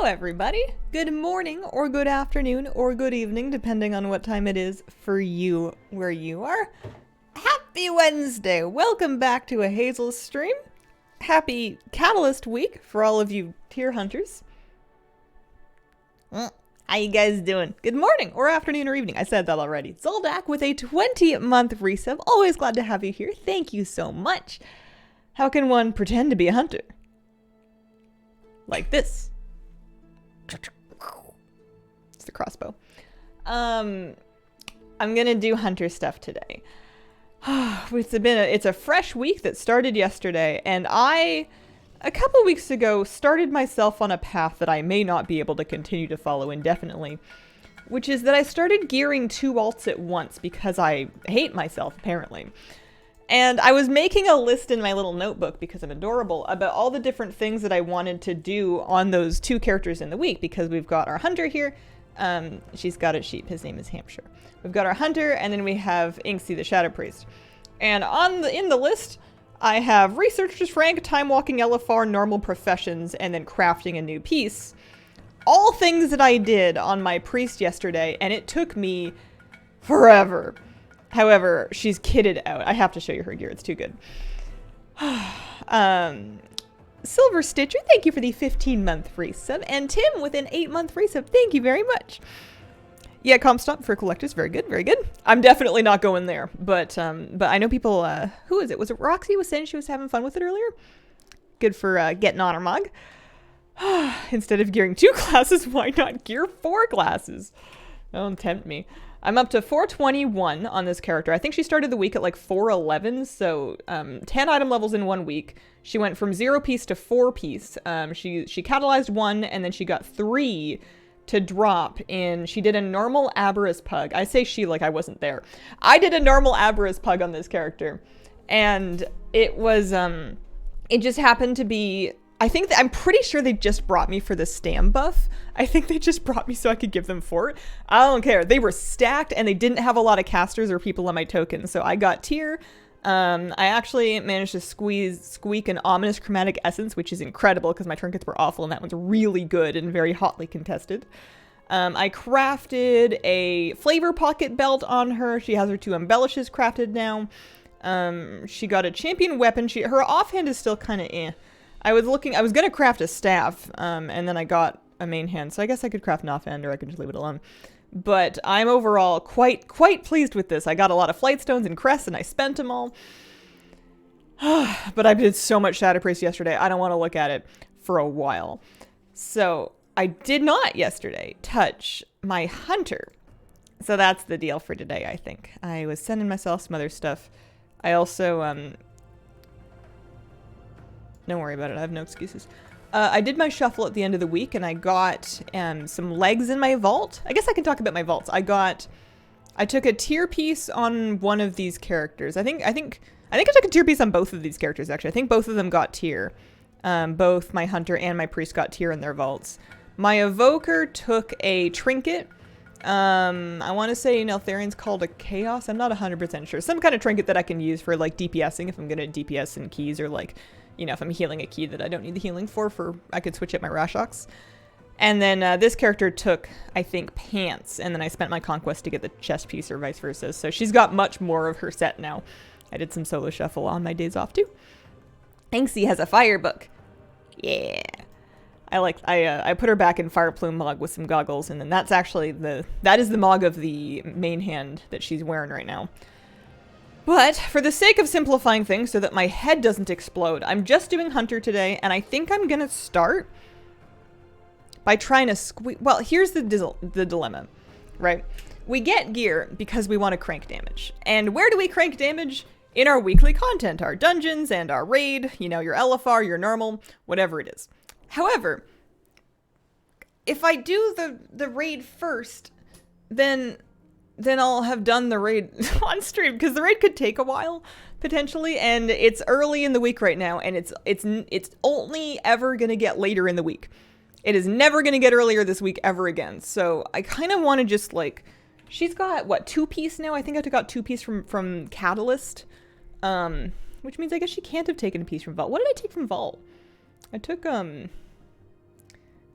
everybody. Good morning, or good afternoon, or good evening, depending on what time it is for you where you are. Happy Wednesday! Welcome back to a Hazel stream. Happy Catalyst Week for all of you tier hunters. How you guys doing? Good morning, or afternoon, or evening. I said that already. Zoldak with a 20-month resub. Always glad to have you here. Thank you so much. How can one pretend to be a hunter? Like this. It's the crossbow. I'm gonna do hunter stuff today. It's a fresh week that started yesterday, and a couple weeks ago, started myself on a path that I may not be able to continue to follow indefinitely, which is that I started gearing 2 alts at once because I hate myself, apparently. And I was making a list in my little notebook, because I'm adorable, about all the different things that I wanted to do on those 2 characters in the week, because we've got our hunter here. She's got a sheep. His name is Hampshire. We've got our hunter, and then we have Inksy the Shadow Priest. And in the list, I have Researcher's Rank, Time Walking LFR, Normal Professions, and then Crafting a New Piece. All things that I did on my priest yesterday, and it took me forever. However, she's kitted out. I have to show you her gear. It's too good. Silver Stitcher, thank you for the 15-month resub. And Tim with an 8-month resub. Thank you very much. Yeah, Comstop for collectors. Very good, very good. I'm definitely not going there. But I know people... who is it? Was it Roxy was saying she was having fun with it earlier? Good for getting on her mug. Instead of gearing 2 classes, why not gear 4 classes? Don't tempt me. I'm up to 421 on this character. I think she started the week at like 411, so 10 item levels in 1 week. She went from 0 piece to 4 piece. She catalyzed 1, and then she got 3 to drop in. She did a normal Aberrus Pug. I say she like I wasn't there. I did a normal Aberrus Pug on this character, and it was it just happened to be... I'm pretty sure they just brought me for the stam buff. I think they just brought me so I could give them fort. I don't care. They were stacked, and they didn't have a lot of casters or people on my token, so I got tier. I actually managed to squeak an Ominous Chromatic Essence, which is incredible because my trinkets were awful, and that one's really good and very hotly contested. I crafted a Flavor Pocket Belt on her. She has her 2 embellishes crafted now. She got a Champion Weapon. Her offhand is still kind of eh. I was gonna craft a staff, and then I got a main hand, so I guess I could craft an offhand, or I could just leave it alone. But I'm overall quite pleased with this. I got a lot of flight stones and crests, and I spent them all. But I did so much Shadow Priest yesterday, I don't want to look at it for a while. So I did not yesterday touch my hunter. So that's the deal for today, I think. I was sending myself some other stuff. I also, don't worry about it. I have no excuses. I did my shuffle at the end of the week, and I got some legs in my vault. I guess I can talk about my vaults. I took a tier piece on one of these characters. I think I took a tier piece on both of these characters, actually. I think both of them got tier. Both my hunter and my priest got tier in their vaults. My evoker took a trinket. I want to say Neltharian's called a chaos. I'm not 100% sure. Some kind of trinket that I can use for like DPSing if I'm going to DPS in keys, or like, you know, if I'm healing a key that I don't need the healing for I could switch up my Rashox. And then this character took, I think, pants, and then I spent my conquest to get the chest piece, or vice versa. So she's got much more of her set now. I did some solo shuffle on my days off too. Inksy has a fire book. Yeah. I put her back in Fire Plume Mog with some goggles, and then that's actually that is the Mog of the main hand that she's wearing right now. But for the sake of simplifying things so that my head doesn't explode, I'm just doing hunter today, and I think I'm gonna start by trying to squeeze... Well, here's the dilemma, right? We get gear because we want to crank damage. And where do we crank damage? In our weekly content, our dungeons and our raid, you know, your LFR, your normal, whatever it is. However, if I do the raid first, then I'll have done the raid on stream, because the raid could take a while, potentially, and it's early in the week right now, and it's only ever gonna get later in the week. It is never gonna get earlier this week ever again, so I kind of want to just, like... She's got, what, 2 piece now? I think I got 2 piece from Catalyst, which means I guess she can't have taken a piece from Vault. What did I take from Vault? I took,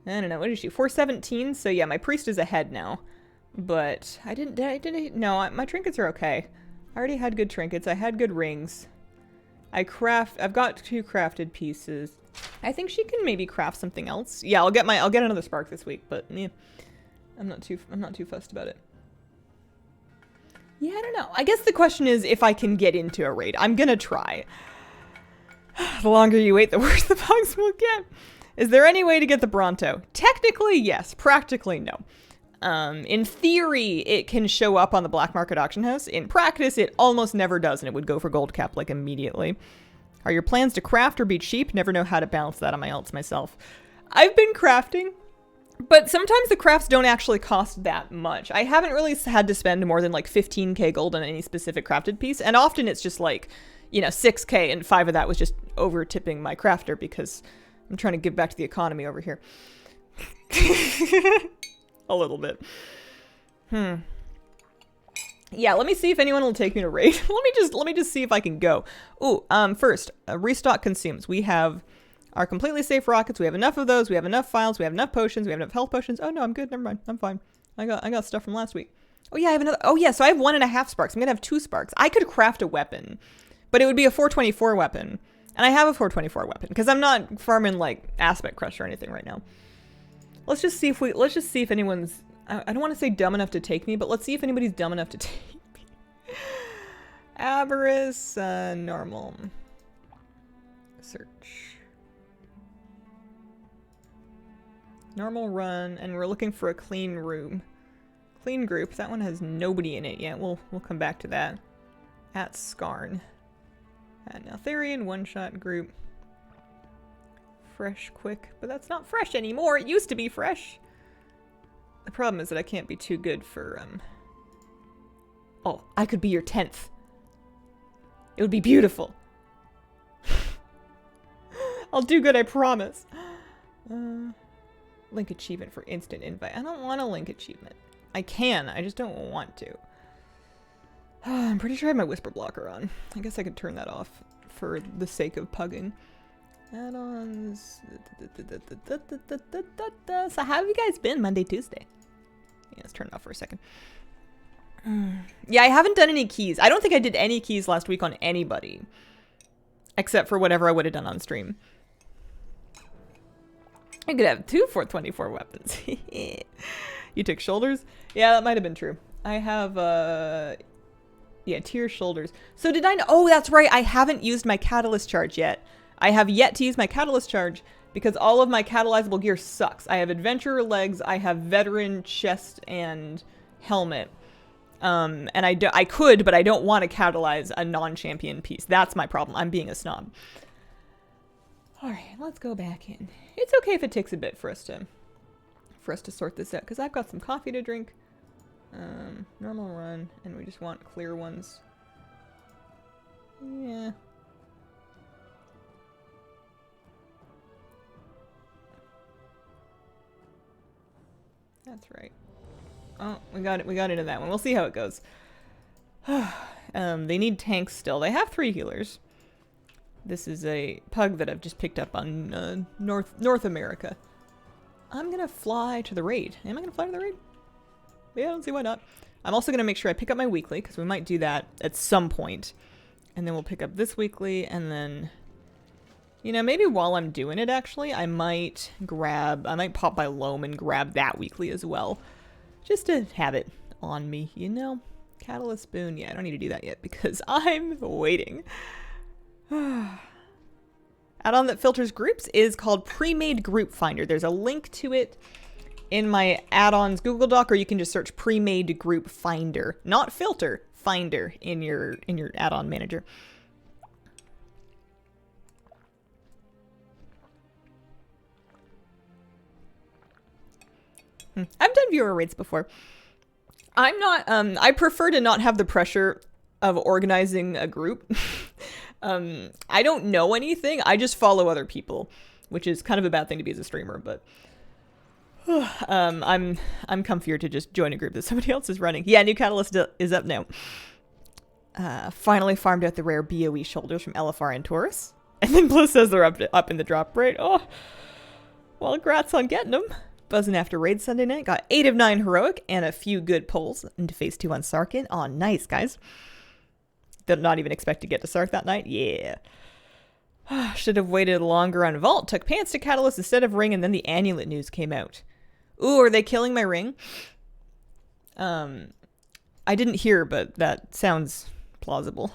I don't know. What is she? 417? So yeah, my priest is ahead now. But no, my trinkets are okay. I already had good trinkets. I had good rings. I've got 2 crafted pieces. I think she can maybe craft something else. Yeah, I'll get another spark this week, but yeah. I'm not too fussed about it. Yeah, I don't know. I guess the question is if I can get into a raid. I'm gonna try. The longer you wait, the worse the bugs will get. Is there any way to get the Bronto? Technically, yes. Practically, no. In theory, it can show up on the black market auction house. In practice, it almost never does, and it would go for gold cap, like, immediately. Are your plans to craft or be cheap? Never know how to balance that on my alts myself. I've been crafting, but sometimes the crafts don't actually cost that much. I haven't really had to spend more than, like, 15k gold on any specific crafted piece, and often it's just, like, you know, 6k, and 5 of that was just over-tipping my crafter, because I'm trying to give back to the economy over here. A little bit. Yeah, let me see if anyone will take me to raid. let me just see if I can go. Ooh, first, restock consumes. We have our completely safe rockets. We have enough of those. We have enough files. We have enough potions. We have enough health potions. Oh no, I'm good. Never mind. I'm fine. I got stuff from last week. Oh yeah, I have another. Oh yeah, so I have 1.5 sparks. I'm gonna have 2 sparks. I could craft a weapon, but it would be a 424 weapon, and I have a 424 weapon because I'm not farming like aspect crush or anything right now. Let's just see if anyone's. I don't want to say dumb enough to take me, but let's see if anybody's dumb enough to take me. Avarice, normal. Search. Normal run, and we're looking for a clean room. Clean group. That one has nobody in it yet. We'll come back to that. At Skarn. At Neltharion, one-shot group. Fresh, quick. But that's not fresh anymore. It used to be fresh. The problem is that I can't be too good for, Oh, I could be your 10th. It would be beautiful. I'll do good, I promise. Link achievement for instant invite. I don't want a link achievement. I can, I just don't want to. I'm pretty sure I have my whisper blocker on. I guess I could turn that off for the sake of pugging. Add-ons. So how have you guys been Monday, Tuesday? Yeah, let's turn it off for a second. Yeah, I haven't done any keys. I don't think I did any keys last week on anybody. Except for whatever I would have done on stream. I could have 2 424 weapons. You took shoulders? Yeah, that might have been true. I have, yeah, tier shoulders. So did I know? Oh, that's right. I haven't used my catalyst charge yet. I have yet to use my catalyst charge because all of my catalyzable gear sucks. I have adventurer legs, I have veteran chest and helmet. And I could, but I don't want to catalyze a non-champion piece. That's my problem. I'm being a snob. All right, let's go back in. It's okay if it takes a bit for us to sort this out because I've got some coffee to drink. Normal run, and we just want clear ones. Yeah. That's right. Oh, we got into that one. We'll see how it goes. They need tanks still. They have 3 healers. This is a pug that I've just picked up on North America. I'm gonna fly to the raid. Am I gonna fly to the raid? Yeah, I don't see why not. I'm also gonna make sure I pick up my weekly because we might do that at some point. And then we'll pick up this weekly and then, you know, maybe while I'm doing it actually, I might pop by Loam and grab that weekly as well. Just to have it on me, you know? Catalyst spoon. Yeah, I don't need to do that yet because I'm waiting. Add-on that filters groups is called Pre-Made Group Finder. There's a link to it in my add-ons Google Doc, or you can just search Pre-Made Group Finder. Not filter, Finder in your add-on manager. I've done viewer rates before. I'm not, I prefer to not have the pressure of organizing a group. I don't know anything. I just follow other people, which is kind of a bad thing to be as a streamer, but I'm comfier to just join a group that somebody else is running. Yeah, new catalyst is up now. Finally farmed out the rare BOE shoulders from LFR and Taurus. And then Bliss says they're up in the drop rate. Oh. Well, congrats on getting them. Buzzing after raid Sunday night. Got 8 of 9 heroic and a few good pulls into phase 2 on Sarkin. Aw, nice, guys. Did not even expect to get to Sark that night. Yeah. Should have waited longer on Vault. Took pants to Catalyst instead of Ring, and then the Annulet news came out. Ooh, are they killing my Ring? I didn't hear, but that sounds plausible.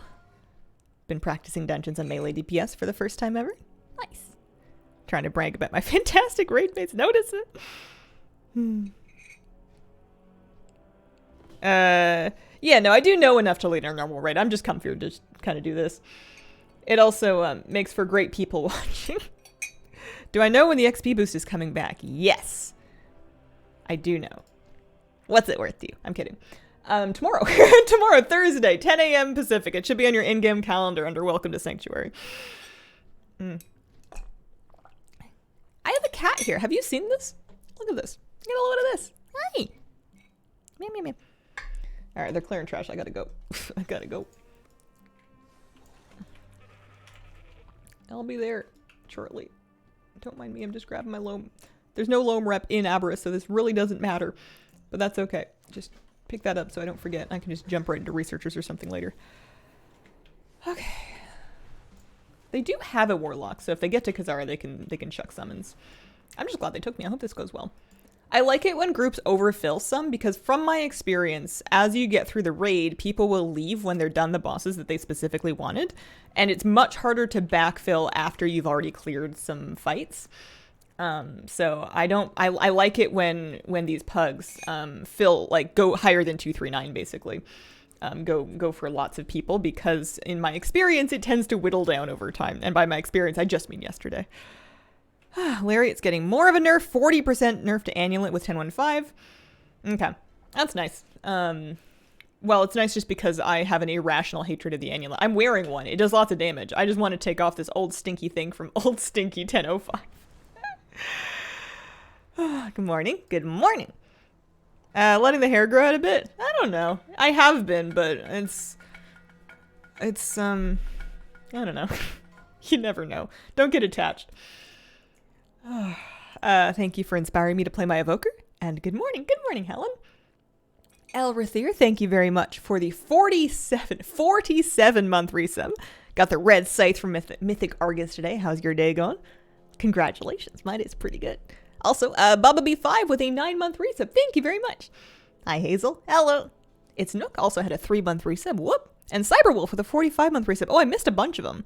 Been practicing dungeons on melee DPS for the first time ever. Nice. Trying to brag about my fantastic raid mates. Notice it. Yeah, no, I do know enough to lead our normal raid. I'm just come through to just kind of do this. It also makes for great people watching. Do I know when the XP boost is coming back? Yes. I do know. What's it worth to you? I'm kidding. Tomorrow. Tomorrow, Thursday, 10 a.m. Pacific. It should be on your in-game calendar under Welcome to Sanctuary. I have a cat here. Have you seen this? Look at this. Get a load of this. Hi. Meow, meow, meow. All right, they're clearing trash. I gotta go. I gotta go. I'll be there shortly. Don't mind me. I'm just grabbing my loam. There's no loam rep in Aberrus, so this really doesn't matter. But that's okay. Just pick that up so I don't forget. I can just jump right into researchers or something later. Okay. They do have a warlock, so if they get to Kazara, they can chuck summons. I'm just glad they took me. I hope this goes well. I like it when groups overfill some, because from my experience, as you get through the raid, people will leave when they're done the bosses that they specifically wanted, and it's much harder to backfill after you've already cleared some fights. So I like it when these pugs fill, like, go higher than 239 basically. Go for lots of people, because in my experience it tends to whittle down over time, and by my experience I just mean yesterday. Lariat's getting more of a nerf, 40% nerf to Annulet with 1015. Okay, that's nice. Well, it's nice just because I have an irrational hatred of the Annulet. I'm wearing one. It does lots of damage. I just want to take off this old stinky thing from old stinky 1005. Good morning. Good morning. Letting the hair grow out a bit? I don't know. I have been, but it's I don't know. You never know. Don't get attached. Thank you for inspiring me to play my evoker. And good morning. Good morning, Helen. El Rathier, thank you very much for the 47-month resub. Got the red scythe from Mythic Argus today. How's your day going? Congratulations. Mine is pretty good. Also, Bubba B5 with a 9-month resub. Thank you very much. Hi, Hazel. Hello. It's Nook also had a 3-month resub. Whoop. And Cyberwolf with a 45-month resub. Oh, I missed a bunch of them.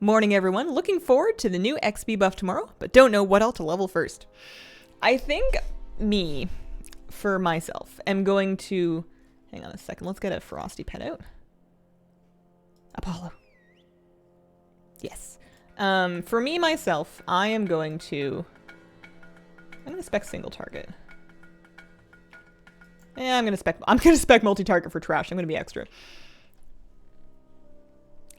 Morning, everyone. Looking forward to the new XP buff tomorrow, but don't know what all to level first. I think me, for myself, am going to... Hang on a second. Let's get a Frosty pet out. Apollo. Yes. For me, myself, I am going to... I'm going to spec single target. Yeah, I'm going to spec multi-target for trash. I'm going to be extra.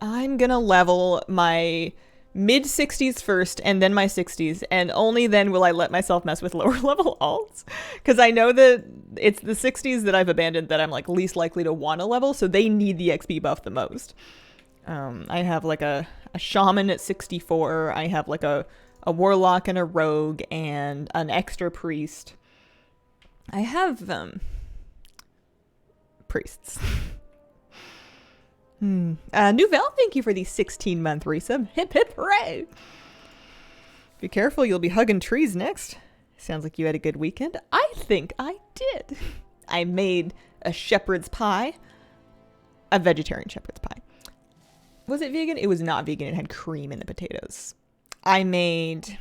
I'm going to level my mid-60s first and then my 60s, and only then will I let myself mess with lower level alts, because I know that it's the 60s that I've abandoned that I'm like least likely to want to level, so they need the XP buff the most. I have like a shaman at 64, I have like a warlock and a rogue and an extra priest. I have priests. Nouvelle, thank you for the 16-month resub. Hip hip hooray! Be careful, you'll be hugging trees next. Sounds like you had a good weekend. I think I did. I made a shepherd's pie. A vegetarian shepherd's pie. Was it vegan? It was not vegan. It had cream in the potatoes. I made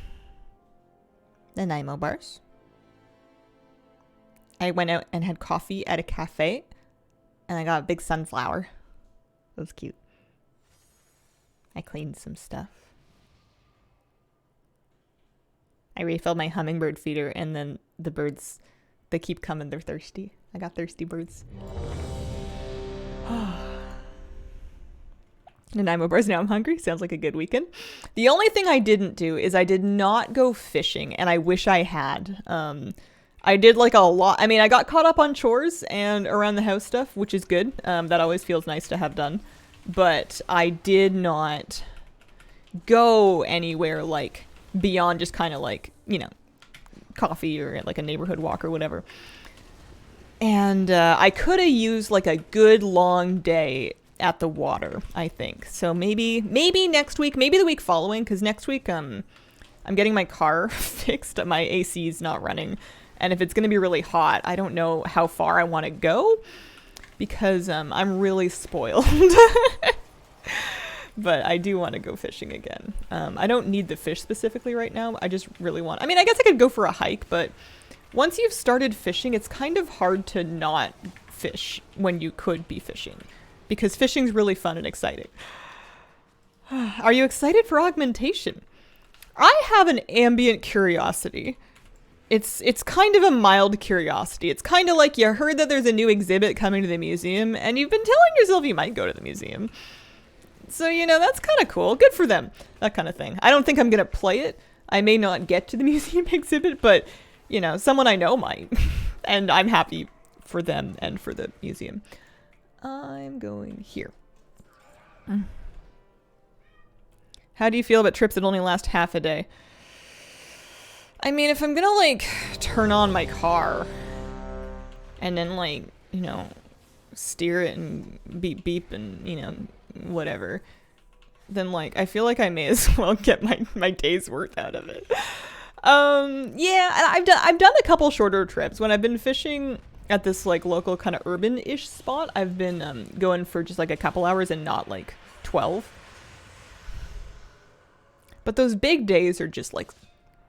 the Nanaimo bars. I went out and had coffee at a cafe, and I got a big sunflower. It was cute. I cleaned some stuff. I refilled my hummingbird feeder, and then the birds, they keep coming. They're thirsty. I got thirsty birds. Nanaimo bars, now I'm hungry. Sounds like a good weekend. The only thing I didn't do is I did not go fishing, and I wish I had. I did like a lot. I mean, I got caught up on chores and around the house stuff, which is good. That always feels nice to have done. But I did not go anywhere like beyond just kind of like, you know, coffee or like a neighborhood walk or whatever. And I could have used like a good long day at the water, I think. So maybe next week, maybe the week following, because next week I'm getting my car fixed. My AC is not running. And if it's going to be really hot, I don't know how far I want to go because I'm really spoiled. But I do want to go fishing again. I don't need the fish specifically right now. I just really want... I mean, I guess I could go for a hike, but once you've started fishing, it's kind of hard to not fish when you could be fishing. Because fishing's really fun and exciting. Are you excited for augmentation? I have an ambient curiosity. It's kind of a mild curiosity. It's kind of like you heard that there's a new exhibit coming to the museum, and you've been telling yourself you might go to the museum. So, you know, that's kind of cool. Good for them. That kind of thing. I don't think I'm going to play it. I may not get to the museum exhibit, but, you know, someone I know might. And I'm happy for them and for the museum. I'm going here. How do you feel about trips that only last half a day? I mean, if I'm going to, like, turn on my car and then, like, you know, steer it and beep beep and, you know, whatever, then like I feel like I may as well get my day's worth out of it. Yeah, I've done a couple shorter trips when I've been fishing at this like local kind of urban-ish spot. I've been going for just like a couple hours and not like 12. But those big days are just like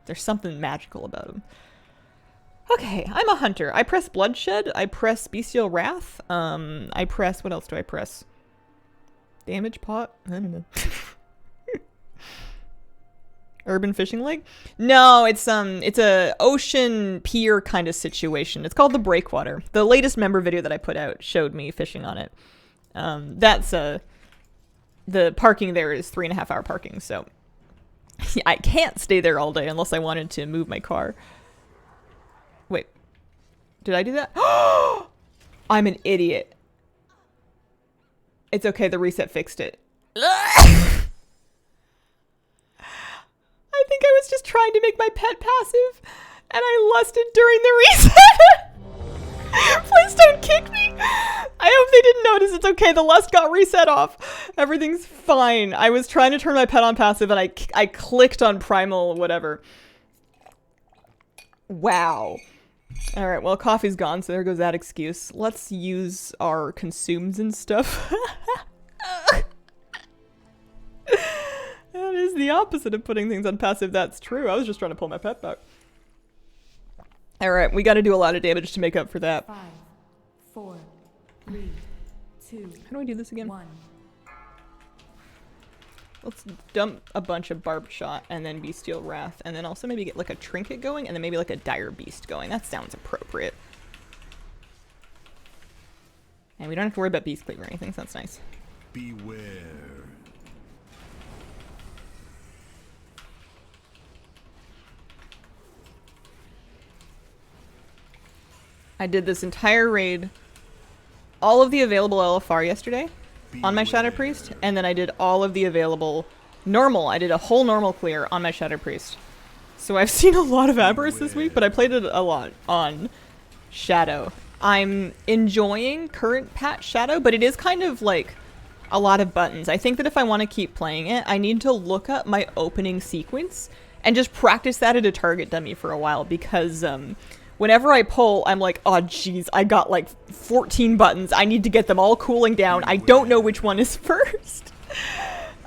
there's something magical about them. Okay, I'm a hunter. I press bloodshed. I press bestial wrath. I press, what else do I press? Damage pot? I don't know. Urban fishing lake? No, it's a ocean pier kind of situation. It's called the Breakwater. The latest member video that I put out showed me fishing on it. That's the parking there is 3.5 hour parking, so I can't stay there all day unless I wanted to move my car. Wait, did I do that? I'm an idiot. It's okay, the reset fixed it. I think I was just trying to make my pet passive, and I lusted during the reset. Please don't kick me. I hope they didn't notice. It's okay, the lust got reset off. Everything's fine. I was trying to turn my pet on passive, and I clicked on primal whatever. Wow. Alright, well, coffee's gone, so there goes that excuse. Let's use our consumes and stuff. That is the opposite of putting things on passive, that's true. I was just trying to pull my pet back. Alright, we gotta do a lot of damage to make up for that. 5, 4, 3, 2. How do I do this again? 1. Let's dump a bunch of barbed shot and then bestial wrath, and then also maybe get like a trinket going, and then maybe like a dire beast going. That sounds appropriate. And we don't have to worry about beast cleave or anything, so that's nice. Beware. I did this entire raid, all of the available LFR yesterday on my Shadow Priest, and then I did all of the available normal. I did a whole normal clear on my Shadow Priest. So I've seen a lot of Avarice this week, but I played it a lot on Shadow. I'm enjoying current patch Shadow, but it is kind of like a lot of buttons. I think that if I want to keep playing it, I need to look up my opening sequence and just practice that at a target dummy for a while, because whenever I pull, I'm like, oh jeez, I got like 14 buttons. I need to get them all cooling down. I don't know which one is first.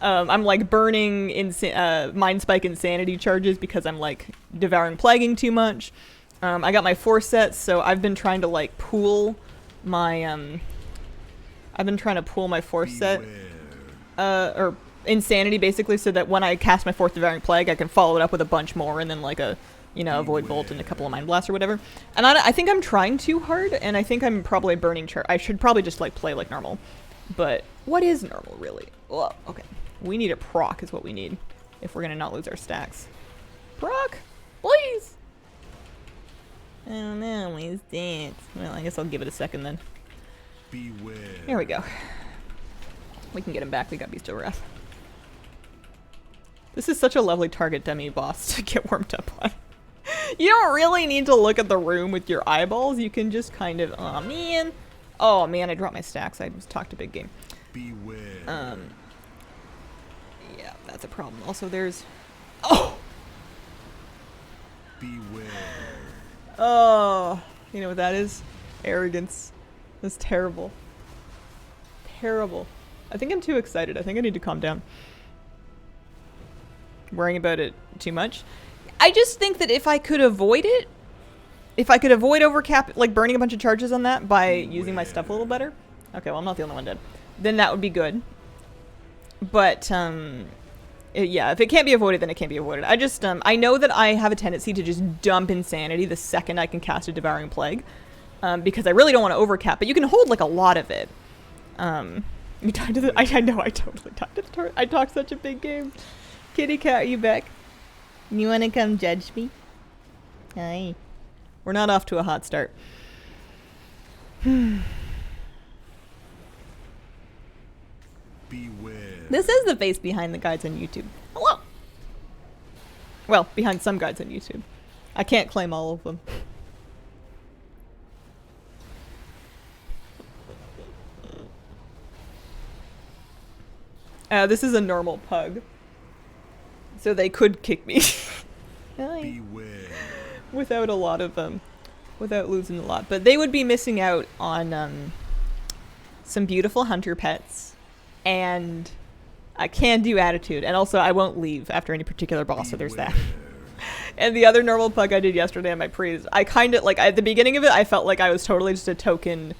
I'm like burning Mind Spike Insanity charges because I'm like Devouring Plaguing too much. I got my 4 sets, so I've been trying to like pool my I've been trying to pool my 4 set or Insanity basically, so that when I cast my 4th Devouring Plague, I can follow it up with a bunch more, and then like a, you know, a Void Bolt and a couple of Mind Blasts or whatever. And I think I'm trying too hard, and I think I'm probably burning I should probably just like play like normal. But what is normal really? Well, okay. We need a proc is what we need if we're gonna not lose our stacks. Proc, please. I don't know, where's that? Well, I guess I'll give it a second then. Beware. There we go. We can get him back. We got Bestial Wrath. This is such a lovely target dummy boss to get warmed up on. You don't really need to look at the room with your eyeballs. You can just kind of, oh man. Oh man, I dropped my stacks. I was talked a big game. Beware. Yeah, that's a problem. Also, there's, oh, Beware. oh, you know what that is? Arrogance. That's terrible. Terrible. I think I'm too excited. I think I need to calm down. Worrying about it too much. I just think that if I could avoid it, if I could avoid overcap, like burning a bunch of charges on that by using my stuff a little better. Okay, well, I'm not the only one dead. Then that would be good. But, yeah, if it can't be avoided, then it can't be avoided. I just, I know that I have a tendency to just dump insanity the second I can cast a Devouring Plague. Because I really don't want to overcap, but you can hold, like, a lot of it. You talked to the, I know, I totally talked to the turret. I talked such a big game. Kitty cat, are you back? You want to come judge me? Hi. We're not off to a hot start. Beware. This is the face behind the guides on YouTube. Hello. Well, behind some guides on YouTube. I can't claim all of them. This is a normal pug. So they could kick me. Hi. Beware. Without a lot of them. Without losing a lot. But they would be missing out on some beautiful hunter pets. And a can-do attitude. And also, I won't leave after any particular boss, so there's that. And the other normal pug I did yesterday on my praise, I kind of, like, at the beginning of it, I felt like I was totally just a token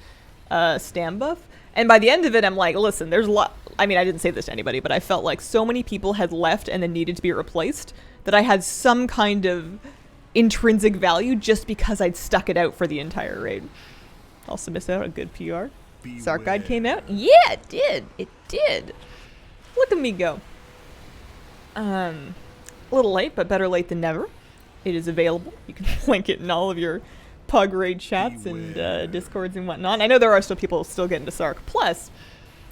stam buff. And by the end of it, I'm like, listen, there's a lot. I mean, I didn't say this to anybody, but I felt like so many people had left and then needed to be replaced that I had some kind of intrinsic value just because I'd stuck it out for the entire raid. Also missed out on good PR. Sark Guide came out? Yeah, it did. It did. Look at me go. A little late, but better late than never. It is available. You can link it in all of your pug raid chats and discords and whatnot. I know there are still people still getting to Sark. Plus,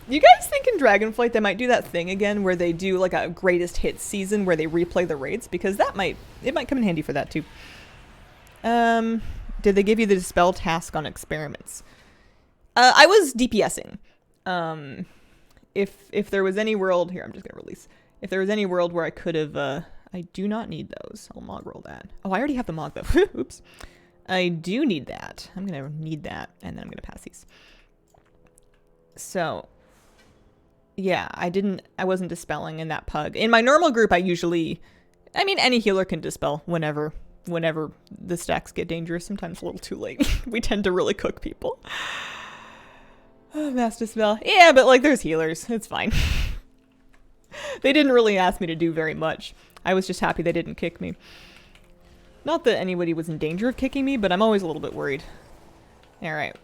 you guys think in Dragonflight they might do that thing again where they do like a greatest hits season where they replay the raids? Because it might come in handy for that too. Did they give you the dispel task on experiments? I was DPSing. If there was any world here, I'm just gonna release. If there was any world where I could have, I do not need those. I'll mog roll that. Oh, I already have the mog though. Oops. I do need that. I'm gonna need that, and then I'm gonna pass these. So, yeah, I wasn't dispelling in that pug. In my normal group, I mean, any healer can dispel whenever the stacks get dangerous. Sometimes a little too late. We tend to really cook people. Oh, mass dispel. Yeah, but like, there's healers. It's fine. They didn't really ask me to do very much. I was just happy they didn't kick me. Not that anybody was in danger of kicking me, but I'm always a little bit worried. Alright.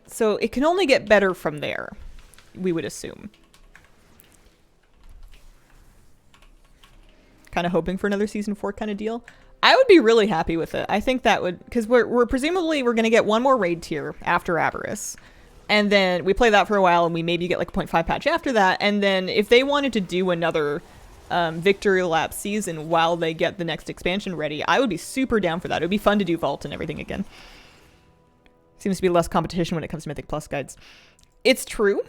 So it can only get better from there, we would assume. Kind of hoping for another season 4 kind of deal. I would be really happy with it. I think that would, because we're presumably we're going to get one more raid tier after Avarice. And then we play that for a while and we maybe get like a 0.5 patch after that. And then if they wanted to do another victory lap season while they get the next expansion ready, I would be super down for that. It would be fun to do Vault and everything again. Seems to be less competition when it comes to Mythic Plus guides. It's true.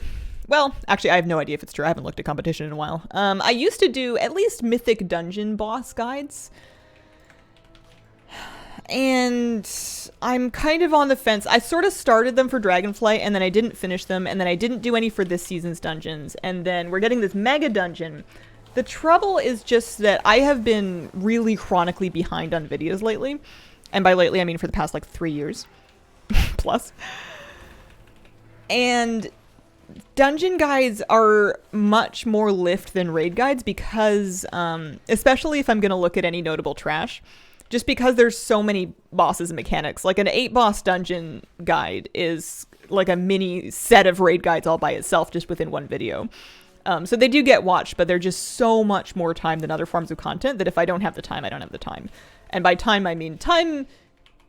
Well, actually, I have no idea if it's true. I haven't looked at competition in a while. I used to do at least Mythic Dungeon boss guides. And I'm kind of on the fence. I sort of started them for Dragonflight, and then I didn't finish them, and then I didn't do any for this season's dungeons. And then we're getting this mega dungeon. The trouble is just that I have been really chronically behind on videos lately. And by lately, I mean for the past, like, 3 years. Plus. And dungeon guides are much more lift than raid guides because, especially if I'm going to look at any notable trash, just because there's so many bosses and mechanics. Like, an 8-boss dungeon guide is like a mini set of raid guides all by itself just within one video. So they do get watched, but they're just so much more time than other forms of content that if I don't have the time, I don't have the time. And by time, I mean time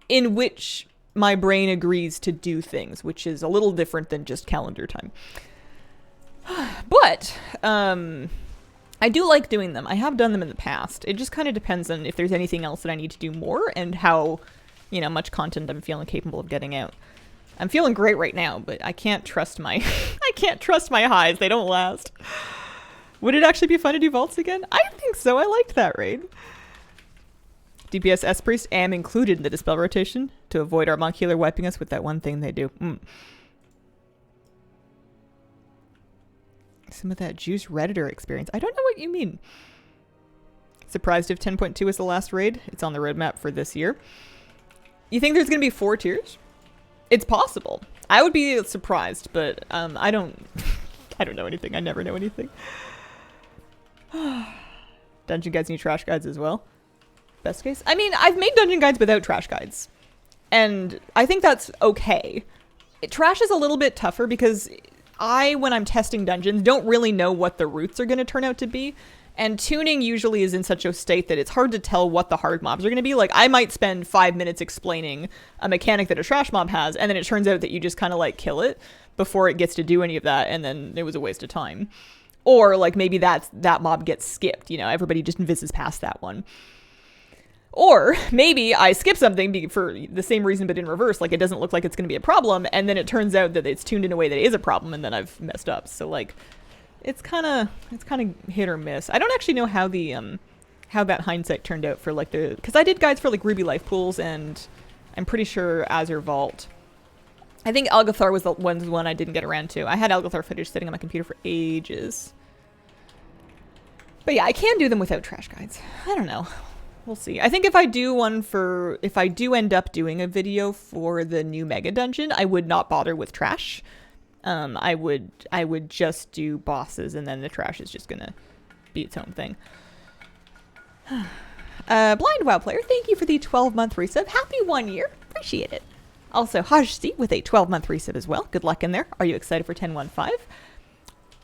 in which my brain agrees to do things, which is a little different than just calendar time. But, I do like doing them. I have done them in the past. It just kind of depends on if there's anything else that I need to do more and how, you know, much content I'm feeling capable of getting out. I'm feeling great right now, but I can't trust my I can't trust my highs. They don't last. Would it actually be fun to do vaults again? I think so. I liked that raid. DPS S Priest am included in the Dispel rotation to avoid our monk healer wiping us with that one thing they do. Some of that juice Redditor experience. I don't know what you mean. Surprised if 10.2 is the last raid. It's on the roadmap for this year. You think there's going to be 4 tiers? It's possible. I would be surprised, but I don't know anything. I never know anything. Dungeon guides need trash guides as well. Best case. I mean, I've made dungeon guides without trash guides, and I think that's okay. Trash is a little bit tougher because when I'm testing dungeons, don't really know what the routes are going to turn out to be. And tuning usually is in such a state that it's hard to tell what the hard mobs are going to be. Like, I might spend 5 minutes explaining a mechanic that a trash mob has, and then it turns out that you just kind of, like, kill it before it gets to do any of that, and then it was a waste of time. Or, like, maybe that mob gets skipped, you know, everybody just visits past that one. Or maybe I skip something for the same reason but in reverse, like it doesn't look like it's going to be a problem, and then it turns out that it's tuned in a way that it is a problem, and then I've messed up. So, like, it's kind of hit or miss. I don't actually know how how that hindsight turned out for, like, because I did guides for, like, Ruby Life Pools, and I'm pretty sure Azure Vault. I think Algathar was the one I didn't get around to. I had Algathar footage sitting on my computer for ages. But yeah, I can do them without trash guides. I don't know. We'll see. I think if I do end up doing a video for the new Mega Dungeon, I would not bother with trash. I would just do bosses, and then the trash is just gonna be its own thing. Blind WoW player, thank you for the 12-month resub. Happy 1 year. Appreciate it. Also, Hajsi with a 12-month resub as well. Good luck in there. Are you excited for 10.15?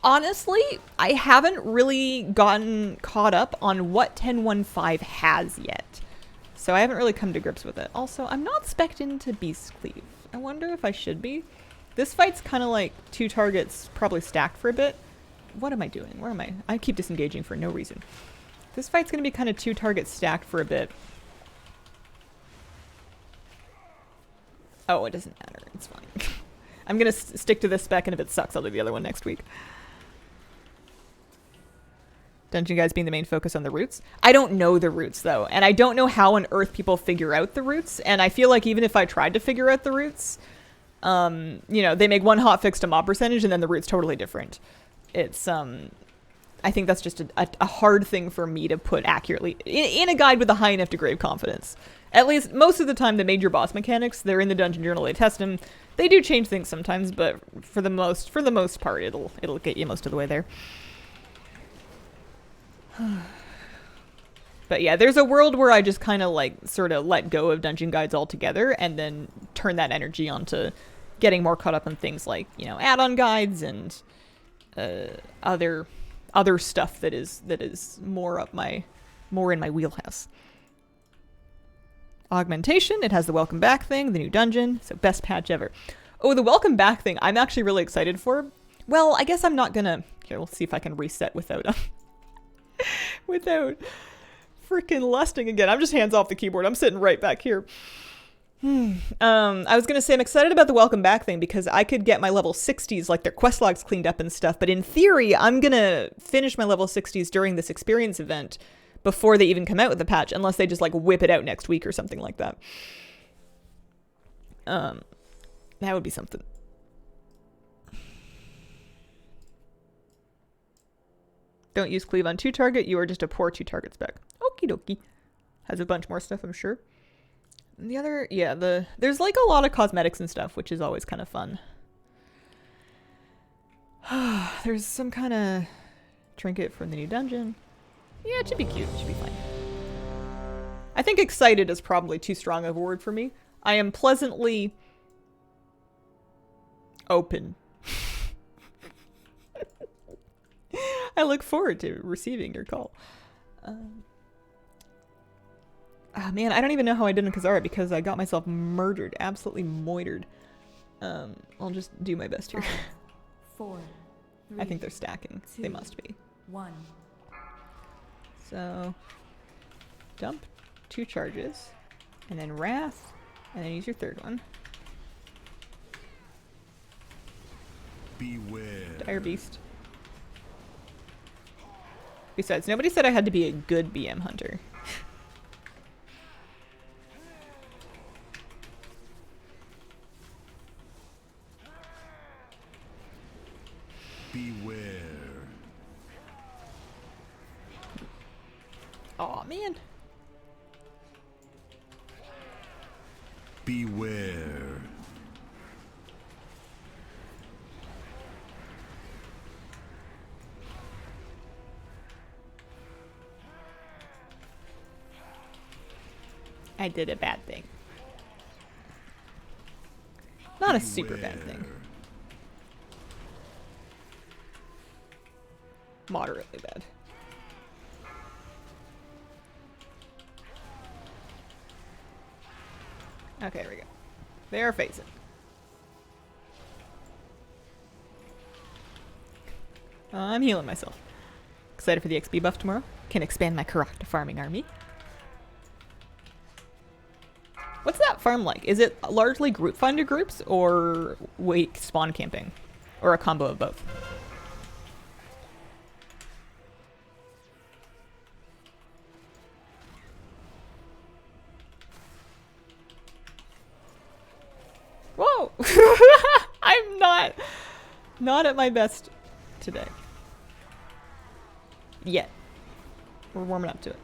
Honestly, I haven't really gotten caught up on what 10.15 has yet. So I haven't really come to grips with it. Also, I'm not spec'd into Beast Cleave. I wonder if I should be. This fight's kind of like 2 targets probably stacked for a bit. What am I doing? Where am I? I keep disengaging for no reason. This fight's going to be kind of 2 targets stacked for a bit. Oh, it doesn't matter. It's fine. I'm going to stick to this spec, and if it sucks, I'll do the other one next week. Dungeon guides being the main focus on the routes. I don't know the routes, though, and I don't know how on earth people figure out the routes, and I feel like even if I tried to figure out the routes, you know, they make one hotfix to mob percentage, and then the route's totally different. It's, I think that's just a hard thing for me to put accurately in a guide with a high enough degree of confidence. At least, most of the time, the major boss mechanics, they're in the dungeon journal, they test them. They do change things sometimes, but for the most part, it'll get you most of the way there. But yeah, there's a world where I just kind of like sort of let go of dungeon guides altogether and then turn that energy onto getting more caught up on things like, you know, add-on guides and other stuff that is more in my wheelhouse. Augmentation, it has the welcome back thing, the new dungeon, so best patch ever. Oh, the welcome back thing I'm actually really excited for. Well, I guess I'm not gonna... Here, we'll see if I can reset without without freaking lusting again. I'm just hands off the keyboard. I'm sitting right back here. I was gonna say I'm excited about the welcome back thing because I could get my level 60s, like their quest logs cleaned up and stuff, but in theory, I'm gonna finish my level 60s during this experience event before they even come out with the patch, unless they just like whip it out next week or something like that. That would be something. Don't use cleave on 2 target. You are just a poor 2 target spec. Okie dokie. Has a bunch more stuff, I'm sure. And the other, yeah, there's like a lot of cosmetics and stuff, which is always kind of fun. There's some kind of trinket from the new dungeon. Yeah, it should be cute. It should be fine. I think excited is probably too strong of a word for me. I am pleasantly open. I look forward to receiving your call. Oh man, I don't even know how I did in Kazara because I got myself murdered. Absolutely moitered. I'll just do my best here. 5, 4, 3, I think they're stacking. 2, they must be. 1. So dump 2 charges, and then Wrath, and then use your 3rd one. Beware. Dire Beast. Besides, nobody said I had to be a good BM hunter. Beware. Aw, man. Beware. I did a bad thing. Not a super bad thing. Moderately bad. Okay, here we go. They are phasing. I'm healing myself. Excited for the XP buff tomorrow. Can expand my Karakta farming army. What's that farm like? Is it largely group finder groups or wake spawn camping? Or a combo of both? Whoa! I'm not at my best today. Yet. We're warming up to it.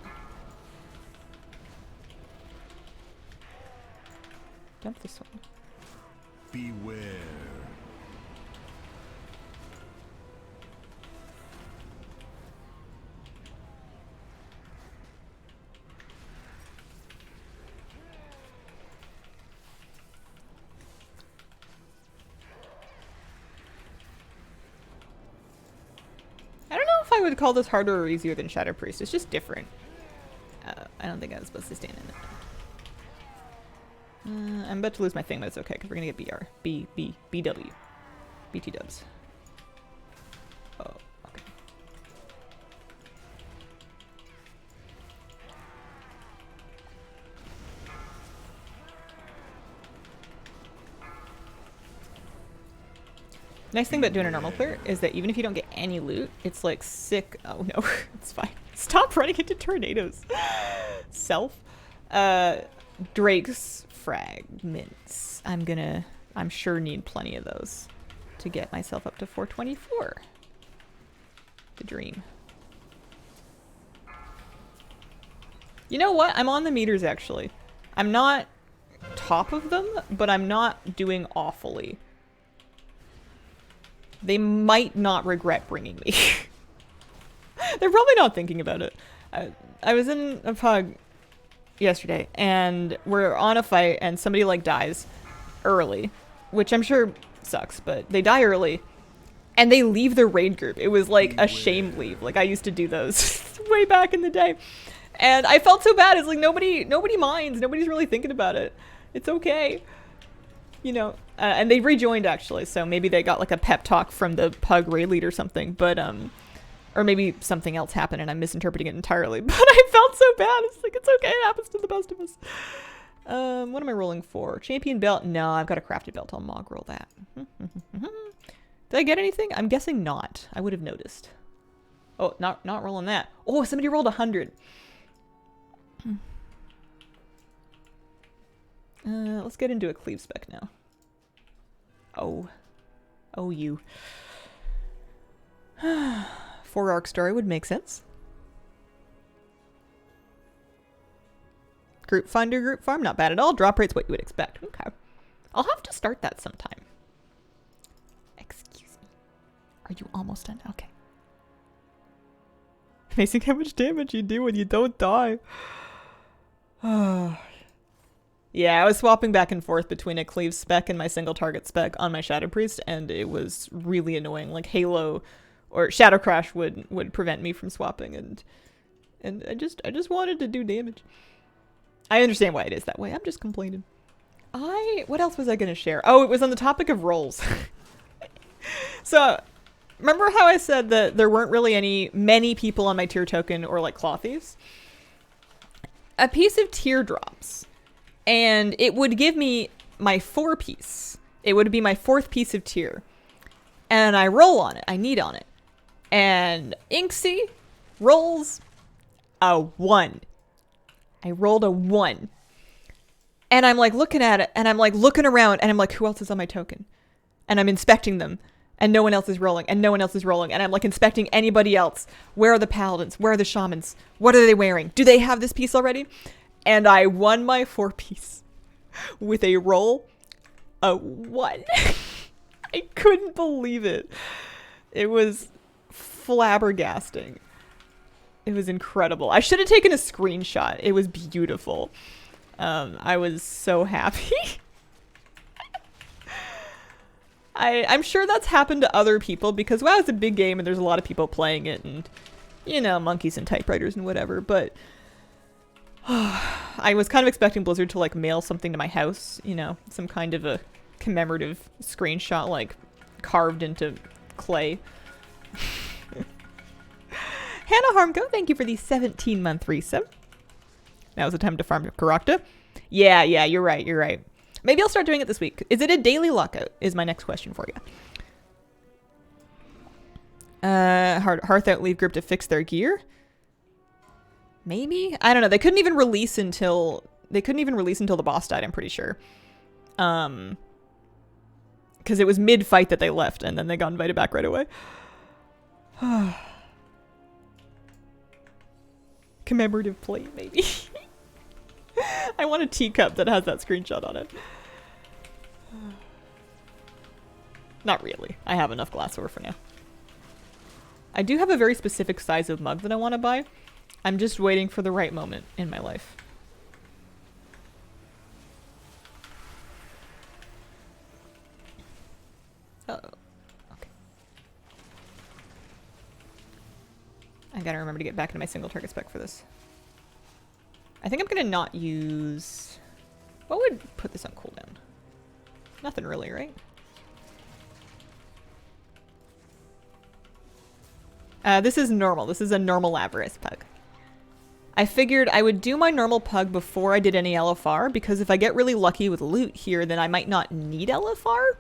Dump this one. Beware. I don't know if I would call this harder or easier than Shadow Priest. It's just different. I don't think I was supposed to stand in it. I'm about to lose my thing, but it's okay because we're gonna get BR. BW. BT dubs. Oh, okay. Nice thing about doing a normal clear is that even if you don't get any loot, it's like sick. Oh no, it's fine. Stop running into tornadoes. Self. Drake's fragments. I'm sure need plenty of those to get myself up to 424. The dream. You know what? I'm on the meters actually. I'm not top of them, but I'm not doing awfully. They might not regret bringing me. They're probably not thinking about it. I was in a pug yesterday and we're on a fight and somebody like dies early, which I'm sure sucks, but they die early and they leave their raid group. It was like a shame leave. Like I used to do those way back in the day. And I felt so bad. It's like nobody minds. Nobody's really thinking about it. It's okay. You know, and they rejoined actually, so maybe they got like a pep talk from the pug raid lead or something, but or maybe something else happened and I'm misinterpreting it entirely. But I felt so bad. It's like, it's okay. It happens to the best of us. What am I rolling for? Champion belt? No, I've got a crafted belt. I'll mog roll that. Did I get anything? I'm guessing not. I would have noticed. Oh, not rolling that. Oh, somebody rolled 100. Let's get into a cleave spec now. Oh, you. 4 arc story would make sense. Group finder, group farm, not bad at all. Drop rate's what you would expect. Okay. I'll have to start that sometime. Excuse me. Are you almost done? Okay. Amazing how much damage you do when you don't die. Yeah, I was swapping back and forth between a cleave spec and my single target spec on my Shadow Priest, and it was really annoying. Like Halo or Shadow Crash would prevent me from swapping, and I just wanted to do damage. I understand why it is that way. I'm just complaining. What else was I gonna share? Oh, it was on the topic of rolls. So remember how I said that there weren't really many people on my tier token or like claw thieves? A piece of teardrops, and it would give me my 4 piece. It would be my 4th piece of tier. And I roll on it. I need on it. And Inksy rolls a 1. I rolled a 1. And I'm like looking at it, and I'm like looking around, and I'm like, who else is on my token? And I'm inspecting them, and no one else is rolling, and no one else is rolling. And I'm like inspecting anybody else. Where are the paladins? Where are the shamans? What are they wearing? Do they have this piece already? And I won my 4 piece with a roll a 1. I couldn't believe it. It was flabbergasting. It was incredible. I should have taken a screenshot. It was beautiful. I was so happy. I'm sure that's happened to other people because WoW is a big game and there's a lot of people playing it and, you know, monkeys and typewriters and whatever, but I was kind of expecting Blizzard to like mail something to my house, you know, some kind of a commemorative screenshot like carved into clay. Hannah Harmko, thank you for the 17-month resub. Now is the time to farm Karakta. Yeah, you're right. Maybe I'll start doing it this week. Is it a daily lockout? Is my next question for you. Hearth out leave group to fix their gear? Maybe? I don't know. They couldn't even release until the boss died, I'm pretty sure. Because it was mid-fight that they left, and then they got invited back right away. Commemorative plate, maybe. I want a teacup that has that screenshot on it. Not really. I have enough glassware for now. I do have a very specific size of mug that I want to buy. I'm just waiting for the right moment in my life. Uh-oh. Okay. I gotta remember to get back into my single target spec for this. I think I'm gonna not use... What would put this on cooldown? Nothing really, right? This is normal. This is a normal Avarice pug. I figured I would do my normal pug before I did any LFR, because if I get really lucky with loot here, then I might not need LFR.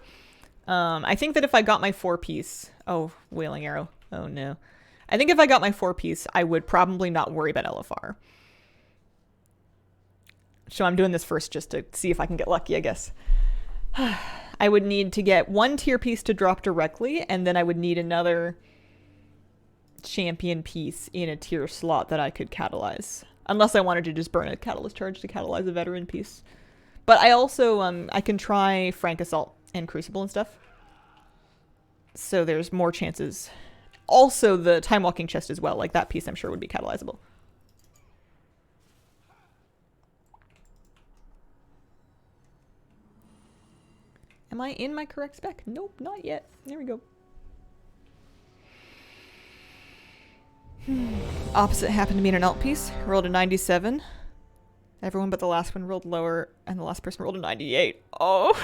I think that if I got my 4-piece... Oh, Wailing Arrow. Oh no. I think if I got my 4-piece, I would probably not worry about LFR. So I'm doing this first just to see if I can get lucky, I guess. I would need to get 1 tier piece to drop directly, and then I would need another champion piece in a tier slot that I could catalyze. Unless I wanted to just burn a catalyst charge to catalyze a veteran piece. But I also, I can try Frank Assault and Crucible and stuff. So there's more chances. Also the Time Walking chest as well, like that piece I'm sure would be catalyzable. Am I in my correct spec? Nope, not yet. There we go. Opposite happened to me in an alt piece. Rolled a 97. Everyone but the last one rolled lower, and the last person rolled a 98. Oh.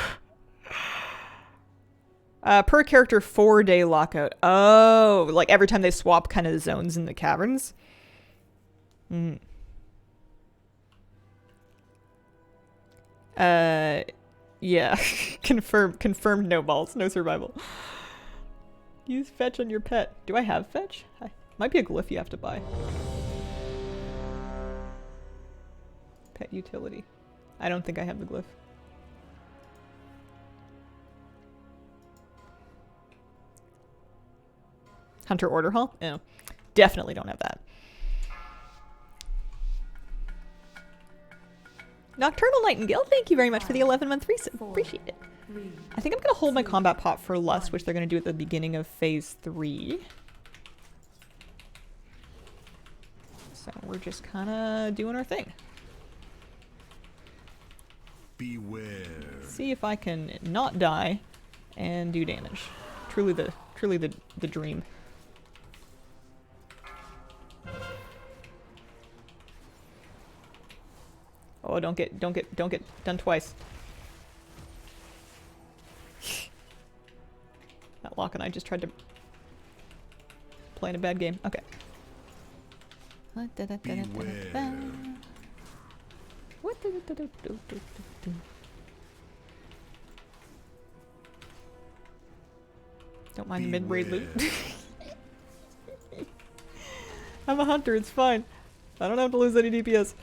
Per character 4-day lockout. Oh, like every time they swap kind of zones in the caverns. Yeah. Confirmed no balls, no survival. Use fetch on your pet. Do I have fetch? Might be a glyph you have to buy. Pet utility. I don't think I have the glyph. Hunter Order Hall? No. Definitely don't have that. Nocturnal Nightingale, thank you very much for the 11-month resub. Appreciate it. I think I'm going to hold my combat pot for Lust, which they're going to do at the beginning of phase 3. So we're just kind of doing our thing. Beware. See if I can not die and do damage. Truly the dream. Oh, don't get done twice. That Lock and I just tried to Playing a bad game. Okay. Beware. Don't mind the mid-raid loot. Beware. I'm a hunter, it's fine. I don't have to lose any DPS.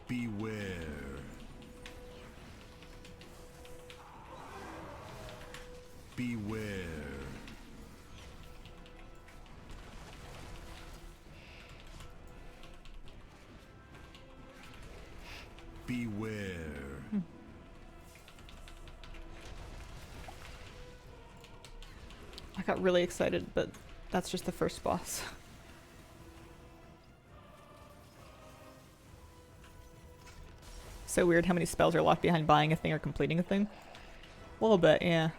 Beware. Beware. Beware. I got really excited, but that's just the first boss. So weird how many spells are locked behind buying a thing or completing a thing. A little bit, yeah.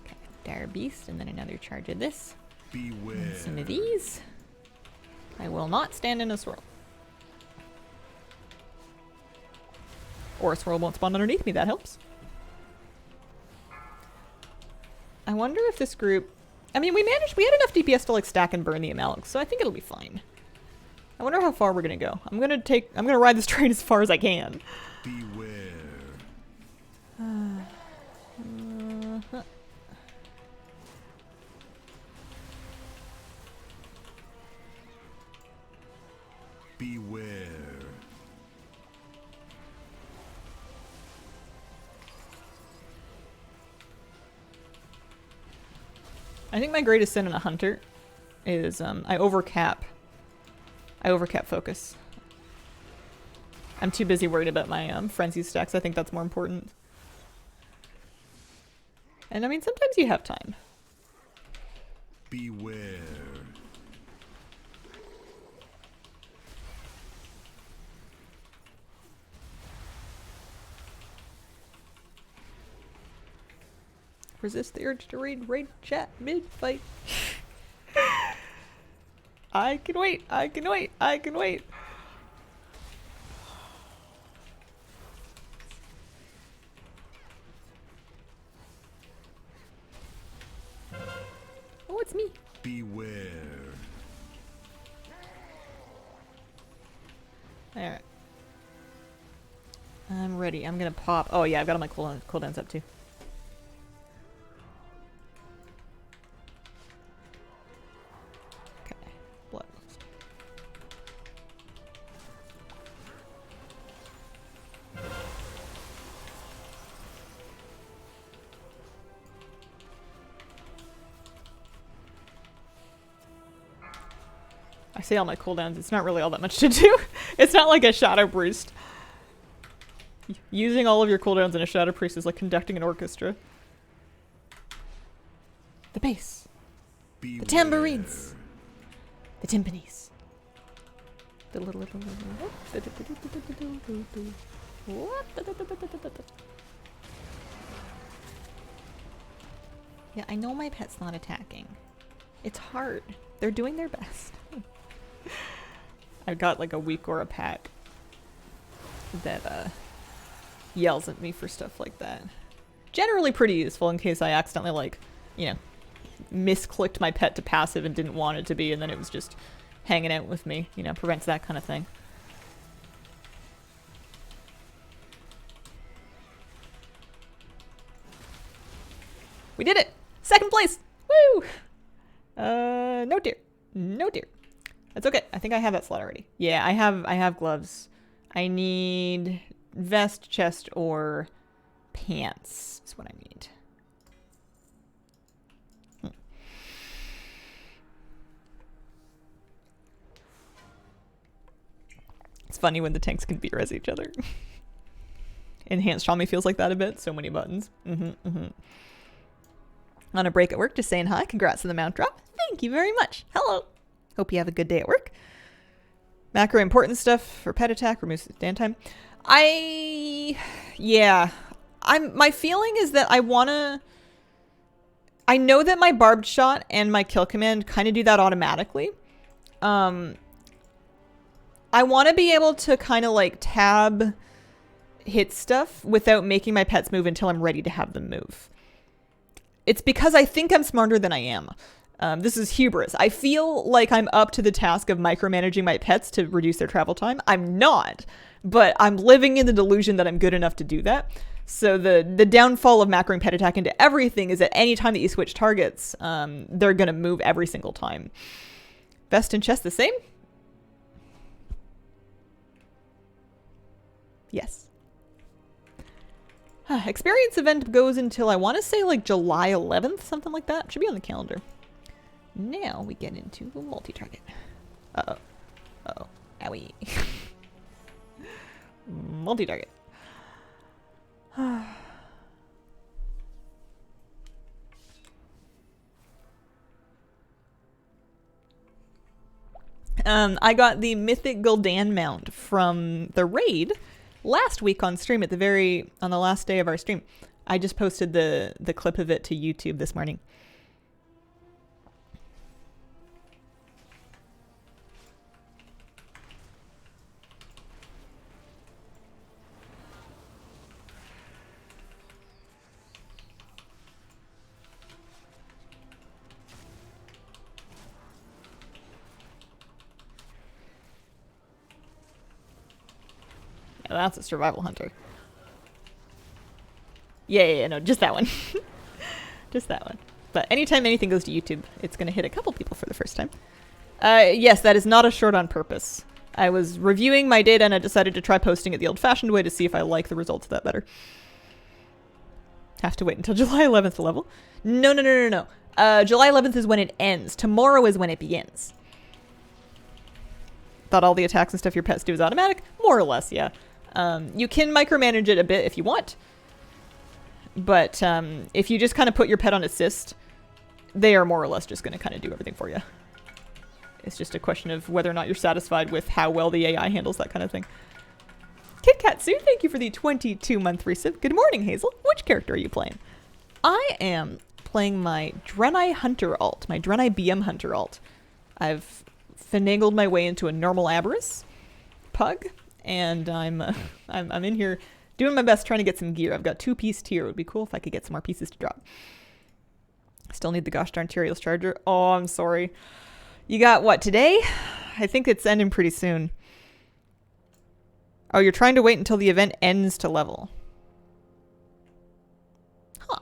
Okay, Dire Beast, and then another charge of this. Beware. And some of these. I will not stand in a swirl. Or a swirl won't spawn underneath me, that helps. I wonder if this group... I mean, we had enough DPS to like stack and burn the Amalek, so I think it'll be fine. I wonder how far we're gonna go. I'm gonna ride this train as far as I can. Beware. Beware. I think my greatest sin in a hunter is I overcap focus. I'm too busy worried about my frenzy stacks. I think that's more important. And I mean, sometimes you have time. Beware. Resist the urge to raid chat mid-fight. I can wait, I can wait, I can wait. Oh, it's me. Beware. Alright. I'm ready. I'm gonna pop. Oh yeah, I've got all my cooldowns up too. Okay. Blood. I say all my cooldowns, it's not really all that much to do. It's not like a Shadow Priest. Using all of your cooldowns in a Shadow Priest is like conducting an orchestra. The bass. Beware. The tambourines. The timpanis. Yeah, I know my pet's not attacking. It's hard. They're doing their best. I've got like a weak or a pack that yells at me for stuff like that. Generally pretty useful in case I accidentally like, you know, misclicked my pet to passive and didn't want it to be, and then it was just hanging out with me. You know, prevents that kind of thing. We did it! Second place! Woo! No deer. No deer. That's okay. I think I have that slot already. Yeah, I have gloves. I need vest, chest, or pants is what I need. It's funny when the tanks can beat res each other. Enhanced Trauma feels like that a bit. So many buttons. On a break at work, just saying hi. Congrats on the mount drop. Thank you very much. Hello. Hope you have a good day at work. Macro important stuff for pet attack, removes stand time. My feeling is that I wanna I know that my barbed shot and my kill command kind of do that automatically. I want to be able to kind of like tab hit stuff without making my pets move until I'm ready to have them move. It's because I think I'm smarter than I am. This is hubris. I feel like I'm up to the task of micromanaging my pets to reduce their travel time. I'm not, but I'm living in the delusion that I'm good enough to do that. So the downfall of macroing pet attack into everything is that any time that you switch targets, they're going to move every single time. Vest and chest the same? Yes. Experience event goes until I want to say like July 11th, something like that. Should be on the calendar. Now we get into multi-target. Uh-oh. Uh-oh. Owie. Multi-target. I got the Mythic Gul'dan mount from the raid last week on stream on the last day of our stream. I just posted the clip of it to YouTube this morning. Yeah, that's a survival hunter. Yeah, no, just that one. Just that one. But anytime anything goes to YouTube, it's going to hit a couple people for the first time. Yes, that is not a short on purpose. I was reviewing my data and I decided to try posting it the old-fashioned way to see if I like the results of that better. Have to wait until July 11th to level. No. July 11th is when it ends. Tomorrow is when it begins. Thought all the attacks and stuff your pets do is automatic? More or less, yeah. You can micromanage it a bit if you want. But if you just kind of put your pet on assist, they are more or less just going to kind of do everything for you. It's just a question of whether or not you're satisfied with how well the AI handles that kind of thing. Kit Kat Sue, thank you for the 22-month resub. Good morning, Hazel. Which character are you playing? I am playing my Draenei Hunter alt, my Draenei BM Hunter alt. I've finagled my way into a normal Aberrus pug, and I'm in here doing my best trying to get some gear. I've got 2-piece tier. It would be cool if I could get some more pieces to drop. Still need the gosh darn Tyrael's charger. Oh, I'm sorry. You got what, today? I think it's ending pretty soon. Oh, you're trying to wait until the event ends to level. Huh.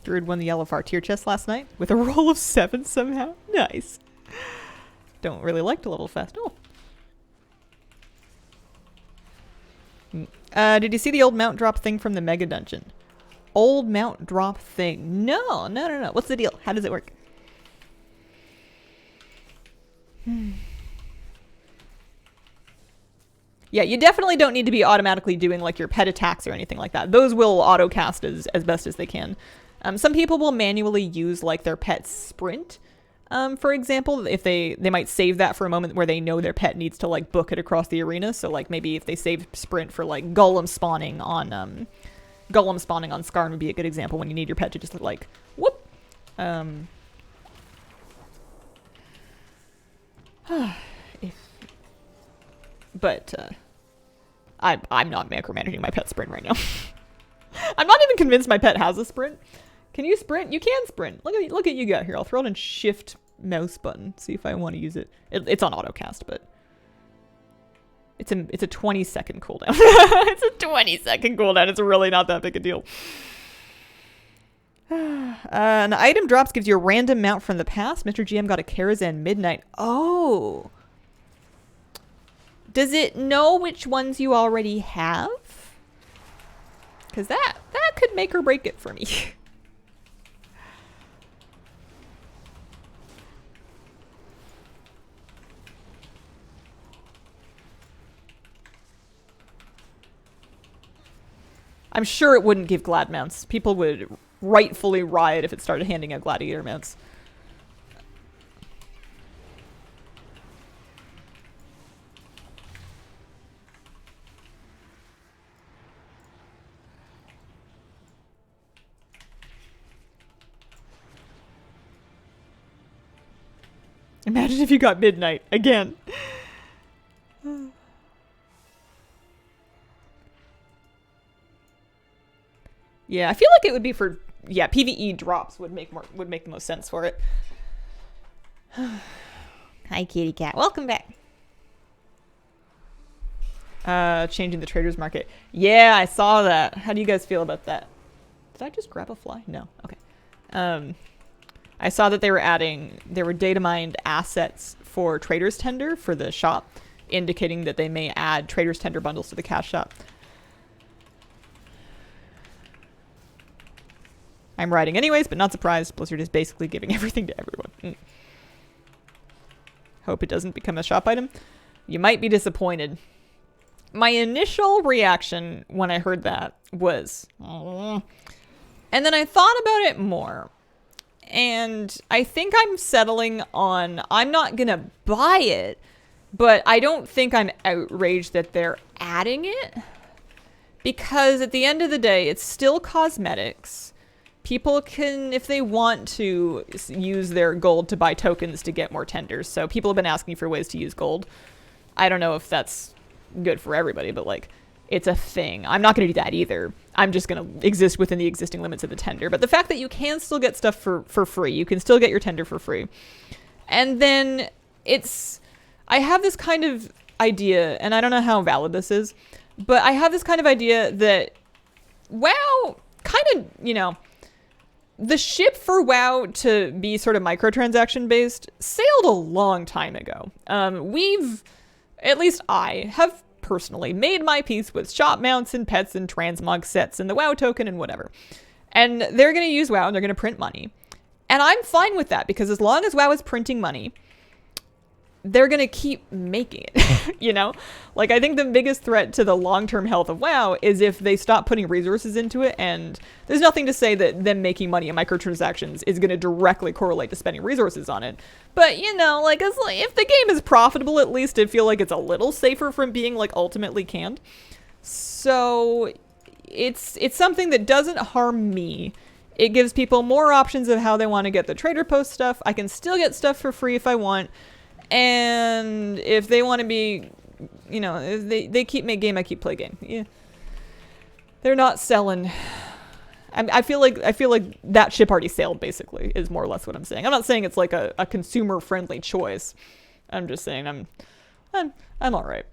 Druid won the Yellowfar tier chest last night with a roll of 7 somehow. Nice. Don't really like to level fast. Oh. Did you see the old mount drop thing from the Mega Dungeon? Old mount drop thing. No. What's the deal? How does it work? Yeah, you definitely don't need to be automatically doing like your pet attacks or anything like that. Those will auto cast as best as they can. Some people will manually use like their pet's sprint. For example, if they might save that for a moment where they know their pet needs to like book it across the arena. So like maybe if they save sprint for like golem spawning on Skarn would be a good example when you need your pet to just like whoop. I'm not micromanaging my pet sprint right now. I'm not even convinced my pet has a sprint. Can you sprint? You can sprint. Look at you got here. I'll throw it in shift mouse button. See if I want to use it. It's on autocast, but it's a 20-second cooldown. It's a 20-second cooldown. It's really not that big a deal. An item drops gives you a random mount from the past. Mr. GM got a Karazhan Midnight. Oh. Does it know which ones you already have? Because that could make or break it for me. I'm sure it wouldn't give glad mounts. People would rightfully riot if it started handing out gladiator mounts. Imagine if you got midnight again. Yeah, I feel like it would be for, yeah, PvE drops would make the most sense for it. Hi, kitty cat. Welcome back. Changing the traders market. Yeah, I saw that. How do you guys feel about that? Did I just grab a fly? No. Okay. I saw that they were data mined assets for traders tender for the shop, indicating that they may add traders tender bundles to the cash shop. I'm riding anyways, but not surprised. Blizzard is basically giving everything to everyone. Hope it doesn't become a shop item. You might be disappointed. My initial reaction when I heard that was, and then I thought about it more. And I think I'm settling on, I'm not going to buy it, but I don't think I'm outraged that they're adding it. Because at the end of the day, it's still cosmetics. People can, if they want to, use their gold to buy tokens to get more tenders. So people have been asking for ways to use gold. I don't know if that's good for everybody, but like, it's a thing. I'm not going to do that either. I'm just going to exist within the existing limits of the tender. But the fact that you can still get stuff for free, you can still get your tender for free. And then I have this kind of idea, and I don't know how valid this is, but I have this kind of idea that WoW kind of, the ship for WoW to be sort of microtransaction based sailed a long time ago. At least I have personally made my peace with shop mounts and pets and transmog sets and the WoW token and whatever. And they're going to use WoW and they're going to print money. And I'm fine with that because as long as WoW is printing money, they're going to keep making it, Like, I think the biggest threat to the long-term health of WoW is if they stop putting resources into it, and there's nothing to say that them making money in microtransactions is going to directly correlate to spending resources on it. But, if the game is profitable, at least I feel like it's a little safer from being, ultimately canned. So, it's something that doesn't harm me. It gives people more options of how they want to get the trader post stuff. I can still get stuff for free if I want. And if they want to be, if they keep make game, I keep play game. Yeah, they're not selling. I feel like that ship already sailed. Basically, is more or less what I'm saying. I'm not saying it's like a consumer friendly choice. I'm just saying I'm all right.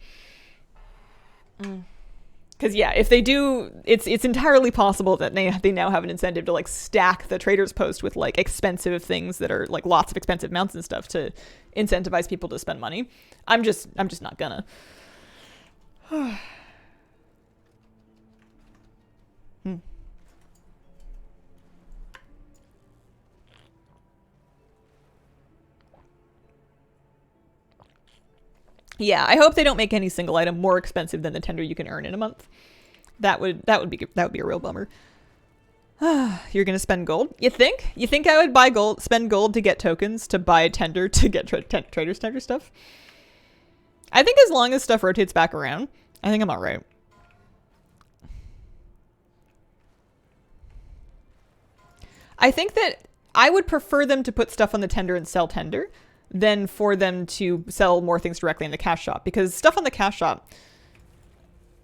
Because yeah, if they do, it's entirely possible that they now have an incentive to stack the traders post with expensive things that are lots of expensive mounts and stuff to incentivize people to spend money. I'm just not gonna. Yeah, I hope they don't make any single item more expensive than the tender you can earn in a month. That would be a real bummer. You're gonna spend gold? You think? You think I would spend gold to get tokens to buy a tender to get traders tender stuff? I think as long as stuff rotates back around, I think I'm all right. I think that I would prefer them to put stuff on the tender and sell tender than for them to sell more things directly in the cash shop. Because stuff on the cash shop,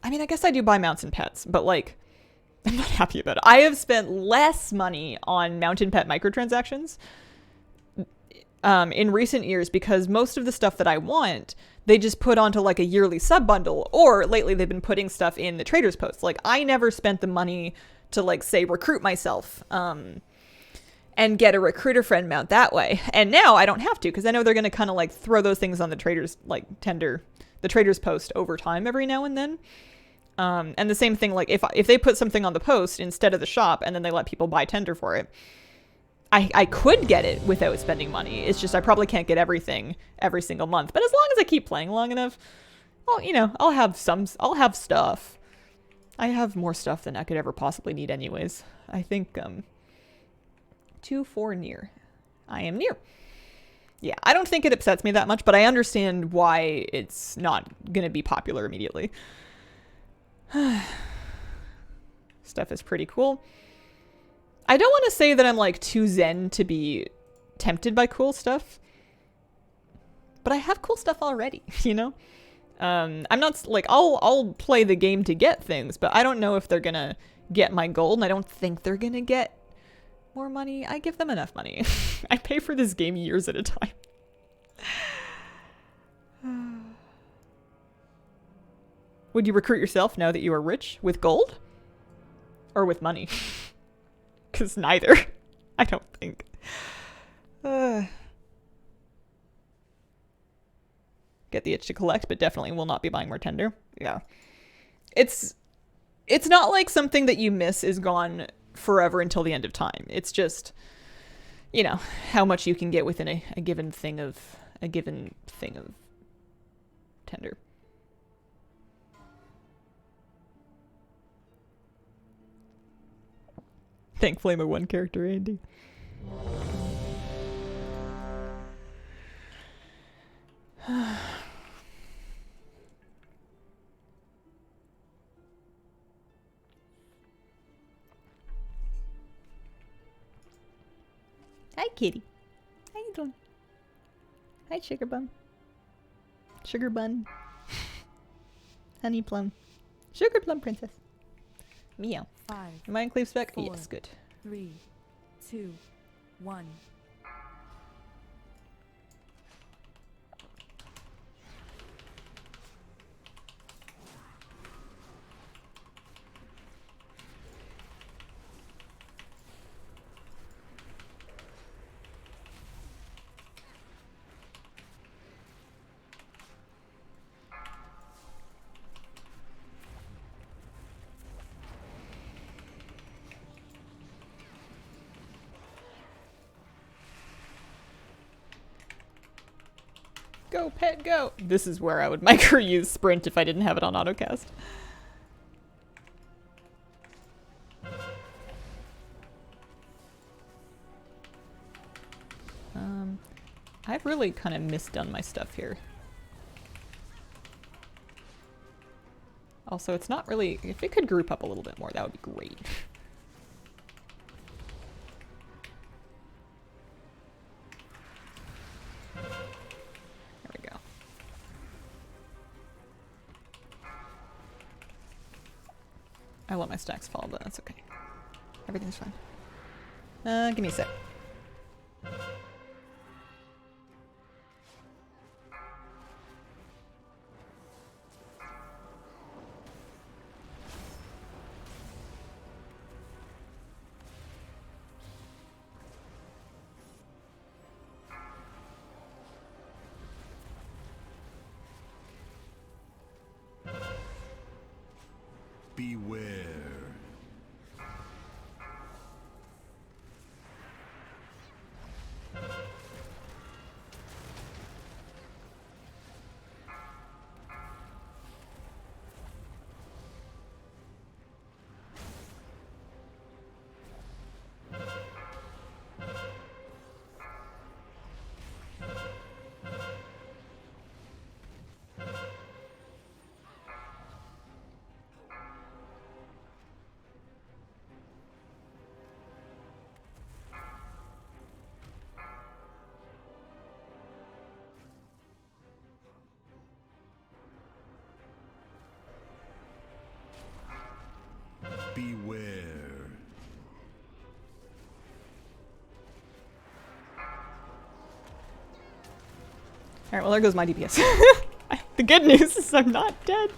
I mean, I guess I do buy mounts and pets, but I'm not happy about it. I have spent less money on mount and pet microtransactions in recent years because most of the stuff that I want, they just put onto a yearly sub bundle, or lately they've been putting stuff in the traders posts. I never spent the money to say recruit myself, and get a recruiter friend mount that way. And now I don't have to because I know they're going to kind of throw those things on the traders, tender, the traders post over time every now and then. And the same thing, if they put something on the post instead of the shop and then they let people buy tender for it, I could get it without spending money. It's just I probably can't get everything every single month. But as long as I keep playing long enough, I'll have stuff. I have more stuff than I could ever possibly need anyways. I think 2-4 near. I am near. Yeah, I don't think it upsets me that much, but I understand why it's not going to be popular immediately. Stuff is pretty cool. I don't want to say that I'm too zen to be tempted by cool stuff. but I have cool stuff already, you know? I'm not like, I'll play the game to get things, but I don't know if they're gonna get my gold, and I don't think they're gonna get more money. I give them enough money. I pay for this game years at a time. Would you recruit yourself now that you are rich with gold? Or with money? Because neither. I don't think. Get the itch to collect, but definitely will not be buying more tender. Yeah. It's not like something that you miss is gone forever until the end of time. It's just, you know, how much you can get within a given thing of tender. Thankfully, I'm a one character Andy. Hi, kitty. How you doing? Hi, sugar bun. Sugar bun. Honey plum. Sugar plum princess. Meow. 5, Am I in Cleave spec? 4, Yes, good. 3, 2, 1. Go, pet, go! This is where I would micro use sprint if I didn't have it on autocast. I've really kind of misdone my stuff here. Also, it's not really... If it could group up a little bit more, that would be great. There we go. I let my stacks fall, but that's okay. Everything's fine. Give me a sec. Beware. Beware. Alright, well there goes my DPS. The good news is I'm not dead.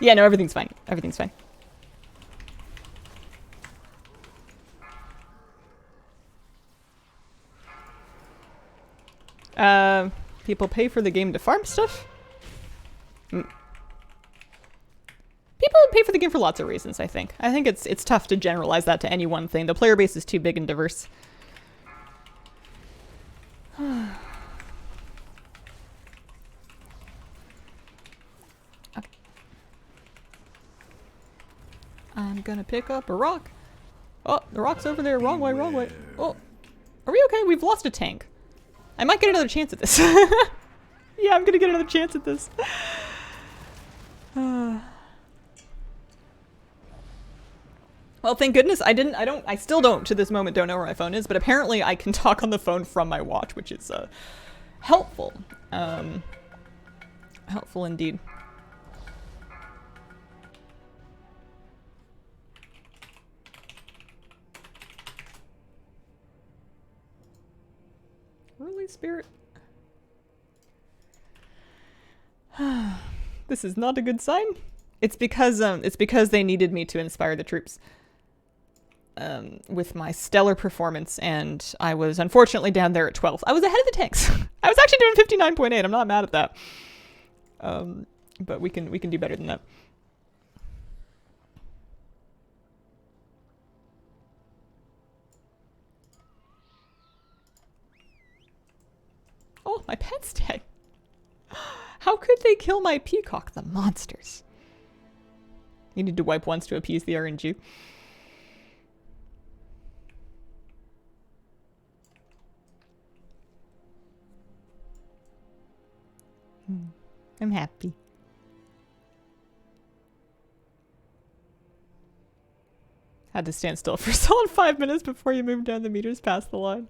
Yeah, no, everything's fine. Everything's fine. People pay for the game to farm stuff? People pay for the game for lots of reasons, I think. I think it's tough to generalize that to any one thing. The player base is too big and diverse. Okay. I'm gonna pick up a rock. Oh, the rock's over there. Wrong way, wrong way. Oh, are we okay? We've lost a tank. I might get another chance at this. Yeah, I'm gonna get another chance at this. Well, thank goodness I still don't, to this moment, don't know where my phone is, but apparently I can talk on the phone from my watch, which is, helpful. Helpful indeed. Holy Spirit. This is not a good sign. It's because they needed me to inspire the troops. With my stellar performance, and I was unfortunately down there at 12th. I was ahead of the tanks. I was actually doing 59.8. I'm not mad at that. But we can do better than that. Oh, my pet's dead. How could they kill my peacock? The monsters. You need to wipe once to appease the RNG. I'm happy. Had to stand still for a solid 5 minutes before you moved down the meters past the line.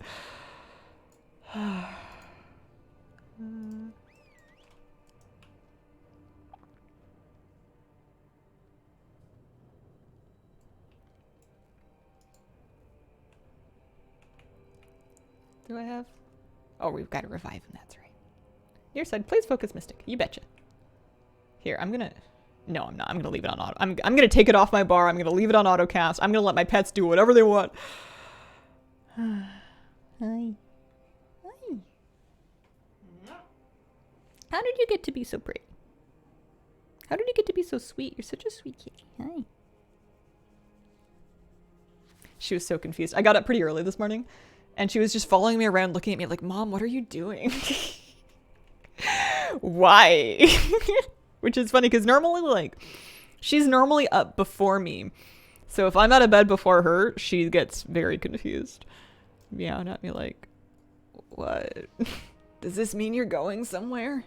Do I have? Oh, we've got to revive him. That's right. Your side, please focus Mystic. You betcha. Here, I'm gonna... No, I'm not. I'm gonna leave it on auto. I'm gonna take it off my bar. I'm gonna leave it on autocast. I'm gonna let my pets do whatever they want. Hi. Hi. How did you get to be so pretty? How did you get to be so sweet? You're such a sweet kitty. Hi. She was so confused. I got up pretty early this morning, and she was just following me around, looking at me like, Mom, what are you doing? Why? Which is funny because normally, like, she's normally up before me. So if I'm out of bed before her, she gets very confused. Meowing at me like, what? Does this mean you're going somewhere?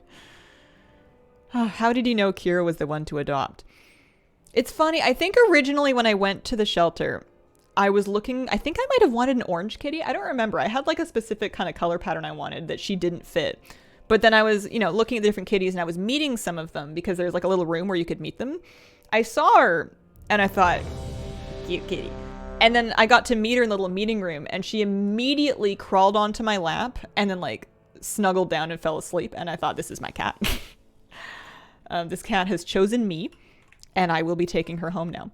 How did you know Kira was the one to adopt? It's funny. I think originally when I went to the shelter, I was looking, I think I might have wanted an orange kitty. I don't remember. I had like a specific kind of color pattern I wanted that she didn't fit. But then I was, you know, looking at the different kitties and I was meeting some of them because there's like a little room where you could meet them. I saw her and I thought, cute kitty. And then I got to meet her in the little meeting room and she immediately crawled onto my lap and then like snuggled down and fell asleep. And I thought, this is my cat. This cat has chosen me and I will be taking her home now.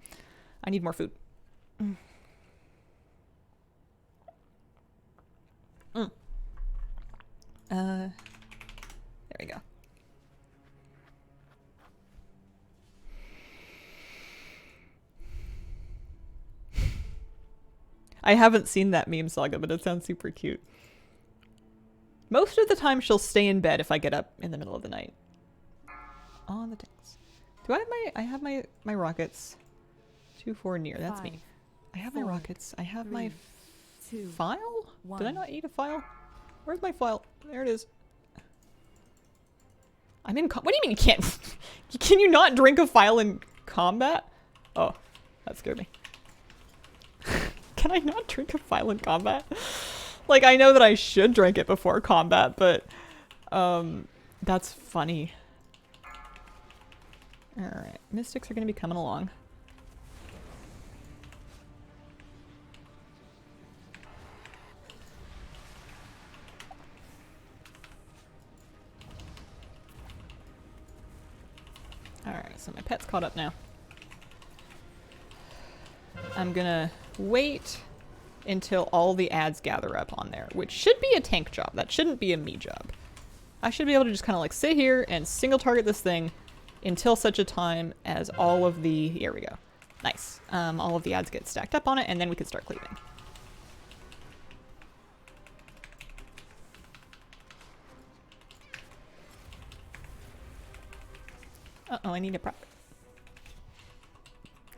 I need more food. There we go. I haven't seen that meme saga, but it sounds super cute. Most of the time she'll stay in bed if I get up in the middle of the night. On the tanks. Do I have my rockets? 2, 4 near. That's me. I have my rockets. I have my file? Did I not eat a file? Where's my file? There it is. I'm in what do you mean you can't? Can you not drink a file in combat? Oh, that scared me. Can I not drink a file in combat? Like, I know that I should drink it before combat, but that's funny. Alright, mystics are gonna be coming along. Alright, so my pet's caught up now. I'm gonna wait until all the ads gather up on there, which should be a tank job. That shouldn't be a me job. I should be able to just kind of like sit here and single target this thing until such a time as all of the... Here we go. Nice. All of the ads get stacked up on it, and then we can start cleaving. Uh-oh, I need a prop.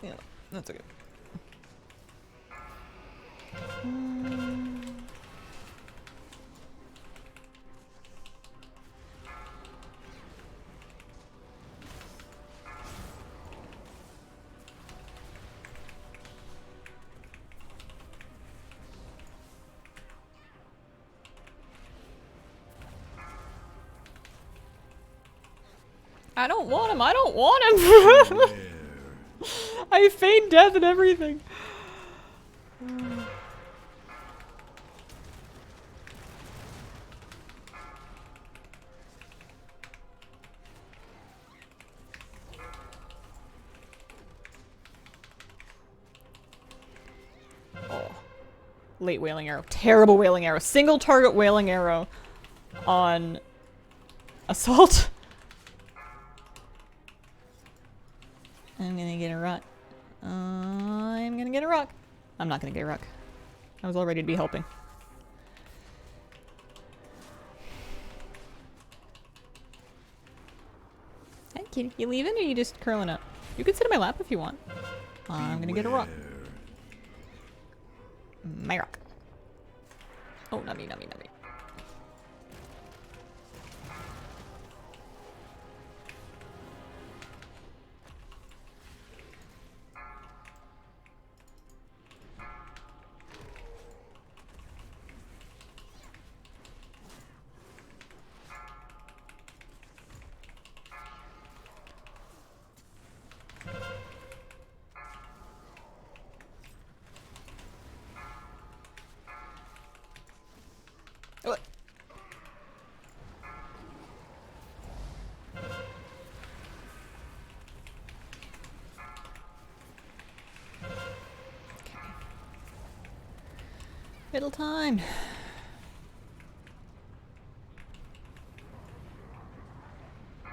Yeah, that's okay. I don't want him. I don't want him. Beware. I feigned death and everything. Oh. Late whaling arrow. Terrible whaling arrow. Single target whaling arrow on assault. I'm gonna get a rock. I'm gonna get a rock. I'm not gonna get a rock. I was all ready to be helping. Hey, kitty, you leaving or you just curling up? You can sit in my lap if you want. I'm gonna get a rock. My rock. Oh, nummy, nummy, nummy. What? Okay. Middle time.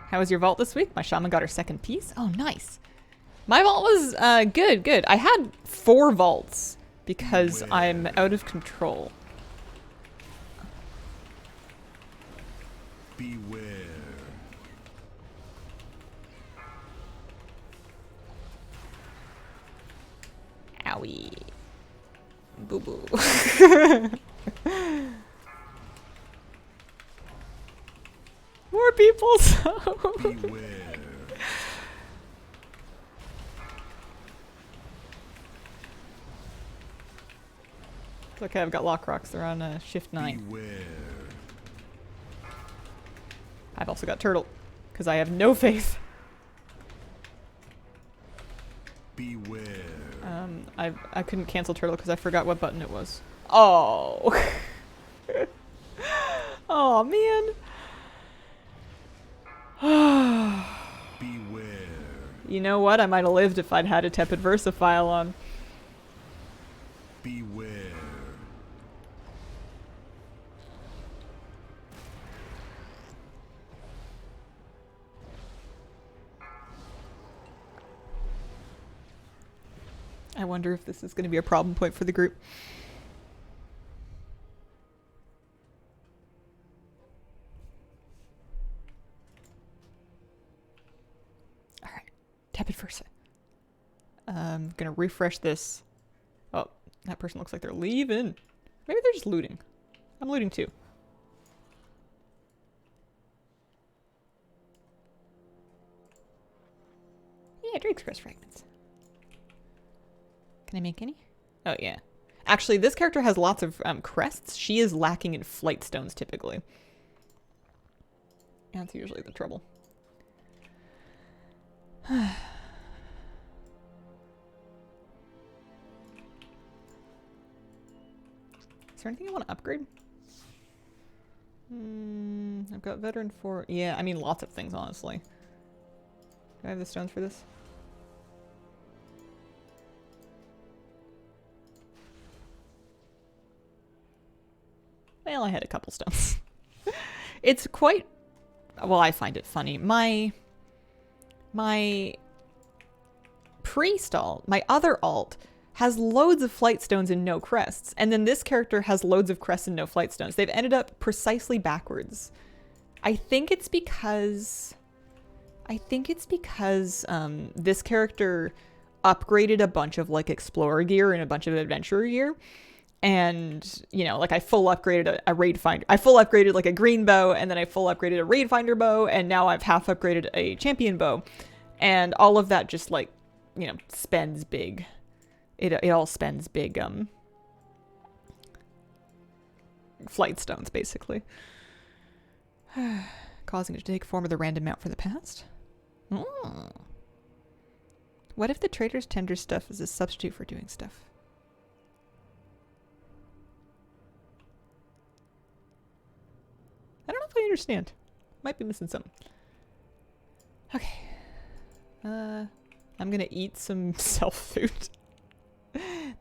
How was your vault this week? My shaman got her second piece. Oh, nice. My vault was good, good. I had 4 vaults because I'm out of control. Beware. Owie. Boo boo. More people, so. Beware. It's okay, I've got lock rocks. They're on shift 9. Beware. I've also got turtle, because I have no faith. Beware. I couldn't cancel turtle because I forgot what button it was. Oh. Oh man. Beware. You know what? I might have lived if I'd had a tepid Versafile on. Beware. I wonder if this is going to be a problem point for the group. All right, tepid Versa. I'm going to refresh this. Oh, that person looks like they're leaving. Maybe they're just looting. I'm looting too. Yeah, Drake's Crest fragments. Can I make any? Oh, yeah. Actually, this character has lots of crests. She is lacking in flight stones, typically. That's usually the trouble. Is there anything I want to upgrade? I've got veteran 4. Yeah, I mean, lots of things, honestly. Do I have the stones for this? Well, I had a couple stones. It's quite... Well, I find it funny. My priest alt, my other alt, has loads of flight stones and no crests. And then this character has loads of crests and no flight stones. They've ended up precisely backwards. I think it's because this character upgraded a bunch of like explorer gear and a bunch of adventurer gear. And, you know, like I full upgraded a raid finder. I full upgraded like a green bow, and then I full upgraded a raid finder bow, and now I've half upgraded a champion bow. And all of that just like, you know, spends big. It all spends big flight stones, basically. Causing it to take form of the random mount for the past. Oh. What if the trader's tender stuff is a substitute for doing stuff? I don't know if I understand. Might be missing something. Okay. I'm gonna eat some self food.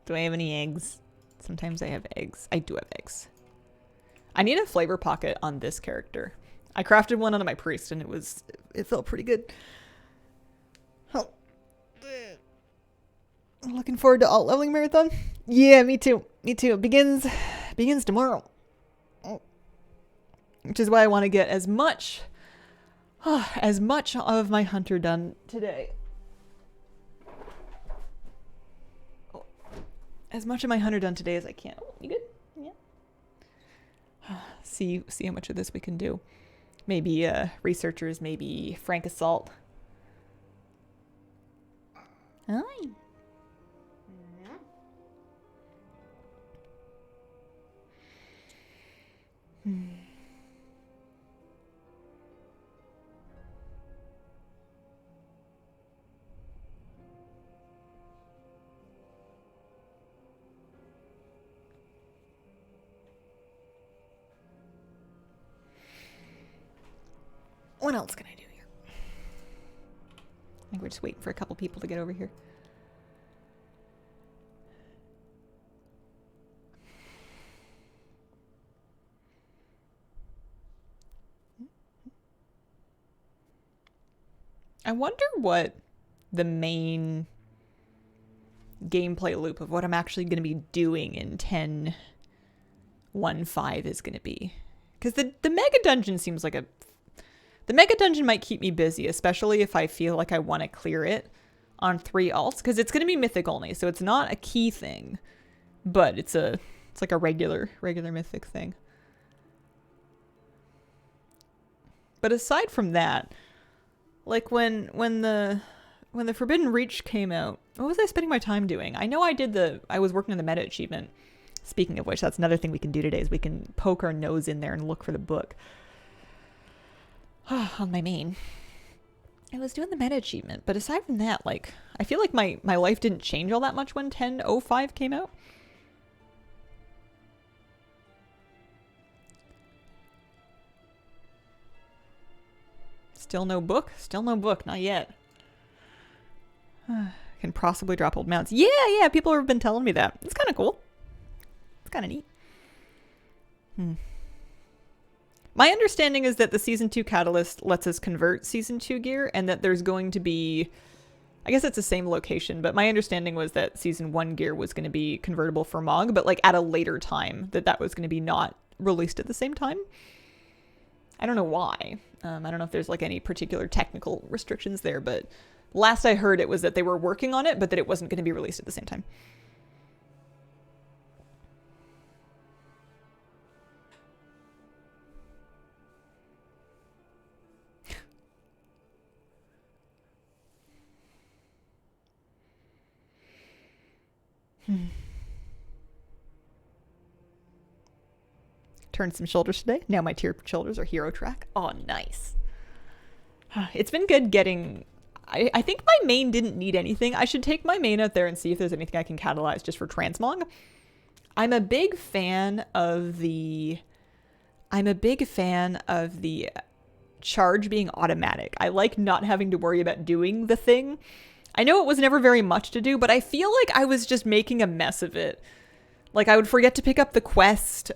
Do I have any eggs? Sometimes I have eggs. I do have eggs. I need a flavor pocket on this character. I crafted one on my priest and it felt pretty good. Oh. I'm looking forward to alt leveling marathon. Yeah, me too. Me too. It begins tomorrow. Oh. Which is why I want to get as much of my hunter done today. Oh. As much of my hunter done today as I can. Oh, you good? Yeah. See how much of this we can do. Maybe researchers, maybe Frank Assault. Hi. What else can I do here? I think we're just waiting for a couple people to get over here. I wonder what the main gameplay loop of what I'm actually going to be doing in 10.1.5 is going to be. Because the mega dungeon seems like the mega dungeon might keep me busy, especially if I feel like I want to clear it on 3 alts, because it's going to be mythic only, so it's not a key thing, but it's like a regular mythic thing. But aside from that, like when the Forbidden Reach came out, what was I spending my time doing? I know I was working on the meta achievement. Speaking of which, that's another thing we can do today is we can poke our nose in there and look for the book. On my main. I was doing the meta achievement, but aside from that, like, I feel like my life didn't change all that much when 10.05 came out. Still no book? Still no book, not yet. Can possibly drop old mounts. Yeah, people have been telling me that. It's kind of cool. It's kind of neat. My understanding is that the Season 2 Catalyst lets us convert Season 2 gear, and that there's going to be... I guess it's the same location, but my understanding was that Season 1 gear was going to be convertible for MOG, but like at a later time, that was going to be not released at the same time. I don't know why. I don't know if there's like any particular technical restrictions there, but last I heard it was that they were working on it, but that it wasn't going to be released at the same time. Turned some shoulders today. Now my tier shoulders are hero track. Oh, nice. It's been good getting... I think my main didn't need anything. I should take my main out there and see if there's anything I can catalyze just for transmog. I'm a big fan of the charge being automatic. I like not having to worry about doing the thing. I know it was never very much to do, but I feel like I was just making a mess of it. Like I would forget to pick up the quest.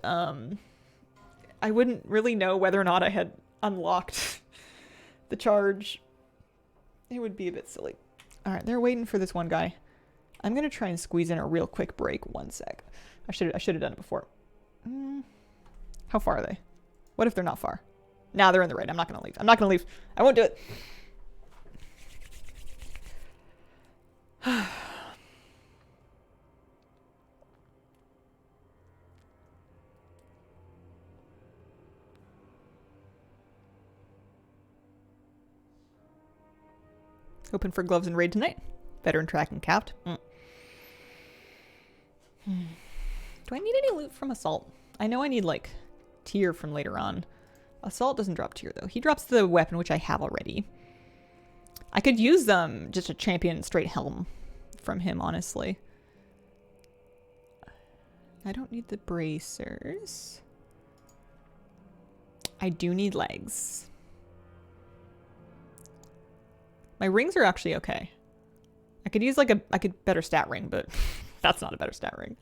I wouldn't really know whether or not I had unlocked the charge. It would be a bit silly. All right, they're waiting for this one guy. I'm going to try and squeeze in a real quick break. 1 sec. I should have done it before. How far are they? What if they're not far? Nah, they're in the right. I'm not going to leave. I'm not going to leave. I won't do it. Open for gloves and raid tonight. Veteran tracking capped. Do I need any loot from Assault? I know I need like tier from later on. Assault doesn't drop tier though. He drops the weapon which I have already. I could use just a champion straight helm from him, honestly. I don't need the bracers. I do need legs. My rings are actually okay. I could use like I could better stat ring, but that's not a better stat ring.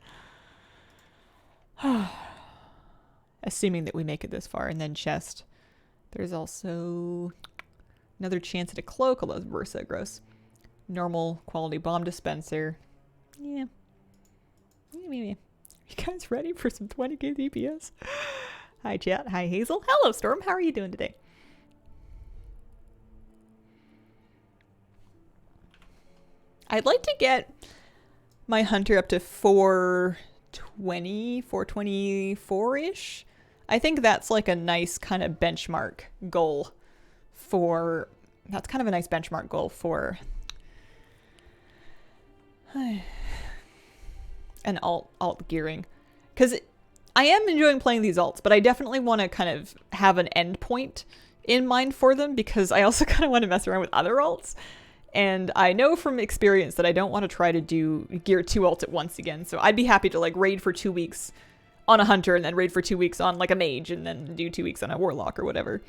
Assuming that we make it this far. And then chest. There's also another chance at a cloak, although it's Versa, gross. Normal quality bomb dispenser. Yeah. Maybe. You guys ready for some 20k DPS? Hi chat. Hi Hazel. Hello Storm. How are you doing today? I'd like to get my hunter up to 420, 424-ish. I think that's like a nice kind of benchmark goal for... That's kind of a nice benchmark goal for... an alt gearing. Because I am enjoying playing these alts, but I definitely want to kind of have an end point in mind for them, because I also kind of want to mess around with other alts. And I know from experience that I don't want to try to do gear 2 alts at once again. So I'd be happy to like raid for 2 weeks on a hunter and then raid for 2 weeks on like a mage and then do 2 weeks on a warlock or whatever.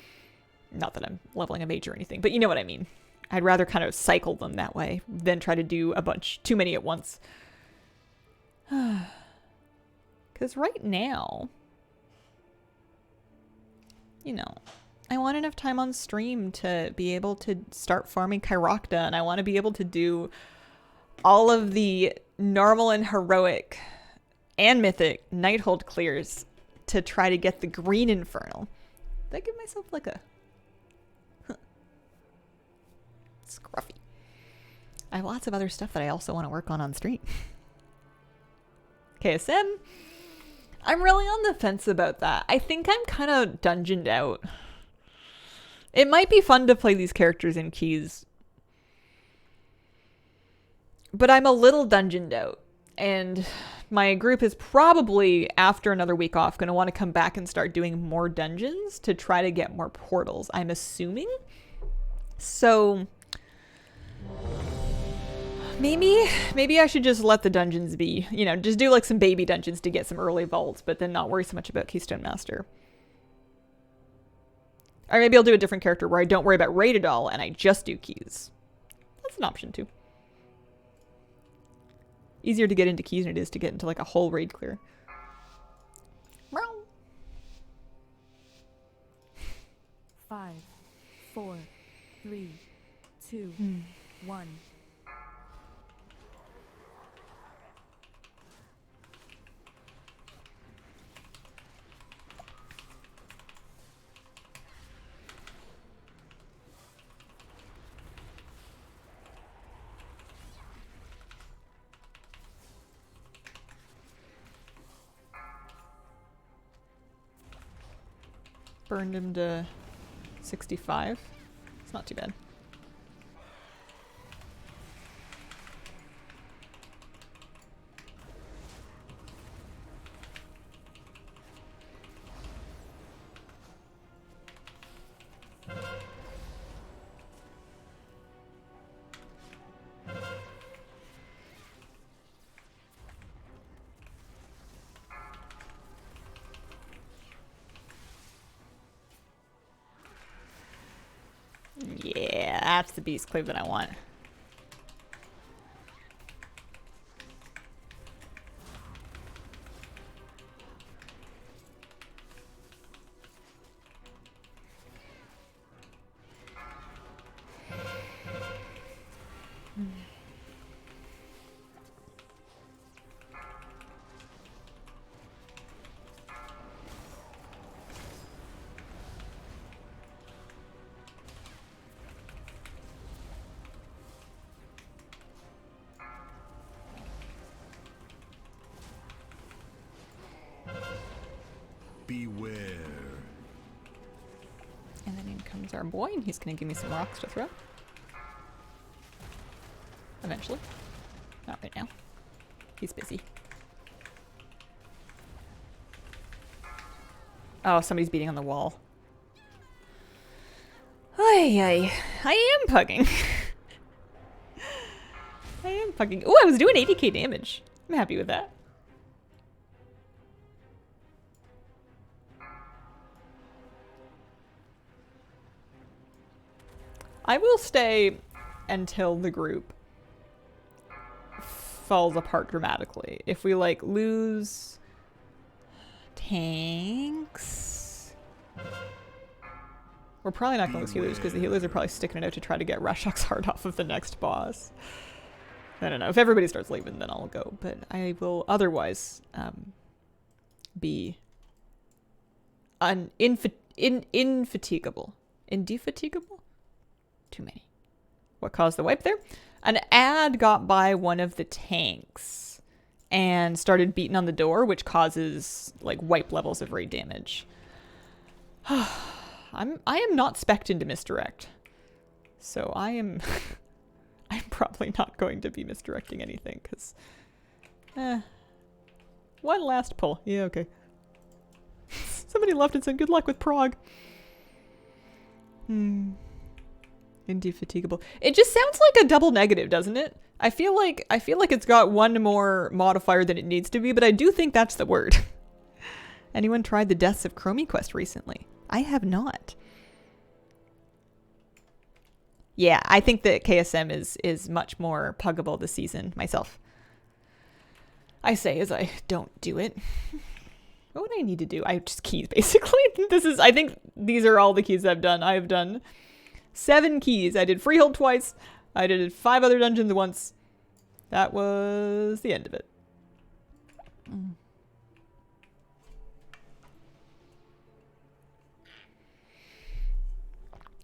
Not that I'm leveling a mage or anything, but you know what I mean. I'd rather kind of cycle them that way than try to do a bunch, too many at once. Because right now, you know, I want enough time on stream to be able to start farming Kyrocta, and I want to be able to do all of the normal and heroic and mythic Nighthold clears to try to get the green Infernal. Did I give myself like a... Scruffy. I have lots of other stuff that I also want to work on stream. KSM. I'm really on the fence about that. I think I'm kind of dungeoned out. It might be fun to play these characters in keys, but I'm a little dungeoned out. And my group is probably, after another week off, going to want to come back and start doing more dungeons to try to get more portals, I'm assuming. So... Maybe I should just let the dungeons be, you know, just do like some baby dungeons to get some early vaults, but then not worry so much about Keystone Master. Or maybe I'll do a different character where I don't worry about raid at all and I just do keys. That's an option too. Easier to get into keys than it is to get into like a whole raid clear. Meow. 5, 4, 3, 2, 1. Burned him to 65. It's not too bad. Yeah, that's the beast cleave that I want. Beware. And then in comes our boy, and he's going to give me some rocks to throw. Eventually. Not right now. He's busy. Oh, somebody's beating on the wall. Ay, ay. I am pugging. fucking... Ooh, I was doing 80k damage. I'm happy with that. I will stay until the group falls apart dramatically. If we, like, lose tanks... We're probably not going to lose healers, because the healers are probably sticking it out to try to get Rashok's heart off of the next boss. I don't know. If everybody starts leaving, then I'll go. But I will otherwise be indefatigable. Indefatigable? Too many. What caused the wipe there? An ad got by one of the tanks and started beating on the door, which causes like wipe levels of raid damage. I am not spec'd into misdirect. So I am I'm probably not going to be misdirecting anything, because one last pull. Yeah, okay. Somebody left and said good luck with Prague. Indefatigable. It just sounds like a double negative, doesn't it? I feel like it's got one more modifier than it needs to be, but I do think that's the word. Anyone tried the Deaths of Chromie Quest recently? I have not. Yeah, I think that KSM is much more puggable this season myself. I say as I don't do it. What would I need to do? I just keys basically. I think these are all the keys I've done. I've done 7 keys. I did Freehold twice. I did 5 other dungeons once. That was the end of it.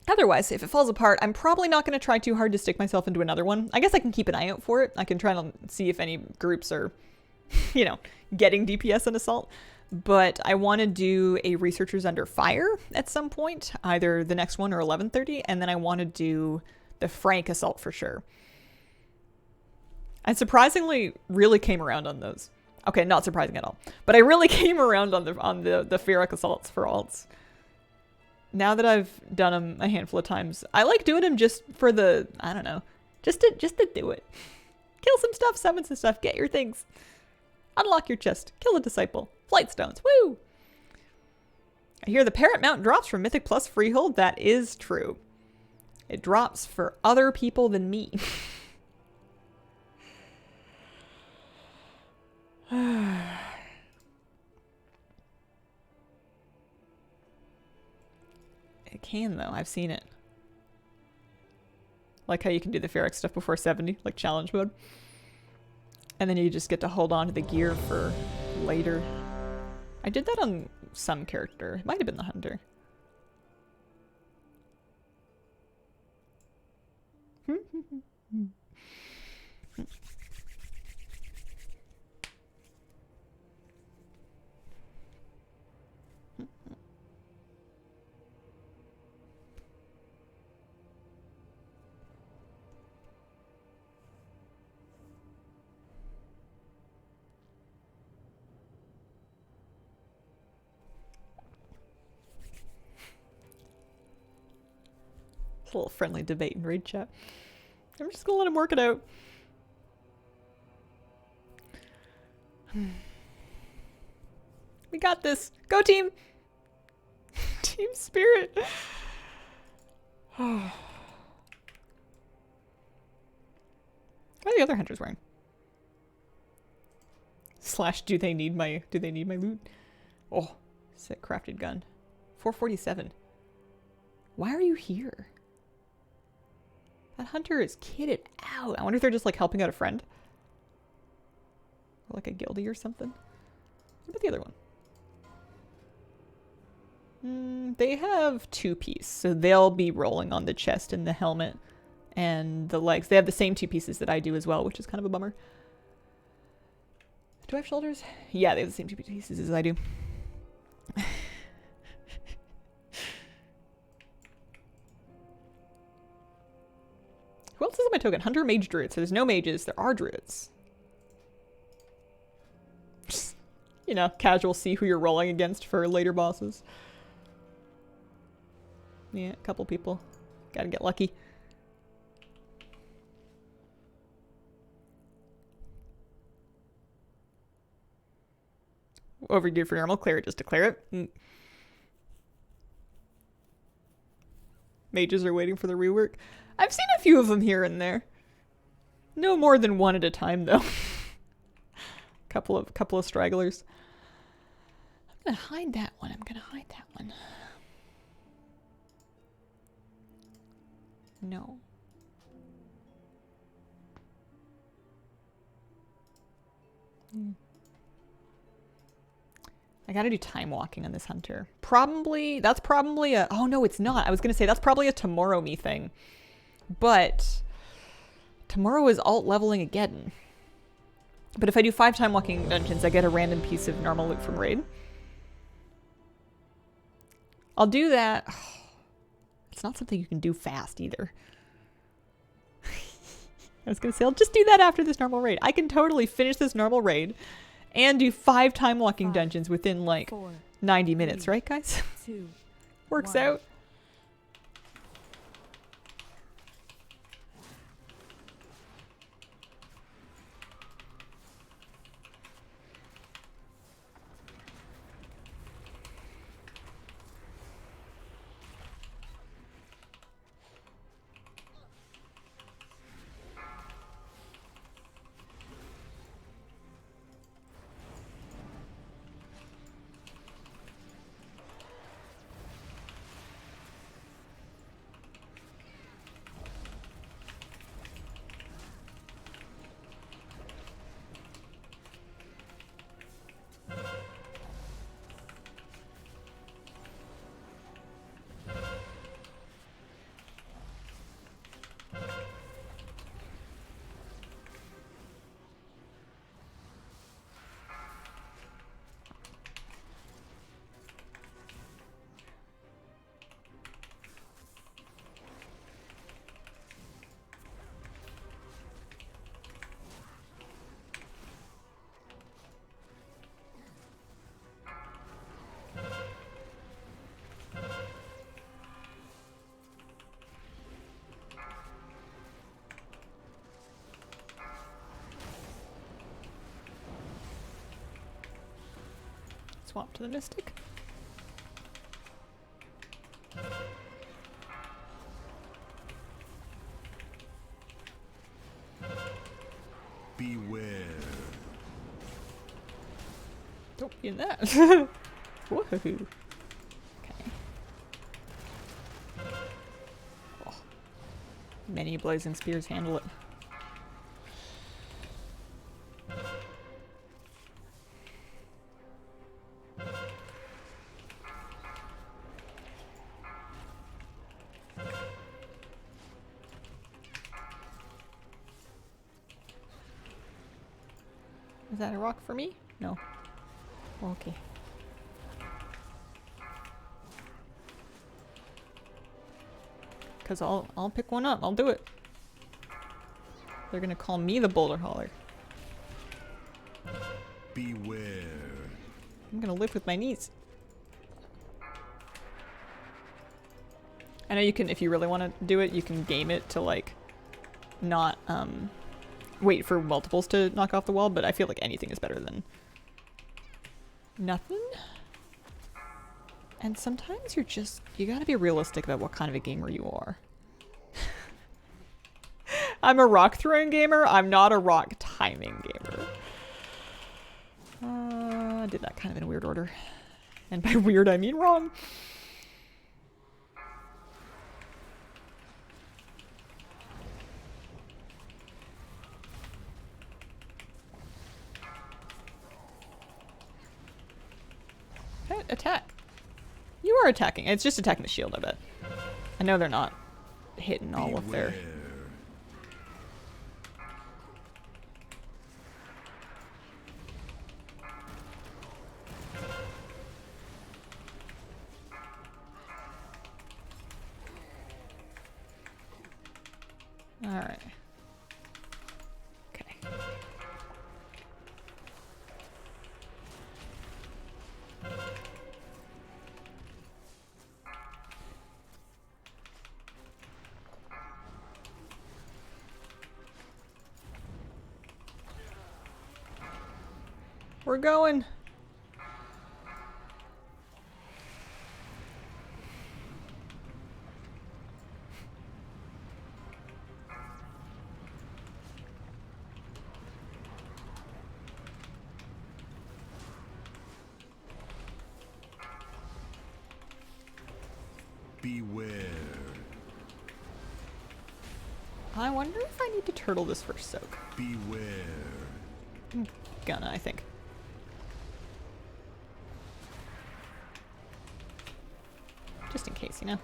Otherwise, if it falls apart, I'm probably not going to try too hard to stick myself into another one. I guess I can keep an eye out for it. I can try to see if any groups are, you know, getting DPS and assault. But I want to do a Researchers Under Fire at some point, either the next one or 11:30, and then I want to do the Frank assault for sure. I surprisingly really came around on those. Okay, not surprising at all, but I really came around on the Ferric assaults for alts. Now that I've done them a handful of times, I like doing them just for the, I don't know, just to do it. Kill some stuff, summon some stuff, get your things. Unlock your chest, kill a disciple, flight stones, woo! I hear the Parrot Mount drops from Mythic Plus Freehold. That is true. It drops for other people than me. It can, though. I've seen it. Like how you can do the Ferric stuff before 70, like challenge mode. And then you just get to hold on to the gear for later. I did that on some character. It might have been the Hunter. A little friendly debate in raid chat. I'm just gonna let him work it out. We got this. Go team! Team spirit! What are the other hunters wearing? Slash, do they need my loot? Oh, sick crafted gun. 447. Why are you here? That hunter is kitted out. I wonder if they're just like helping out a friend. Or like a guildie or something. What about the other one? They have 2-piece, so they'll be rolling on the chest and the helmet and the legs. They have the same 2 pieces that I do as well, which is kind of a bummer. Do I have shoulders? Yeah, they have the same 2 pieces as I do. Who else is on my token? Hunter, Mage, Druid. So there's no mages. There are druids. Just, you know, casual see who you're rolling against for later bosses. Yeah, a couple people. Gotta get lucky. overgeared for normal. Clear it, just declare it. Mages are waiting for the rework. I've seen a few of them here and there. No more than one at a time, though. couple of stragglers. I'm gonna hide that one. No. I gotta do time walking on this hunter. That's probably a, oh no, it's not. I was gonna say that's probably a tomorrow me thing. But tomorrow is alt leveling again. But if I do 5 time walking dungeons, I get a random piece of normal loot from raid. I'll do that. Oh, it's not something you can do fast either. I was gonna say, I'll just do that after this normal raid. I can totally finish this normal raid and do 5 time walking dungeons within like 90 minutes, right guys? Works out. Swap to the Mystic. Beware. Don't be in that. Woohoo. Okay. Oh. Many blazing spears handle it. Is that a rock for me? No. Okay. Cause I'll pick one up. I'll do it. They're gonna call me the boulder hauler. Beware. I'm gonna live with my knees. I know you can, if you really want to do it, you can game it to like not wait for multiples to knock off the wall, but I feel like anything is better than nothing. And sometimes you gotta be realistic about what kind of a gamer you are. I'm a rock throwing gamer, I'm not a rock timing gamer. I did that kind of in a weird order. And by weird, I mean wrong. Attack. You are attacking. It's just attacking the shield, I bet. I know they're not hitting all of their... Alright. Okay. We're going. Beware. I wonder if I need to turtle this for soak. Beware. Gonna, I think. Just in case, you know?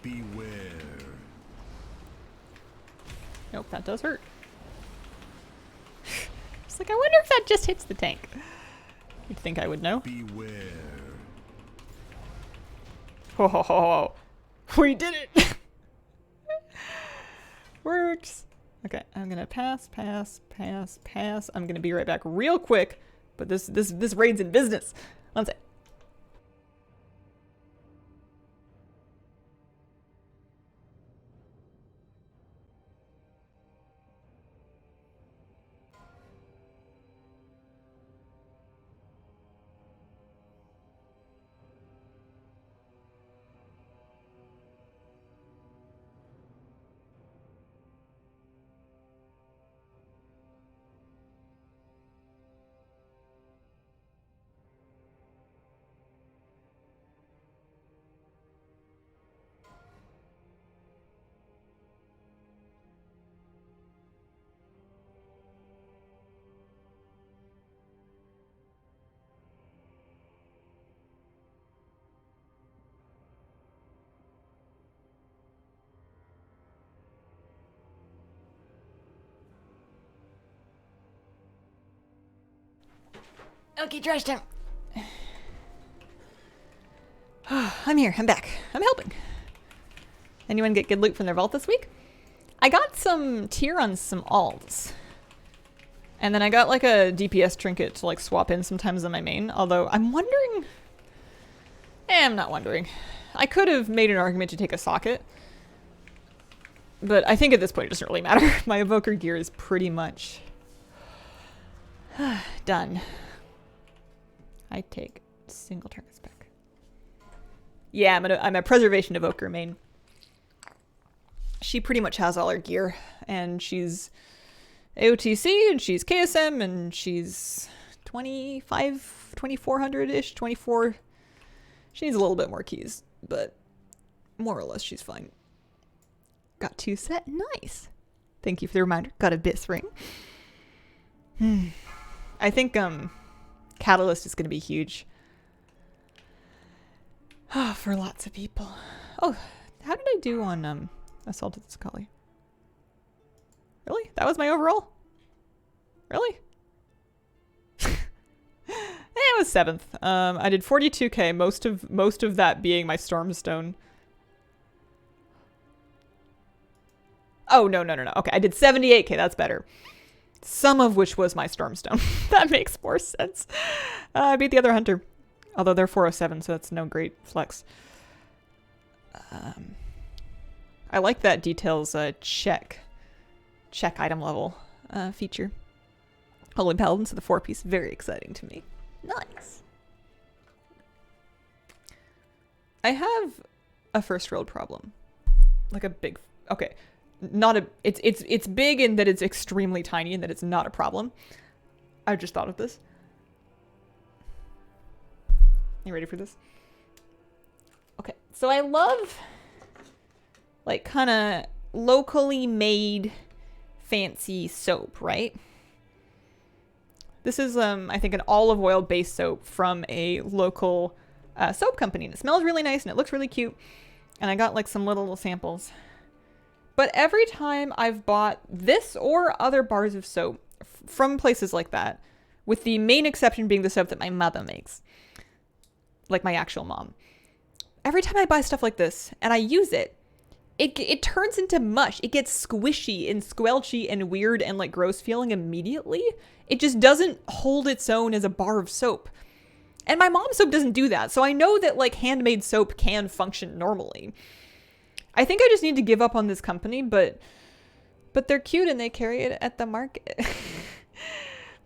Beware. Nope, that does hurt. It's like, I wonder if that just hits the tank. You'd think I would know. Beware. Ho ho ho ho. We did it! Works. Okay, I'm gonna pass. I'm gonna be right back real quick, but this raid's in business. One sec. Okay, trash time. I'm here. I'm back. I'm helping. Anyone get good loot from their vault this week? I got some tier on some alts. And then I got like a DPS trinket to like swap in sometimes on my main. Although I'm wondering... I'm not wondering. I could have made an argument to take a socket. But I think at this point it doesn't really matter. My evoker gear is pretty much... done. I take single target spec. Yeah, I'm a preservation evoker main. She pretty much has all her gear, and she's AOTC, and she's KSM, and she's 2400-ish, 24. She needs a little bit more keys, but more or less she's fine. Got 2 set, nice. Thank you for the reminder. Got a Bis ring. I think Catalyst is going to be huge. For lots of people. Oh, how did I do on Assaulted Scully? Really? That was my overall? Really? It was 7th. I did 42k, most of that being my Stormstone. Oh, no. Okay, I did 78k, that's better. Some of which was my Stormstone. That makes more sense. I beat the other hunter. Although they're 407, so that's no great flex. I like that details check item level feature. Holy Paladin, so the 4-piece, very exciting to me. Nice. I have a first world problem. Like a big... Okay. Not a... It's big in that it's extremely tiny and that it's not a problem. I just thought of this. You ready for this? Okay. So I love... like, kind of locally made fancy soap, right? This is, I think, an olive oil based soap from a local soap company. And it smells really nice and it looks really cute. And I got like some little samples. But every time I've bought this or other bars of soap from places like that, with the main exception being the soap that my mother makes, like my actual mom, every time I buy stuff like this and I use it, it turns into mush. It gets squishy and squelchy and weird and like gross feeling immediately. It just doesn't hold its own as a bar of soap. And my mom's soap doesn't do that. So I know that like handmade soap can function normally. I think I just need to give up on this company, but they're cute and they carry it at the market.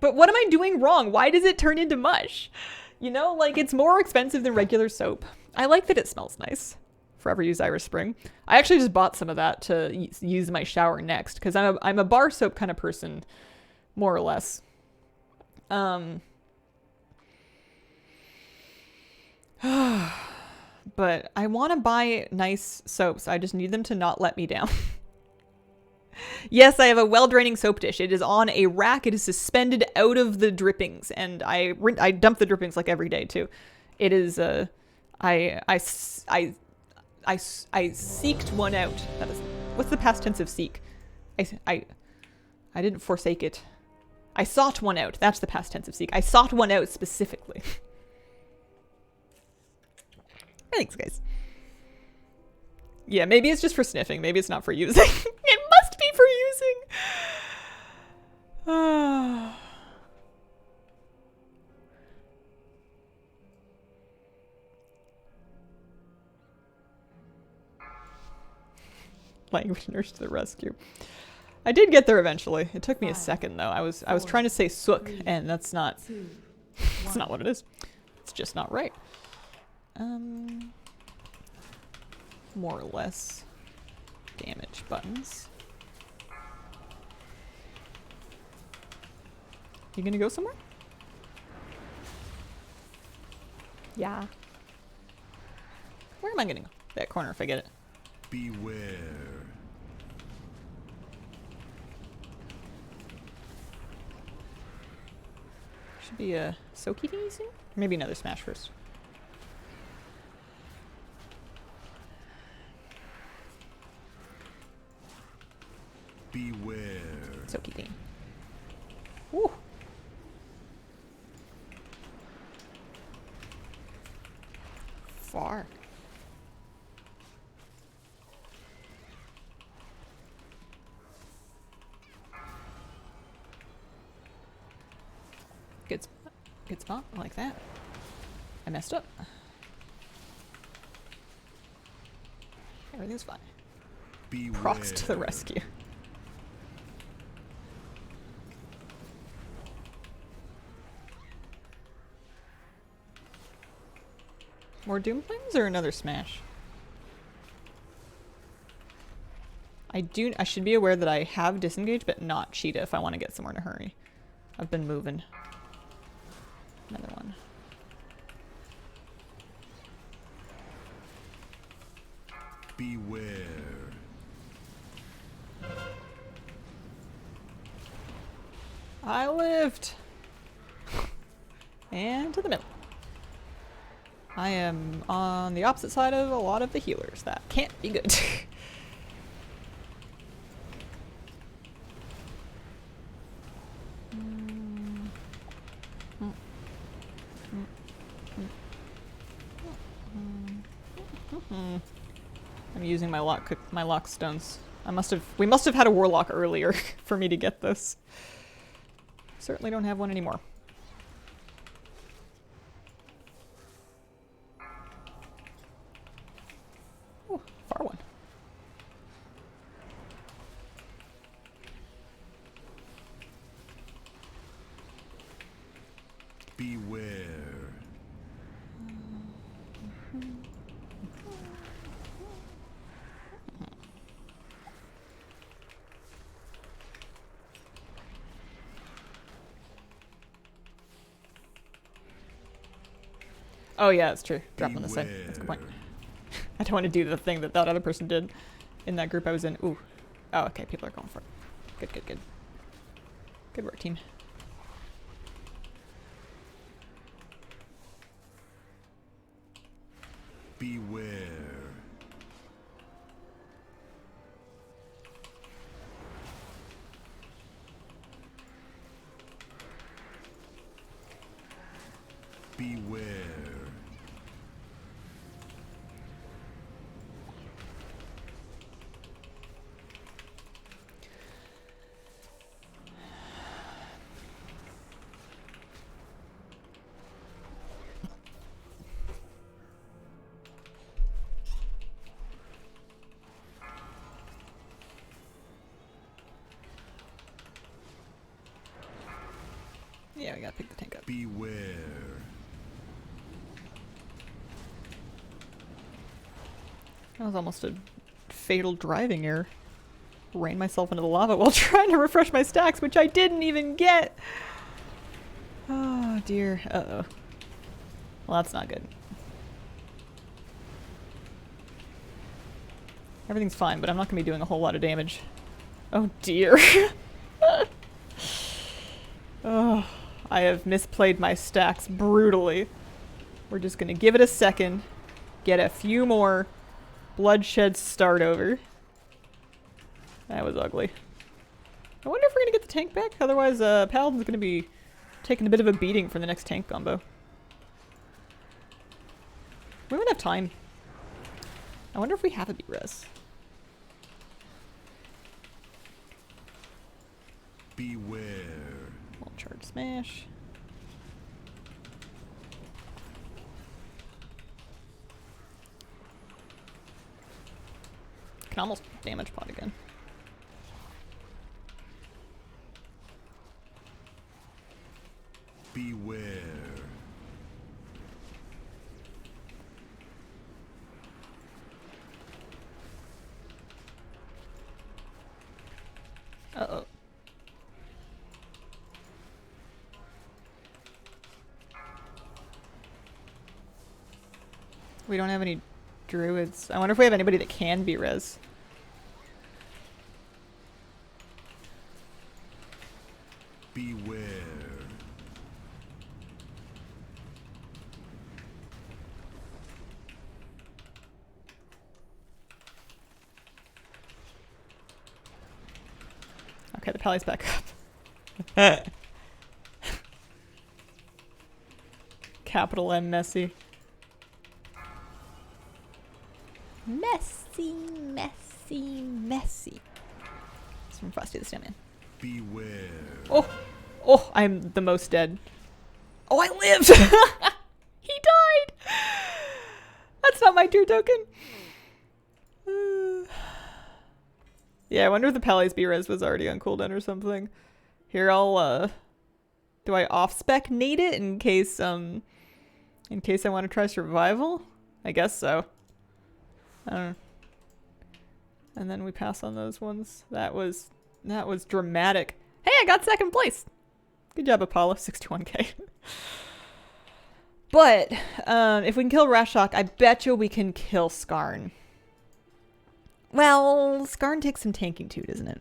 But what am I doing wrong? Why does it turn into mush? You know, like it's more expensive than regular soap. I like that it smells nice. Forever Use Iris Spring. I actually just bought some of that to use in my shower next because I'm a bar soap kind of person, more or less. But I want to buy nice soaps. I just need them to not let me down. Yes, I have a well-draining soap dish. It is on a rack. It is suspended out of the drippings, and I dump the drippings like every day too. It is I seeked one out. That is, what's the past tense of seek? I didn't forsake it. I sought one out. That's the past tense of seek. I sought one out specifically. Thanks, guys. Yeah, maybe it's just for sniffing. Maybe it's not for using. It must be for using. Language nurse to the rescue. I did get there eventually. It took me a second though. I was trying to say sook, and that's not that's not what it is. It's just not right. More or less damage buttons. You gonna go somewhere? Yeah. Where am I gonna go? That corner if I get it. Beware. Should be a soaky thingy soon? Maybe another smash first. Beware. Soaky thing. Woo! Far. Good spot. I like that. I messed up. Everything's fine. Beware. Props to the rescue. More Doom Flames or another smash? I should be aware that I have disengage, but not cheetah if I want to get somewhere in a hurry. I've been moving. Another one. Beware. I lived! And to the middle. I am on the opposite side of a lot of the healers. That can't be good. I'm using my lock stones. We must have had a warlock earlier for me to get this. Certainly don't have one anymore. Oh, far one. Beware. Oh yeah, that's true. Drop on the side. That's a good point. I don't want to do the thing that other person did in that group I was in. Ooh. Oh, okay. People are going for it. Good, good, good. Good work, team. Beware. Beware. Yeah, we gotta pick the tank up. Beware. That was almost a fatal driving error. Ran myself into the lava while trying to refresh my stacks, which I didn't even get. Oh dear. Uh-oh. Well, that's not good. Everything's fine, but I'm not going to be doing a whole lot of damage. Oh dear. Oh, I have misplayed my stacks brutally. We're just going to give it a second. Get a few more bloodshed start over. That was ugly. I wonder if we're going to get the tank back. Otherwise, Paladin's going to be taking a bit of a beating for the next tank combo. We might have time. I wonder if we have a B-res. Beware. We'll charge smash. Can almost damage pot again. Beware. Uh-oh. We don't have any druids. I wonder if we have anybody that can be res. Beware. Okay, the pally's back up. Capital M messy. Messy, messy, messy. It's from Frosty the Snowman. Beware. Oh! Oh, I'm the most dead. Oh, I lived! He died! That's not my tier token. Yeah, I wonder if the Pally's B-res was already on cooldown or something. Here, I'll, do I off-spec nade it in case I want to try survival? I guess so. I don't know. And then we pass on those ones. That was dramatic. Hey, I got second place! Good job, Apollo. 61k. But, if we can kill Rashok, I bet you we can kill Skarn. Well, Skarn takes some tanking too, doesn't it?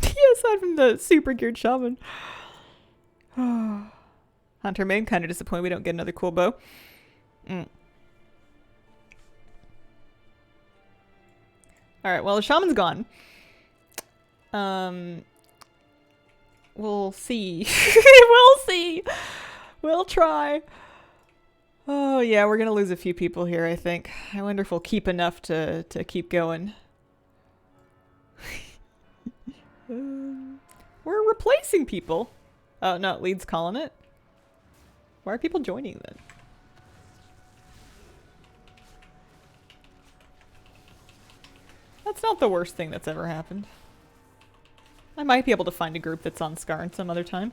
Yeah, aside from the super geared shaman. Hunter main, kind of disappointed we don't get another cool bow. Alright, well the shaman's gone. We'll see. We'll see. We'll try. Oh yeah, we're gonna lose a few people here, I think. I wonder if we'll keep enough to keep going. We're replacing people. Oh no, Lead's calling it. Why are people joining then? That's not the worst thing that's ever happened. I might be able to find a group that's on Skarn some other time.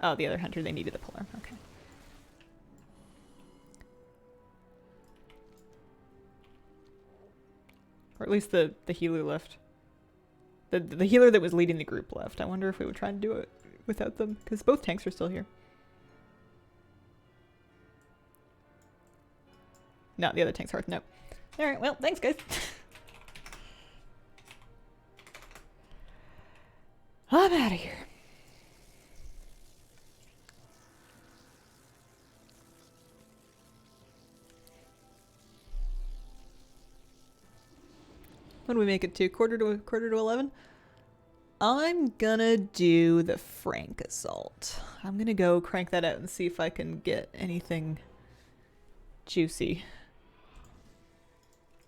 Oh, the other hunter, they needed the polearm. Okay. Or at least the healer left. The healer that was leading the group left. I wonder if we would try and do it without them, because both tanks are still here. No, the other tank's hard. No. Alright, well, thanks guys. I'm out of here. When do we make it to? Quarter to 11? I'm gonna do the Frank Assault. I'm gonna go crank that out and see if I can get anything juicy.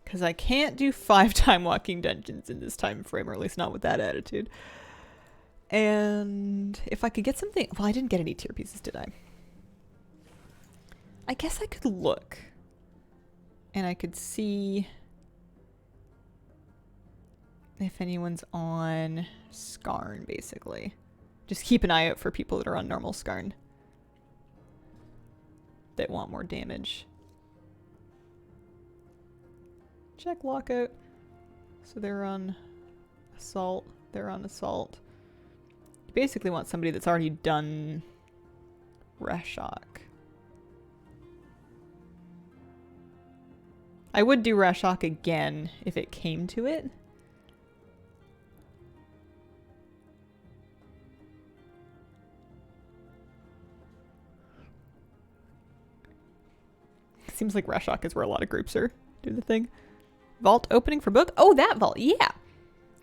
Because I can't do 5 time walking dungeons in this time frame, or at least not with that attitude. And if I could get something... Well, I didn't get any tier pieces, did I? I guess I could look. And I could see... if anyone's on Skarn, basically. Just keep an eye out for people that are on normal Skarn that want more damage. Check lockout. So they're on assault. They're on assault. You basically want somebody that's already done Rashok. I would do Rashok again if it came to it. Seems like Rashok is where a lot of groups are doing the thing. Vault opening for book? Oh, that vault. Yeah.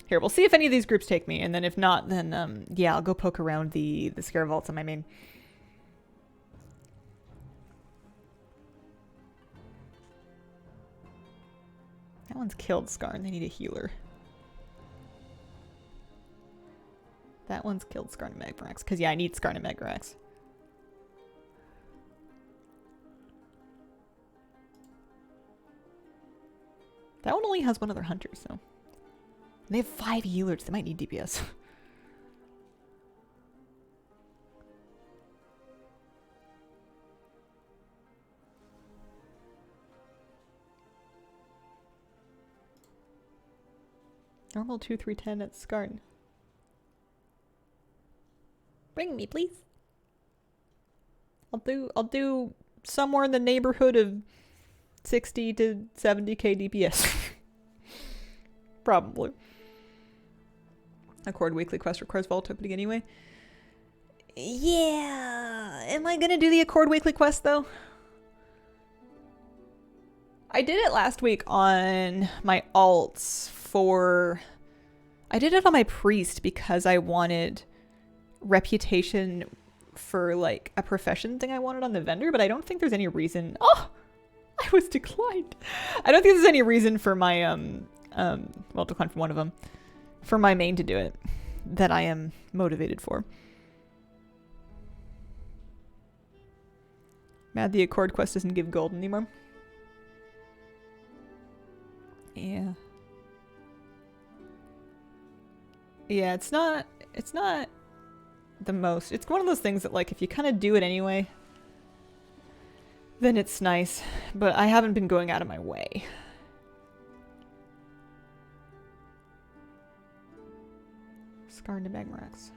Here, we'll see if any of these groups take me. And then if not, then, yeah, I'll go poke around the scare vaults on my main. That one's killed Skarn. They need a healer. That one's killed Skarn and Magmarax. Because, yeah, I need Skarn and Magmarax. That one only has one other hunter, so. They have 5 healers. They might need DPS. Normal 2, 3, 10 at Skarn. Bring me, please. I'll do somewhere in the neighborhood of 60 to 70k DPS. Probably. Accord weekly quest requires vault opening anyway. Yeah. Am I gonna do the Accord weekly quest though? I did it last week on my alts for... I did it on my priest because I wanted reputation for like a profession thing I wanted on the vendor, but I don't think there's any reason... Oh! I was declined. I don't think there's any reason for my, well, declined from one of them, for my main to do it that I am motivated for. Mad the Accord quest doesn't give gold anymore. Yeah. Yeah, it's not the most. It's one of those things that, like, if you kind of do it anyway, then it's nice. But I haven't been going out of my way. Skarn to Magmarax.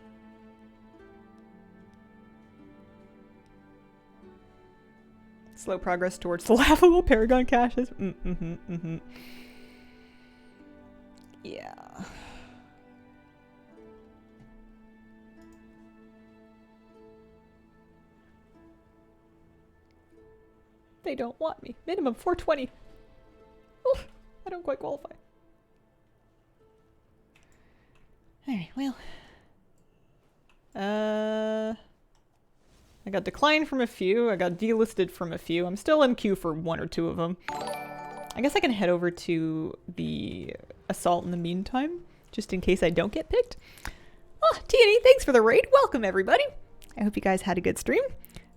Slow progress towards the laughable Paragon caches. Yeah. They don't want me. Minimum 420. Oof, I don't quite qualify. Alright, well. I got declined from a few. I got delisted from a few. I'm still in queue for 1 or 2 of them. I guess I can head over to the assault in the meantime, just in case I don't get picked. Oh, Tierney, thanks for the raid. Welcome, everybody. I hope you guys had a good stream.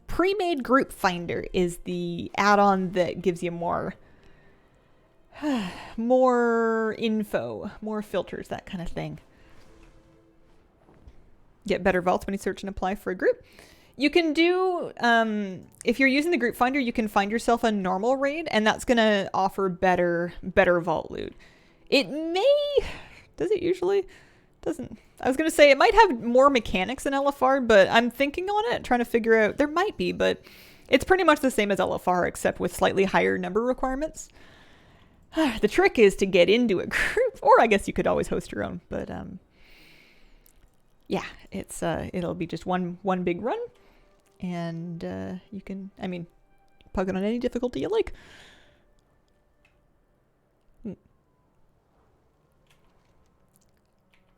Pre-made Group Finder is the add-on that gives you more info, more filters, that kind of thing. Get better vaults when you search and apply for a group. You can do, if you're using the Group Finder, you can find yourself a normal raid, and that's going to offer better vault loot. It may, does it usually? Doesn't. I was going to say it might have more mechanics than LFR, but I'm thinking on it, trying to figure out, there might be, but it's pretty much the same as LFR, except with slightly higher number requirements. The trick is to get into a group, or I guess you could always host your own, but yeah, it's it'll be just one big run, and you can, I mean, plug it on any difficulty you like.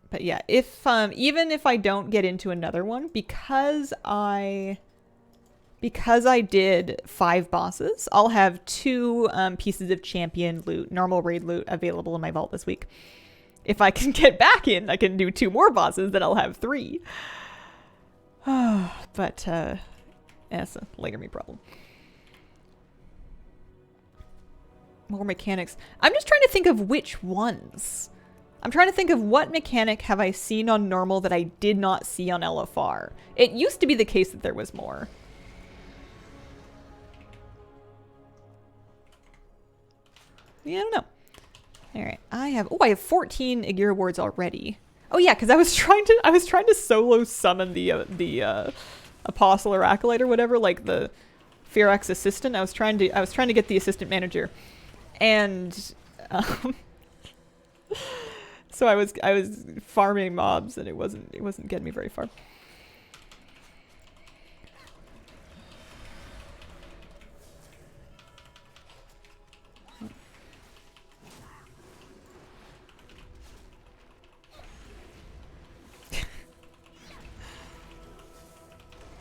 But yeah, if even if I don't get into another one, because I did 5 bosses, I'll have 2 pieces of champion loot, normal raid loot available in my vault this week. If I can get back in, I can do 2 more bosses, then I'll have 3. But that's a later me problem. More mechanics. I'm just trying to think of which ones. I'm trying to think of what mechanic have I seen on normal that I did not see on LFR. It used to be the case that there was more. Yeah, I don't know. All right, I have 14 Aegir awards already. Oh yeah, because I was trying to solo summon the apostle or acolyte or whatever, like the Fearax assistant. I was trying to get the assistant manager, and so I was farming mobs, and it wasn't getting me very far.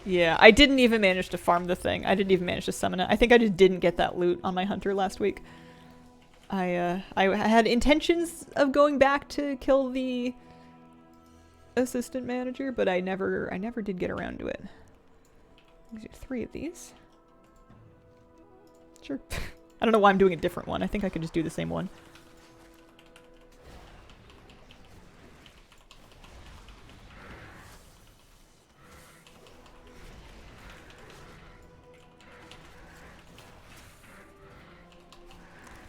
Yeah, I didn't even manage to farm the thing. I didn't even manage to summon it. I think I just didn't get that loot on my hunter last week. I had intentions of going back to kill the assistant manager, but I never did get around to it. These are 3 of these. Sure. I don't know why I'm doing a different one. I think I could just do the same one.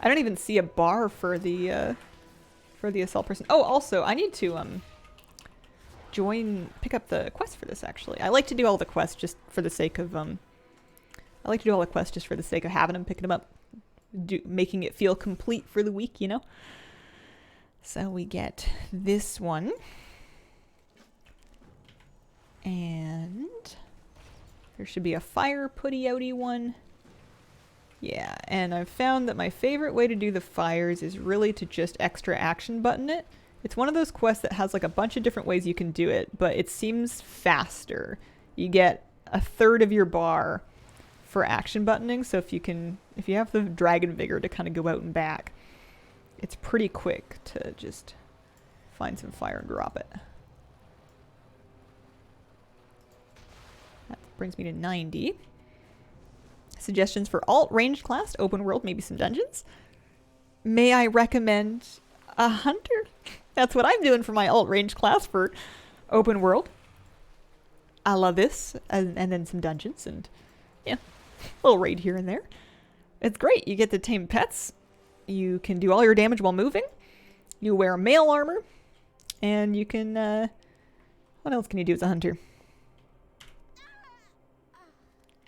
I don't even see a bar for the assault person. Oh, also, I need to pick up the quest for this. Actually, I like to do all the quests just for the sake of having them, picking them up, making it feel complete for the week, you know. So we get this one, and there should be a fire putty outy one. Yeah, and I've found that my favorite way to do the fires is really to just extra action button it. It's one of those quests that has like a bunch of different ways you can do it, but it seems faster. You get 1/3 of your bar for action buttoning, so if you have the dragon vigor to kind of go out and back, it's pretty quick to just find some fire and drop it. That brings me to 90. Suggestions for alt ranged class, open world, maybe some dungeons. May I recommend a hunter? That's what I'm doing for my alt ranged class for open world. I love this, and then some dungeons, and yeah, a little raid here and there. It's great. You get to tame pets. You can do all your damage while moving. You wear mail armor, and you can. What else can you do as a hunter?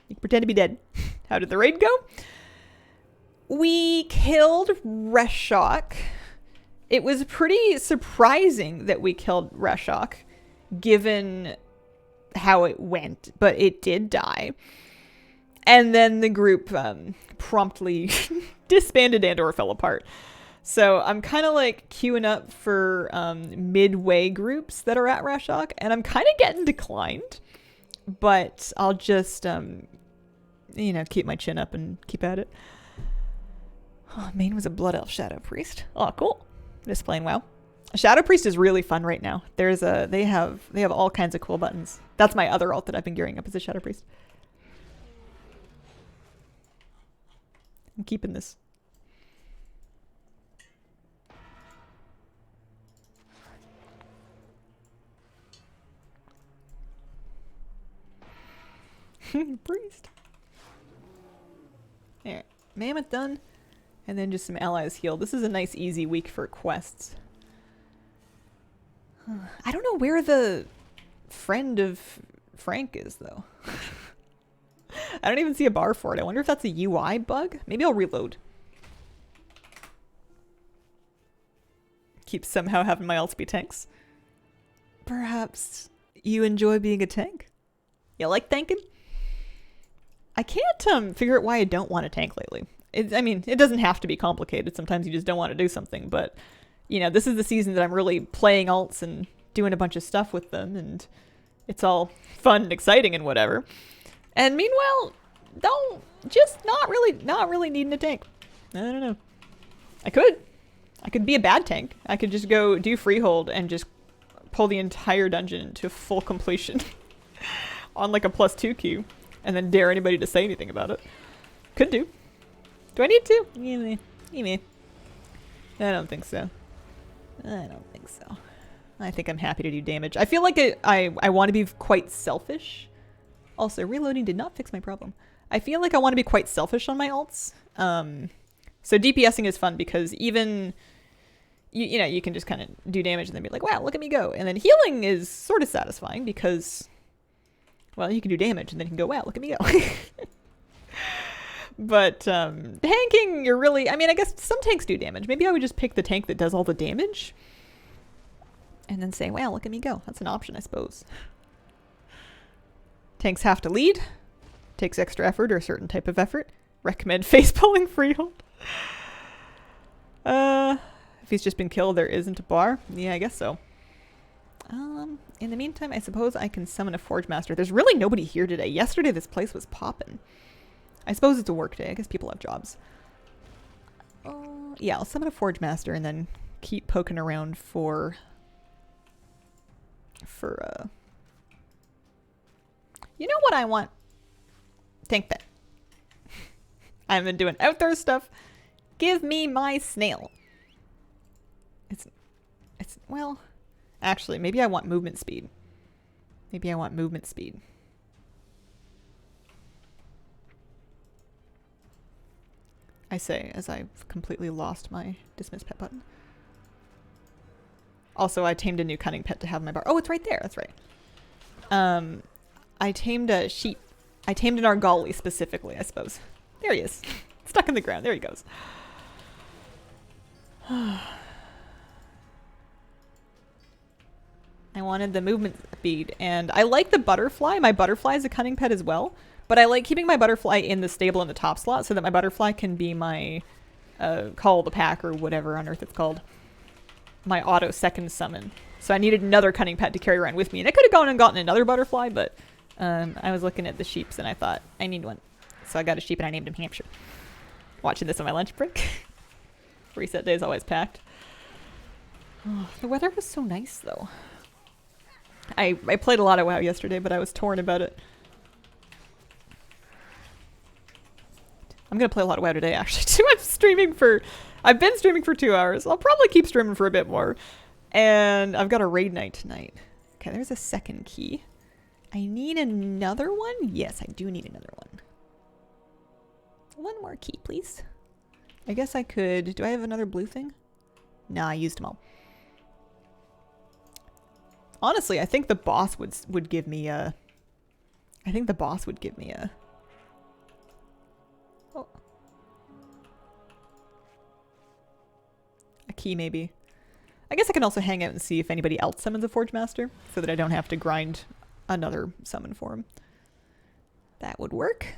You can pretend to be dead. How did the raid go? We killed Reshok. It was pretty surprising that we killed Reshok, given how it went, but it did die. And then the group promptly disbanded and or fell apart. So I'm kind of like queuing up for midway groups that are at Reshok, and I'm kind of getting declined. But I'll just, keep my chin up and keep at it. Oh, main was a Blood Elf Shadow Priest. Oh, cool. Just playing WoW. Shadow Priest is really fun right now. They have all kinds of cool buttons. That's my other alt that I've been gearing up as a Shadow Priest. I'm keeping this. Priest. Alright, Mammoth done. And then just some allies healed. This is a nice easy week for quests. I don't know where the friend of Frank is though. I don't even see a bar for it. I wonder if that's a UI bug. Maybe I'll reload. Keep somehow having my alts be tanks. Perhaps you enjoy being a tank? You like tanking? I can't figure out why I don't want to tank lately. It doesn't have to be complicated. Sometimes you just don't want to do something, but this is the season that I'm really playing alts and doing a bunch of stuff with them, and it's all fun and exciting and whatever. And meanwhile, not really needing a tank. I don't know. I could be a bad tank. I could just go do freehold and just pull the entire dungeon to full completion on like a +2 queue, and then dare anybody to say anything about it. Could do. Do I need to? Yeah. I don't think so. I don't think so. I think I'm happy to do damage. I feel like I want to be quite selfish. Also, reloading did not fix my problem. I feel like I want to be quite selfish on my ults. So DPSing is fun because even, you know, you can just kind of do damage and then be like, wow, look at me go. And then healing is sort of satisfying because, well, you can do damage and then you can go, wow, look at me go. But tanking, you're really, I mean, I guess some tanks do damage. Maybe I would just pick the tank that does all the damage and then say, wow, look at me go. That's an option, I suppose. Tanks have to lead. Takes extra effort or a certain type of effort. Recommend face pulling freehold. If he's just been killed, there isn't a bar. Yeah, I guess so. In the meantime, I suppose I can summon a Forge Master. There's really nobody here today. Yesterday, this place was poppin'. I suppose it's a work day. I guess people have jobs. Yeah, I'll summon a Forge Master and then keep poking around for you know what I want? Tank pet. I've been doing outdoor stuff. Give me my snail. It's well, actually, maybe I want movement speed. Maybe I want movement speed. I say as I've completely lost my dismiss pet button. Also, I tamed a new cunning pet to have in my bar. Oh, it's right there. That's right. I tamed a sheep. I tamed an Argali specifically, I suppose. There he is. Stuck in the ground. There he goes. I wanted the movement speed, and I like the butterfly. My butterfly is a cunning pet as well, but I like keeping my butterfly in the stable in the top slot so that my butterfly can be my call the pack or whatever on earth it's called. My auto second summon. So I needed another cunning pet to carry around with me, and I could have gone and gotten another butterfly, but I was looking at the sheeps and I thought I need one. So I got a sheep and I named him Hampshire. Watching this on my lunch break. Reset day is always packed. Oh, the weather was so nice though. I played a lot of WoW yesterday, but I was torn about it. I'm gonna play a lot of WoW today actually too. I've been streaming for 2 hours. I'll probably keep streaming for a bit more. And I've got a raid night tonight. Okay, there's a second key. I need another one? Yes, I do need another one. One more key, please. I guess I could... Do I have another blue thing? Nah, I used them all. Honestly, I think the boss would give me a... I think the boss would give me a... Oh. A key, maybe. I guess I can also hang out and see if anybody else summons a Forge Master, so that I don't have to grind another summon for him. That would work.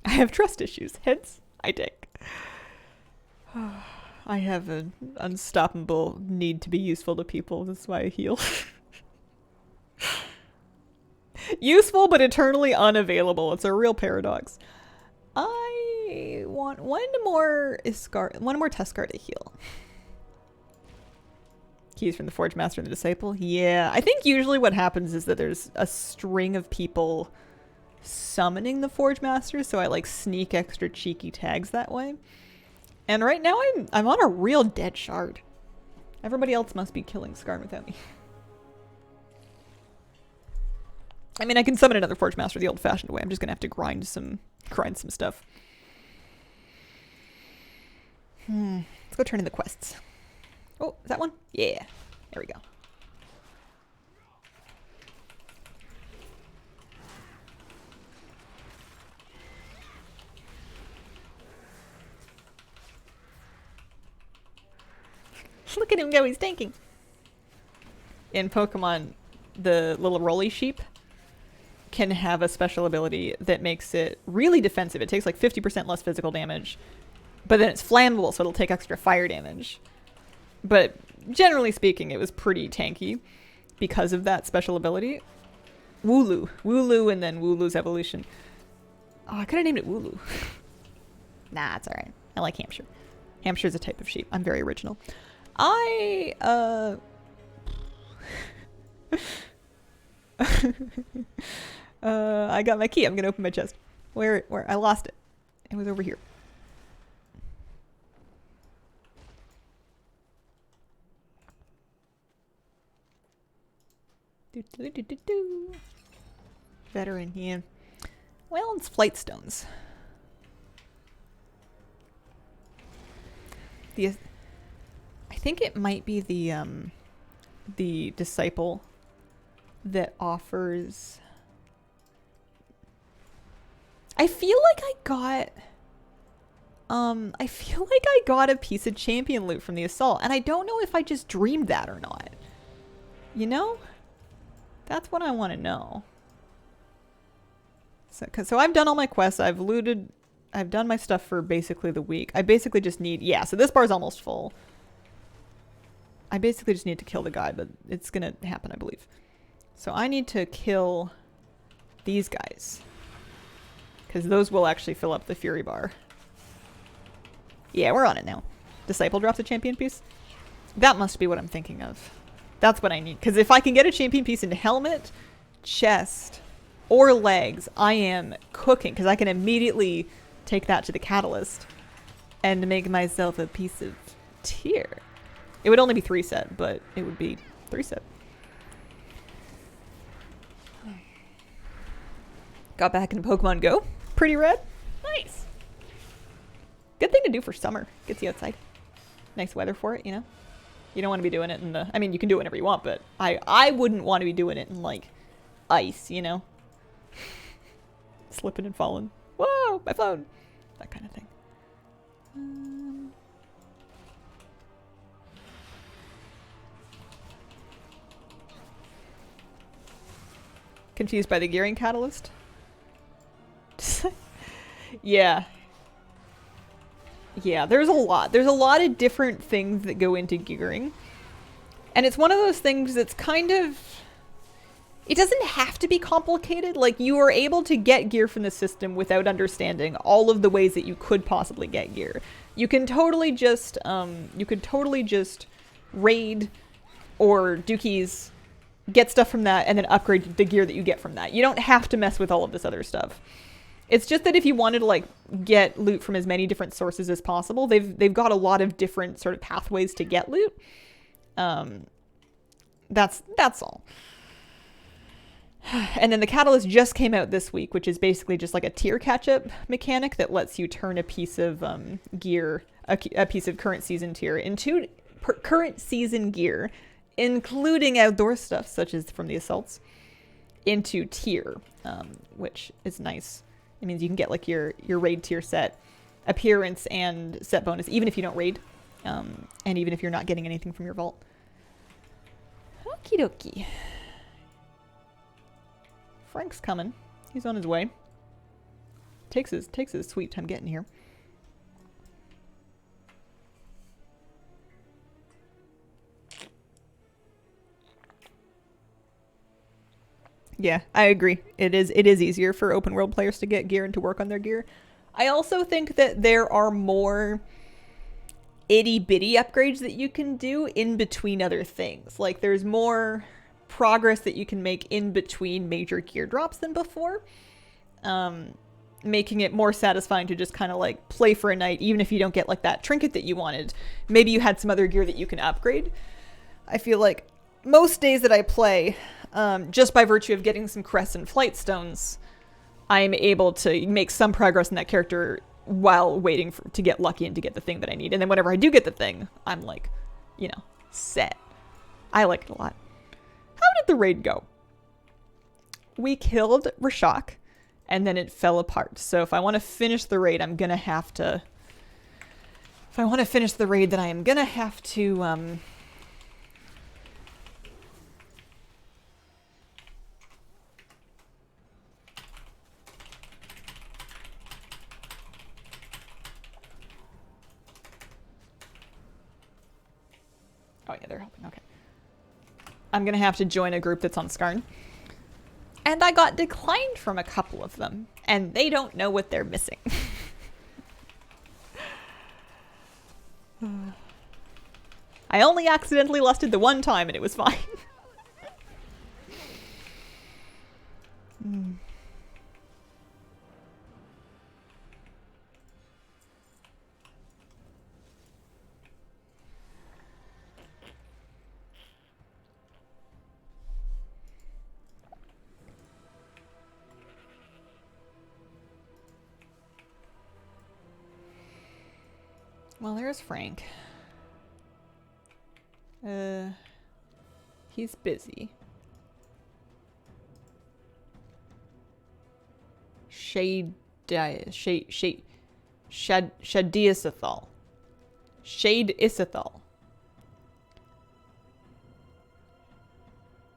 I have trust issues, hence I take. I have an unstoppable need to be useful to people, that's why I heal. Useful but eternally unavailable. It's a real paradox. I want one more Tuscar to heal. Keys from the Forge Master and the Disciple. Yeah, I think usually what happens is that there's a string of people summoning the Forge Master, so I like sneak extra cheeky tags that way. And right now I'm on a real dead shard. Everybody else must be killing Skarn without me. I mean, I can summon another Forge Master the old-fashioned way. I'm just gonna have to grind some stuff. Let's go turn in the quests. Oh, is that one? Yeah. There we go. Look at him go, he's tanking. In Pokemon, the little roly sheep can have a special ability that makes it really defensive. It takes like 50% less physical damage, but then it's flammable, so it'll take extra fire damage. But generally speaking, it was pretty tanky because of that special ability. Wooloo. Wooloo and then Wooloo's evolution. Oh, I could have named it Wooloo. Nah, it's alright. I like Hampshire. Hampshire's a type of sheep. I'm very original. I got my key. I'm gonna open my chest. Where I lost it. It was over here. Do. Veteran, yeah. Well, it's flight stones. I think it might be the disciple that offers. I feel like I got a piece of champion loot from the assault, and I don't know if I just dreamed that or not. You know? That's what I want to know. So I've done all my quests. I've looted. I've done my stuff for basically the week. I basically just need... Yeah, so this bar's almost full. I basically just need to kill the guy, but it's going to happen, I believe. So I need to kill these guys. Because those will actually fill up the Fury bar. Yeah, we're on it now. Disciple drops a champion piece? That must be what I'm thinking of. That's what I need. Because if I can get a champion piece into helmet, chest, or legs, I am cooking. Because I can immediately take that to the catalyst and make myself a piece of tier. It would only be 3 set, but it would be 3 set. Got back into Pokemon Go. Pretty rad. Nice. Good thing to do for summer. Gets you outside. Nice weather for it, you know? You don't want to be doing it in the... I mean, you can do it whenever you want, but I wouldn't want to be doing it in, like, ice, you know? Slipping and falling. Whoa, my phone. That kind of thing. Confused by the gearing catalyst? Yeah. Yeah, there's a lot. There's a lot of different things that go into gearing. And it's one of those things that's kind of... It doesn't have to be complicated. Like, you are able to get gear from the system without understanding all of the ways that you could possibly get gear. You can totally just, raid or dookies, get stuff from that, and then upgrade the gear that you get from that. You don't have to mess with all of this other stuff. It's just that if you wanted to, like, get loot from as many different sources as possible, they've got a lot of different sort of pathways to get loot. That's all. And then the Catalyst just came out this week, which is basically just like a tier catch-up mechanic that lets you turn a piece of gear, a piece of current season tier into current season gear, including outdoor stuff, such as from the assaults, into tier, which is nice. It means you can get like your raid tier set appearance and set bonus, even if you don't raid, and even if you're not getting anything from your vault. Okie dokie. Frank's coming. He's on his way. Takes his sweet time getting here. Yeah, I agree. It is easier for open world players to get gear and to work on their gear. I also think that there are more itty bitty upgrades that you can do in between other things. Like, there's more progress that you can make in between major gear drops than before, making it more satisfying to just kind of like play for a night, even if you don't get like that trinket that you wanted. Maybe you had some other gear that you can upgrade. I feel like most days that I play, just by virtue of getting some crests and flight stones, I am able to make some progress in that character while waiting to get lucky and to get the thing that I need. And then whenever I do get the thing, I'm like, you know, set. I like it a lot. How did the raid go? We killed Rashok, and then it fell apart. So if I want to finish the raid, I'm going to have to... If I want to finish the raid, then I am going to have to... Oh yeah, they're helping. Okay. I'm going to have to join a group that's on Skarn. And I got declined from a couple of them. And they don't know what they're missing. I only accidentally lusted the one time and it was fine. Hmm. Well, there's Frank. He's busy. Shadiasathal. Shade Isethal.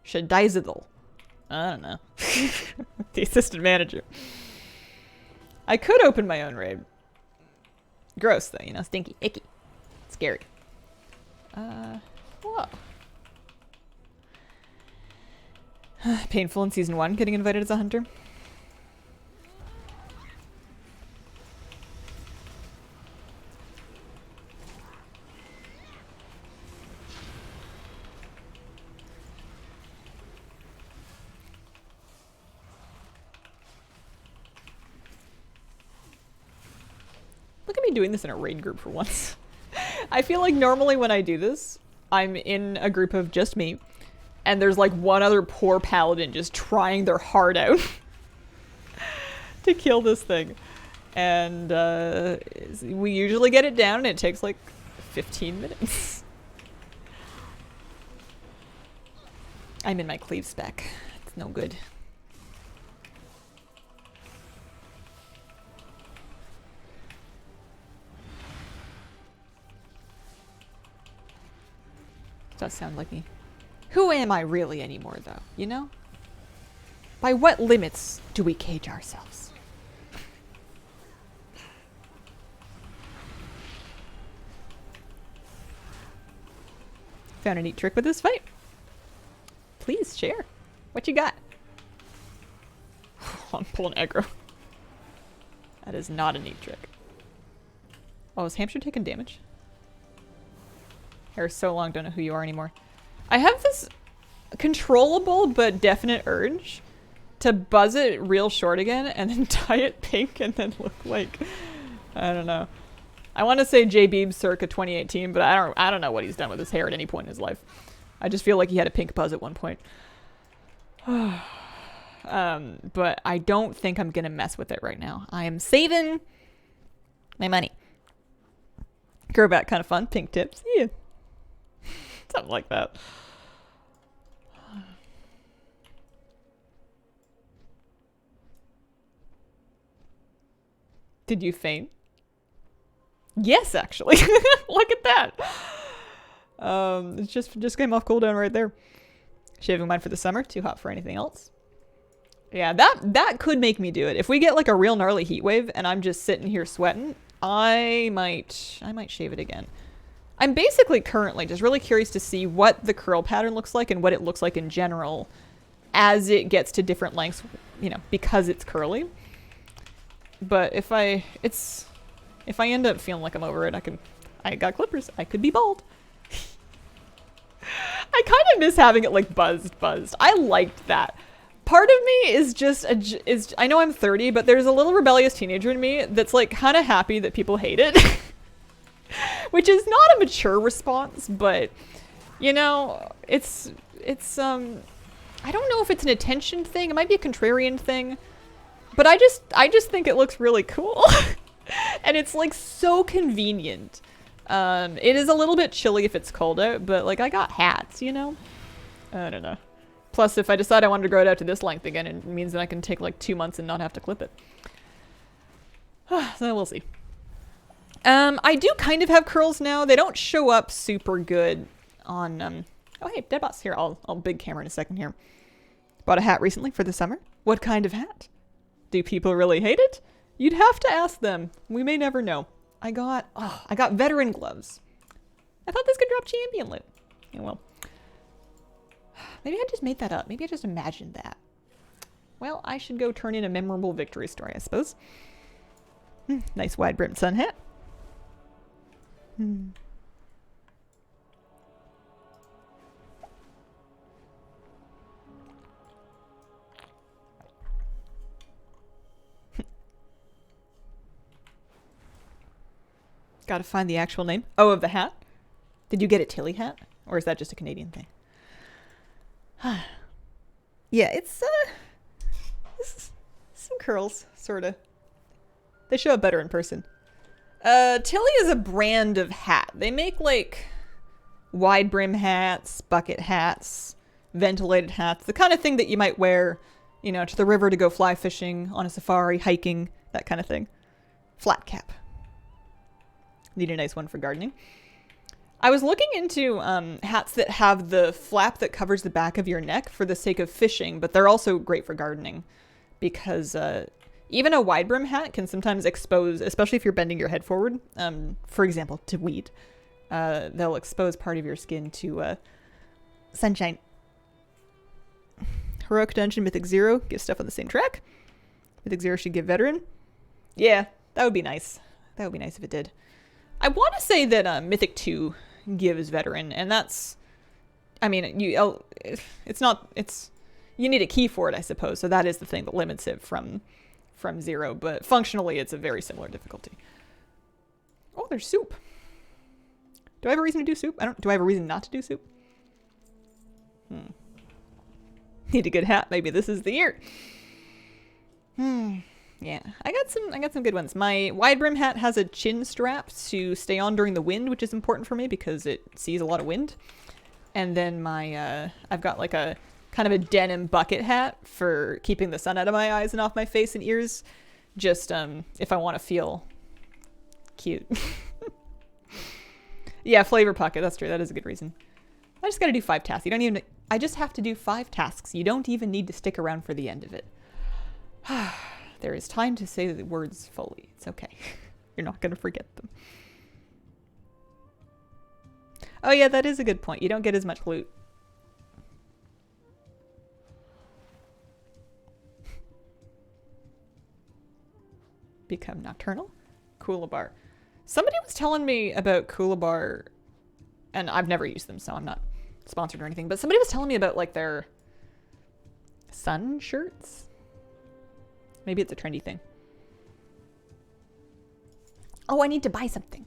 Shadizadal. I don't know. The assistant manager. I could open my own raid. Gross though, you know, stinky, icky, scary. Whoa. Painful in season 1, getting invited as a hunter. Look at me doing this in a raid group for once. I feel like normally when I do this, I'm in a group of just me, and there's like one other poor paladin just trying their heart out to kill this thing. And we usually get it down, and it takes like 15 minutes. I'm in my cleave spec. It's no good. Does sound like me. Who am I really anymore, though? You know? By what limits do we cage ourselves? Found a neat trick with this fight. Please share. What you got? I'm pulling aggro. That is not a neat trick. Oh, is Hampshire taking damage? Hair so long, don't know who you are anymore. I have this controllable but definite urge to buzz it real short again and then dye it pink and then look like, I don't know. I want to say J. Beeb circa 2018, but I don't know what he's done with his hair at any point in his life. I just feel like he had a pink buzz at one point. But I don't think I'm gonna mess with it right now. I am saving my money. Grow back, kind of fun. Pink tips. Yeah. Something like that. Did you faint? Yes, actually. Look at that. It just came off cooldown right there. Shaving mine for the summer. Too hot for anything else. Yeah, that could make me do it. If we get like a real gnarly heat wave and I'm just sitting here sweating, I might shave it again. I'm basically currently just really curious to see what the curl pattern looks like and what it looks like in general as it gets to different lengths, you know, because it's curly. But if I end up feeling like I'm over it, I got clippers. I could be bald. I kind of miss having it like buzzed. I liked that. Part of me is just I know I'm 30, but there's a little rebellious teenager in me that's like kind of happy that people hate it. Which is not a mature response, but you know, it's I don't know if it's an attention thing. It might be a contrarian thing, but I just think it looks really cool. And it's like so convenient. It is a little bit chilly if it's cold out, but like I got hats, you know? I don't know. Plus, if I decide I wanted to grow it out to this length again, it means that I can take like 2 months and not have to clip it. So we'll see. I do kind of have curls now. They don't show up super good on, oh hey, Deadbots. Here, I'll big camera in a second here. Bought a hat recently for the summer. What kind of hat? Do people really hate it? You'd have to ask them. We may never know. I got veteran gloves. I thought this could drop champion loot. Yeah, well. Maybe I just made that up. Maybe I just imagined that. Well, I should go turn in a memorable victory story, I suppose. Nice wide-brimmed sun hat. Gotta find the actual name. Oh, of the hat? Did you get a Tilly hat? Or is that just a Canadian thing? Yeah, it's some curls, sorta. They show up better in person. Tilly is a brand of hat. They make like wide brim hats, bucket hats, ventilated hats, the kind of thing that you might wear, you know, to the river to go fly fishing, on a safari, hiking, that kind of thing. Flat cap. Need a nice one for gardening. I was looking into hats that have the flap that covers the back of your neck for the sake of fishing, but they're also great for gardening because even a wide brim hat can sometimes expose, especially if you're bending your head forward, for example, to weed. They'll expose part of your skin to sunshine. Heroic Dungeon, Mythic 0, give stuff on the same track. Mythic 0 should give Veteran. Yeah, that would be nice. That would be nice if it did. I want to say that Mythic 2 gives Veteran, and that's, I mean, you need a key for it, I suppose, so that is the thing that limits it from 0, but functionally it's a very similar difficulty. Oh, there's soup. Do I have a reason to do soup? Do I have a reason not to do soup? Need a good hat. Maybe this is the year. Yeah, I got some good ones. My wide brim hat has a chin strap to stay on during the wind, which is important for me because it sees a lot of wind. And then my I've got like a kind of a denim bucket hat for keeping the sun out of my eyes and off my face and ears. Just if I want to feel cute. Yeah, flavor pocket. That's true. That is a good reason. I just got to do 5 tasks. I just have to do 5 tasks. You don't even need to stick around for the end of it. There is time to say the words fully. It's okay. You're not going to forget them. Oh yeah, that is a good point. You don't get as much loot. Become nocturnal? Coolabar. Somebody was telling me about Coolabar, and I've never used them, so I'm not sponsored or anything, but somebody was telling me about like their sun shirts. Maybe it's a trendy thing. Oh, I need to buy something.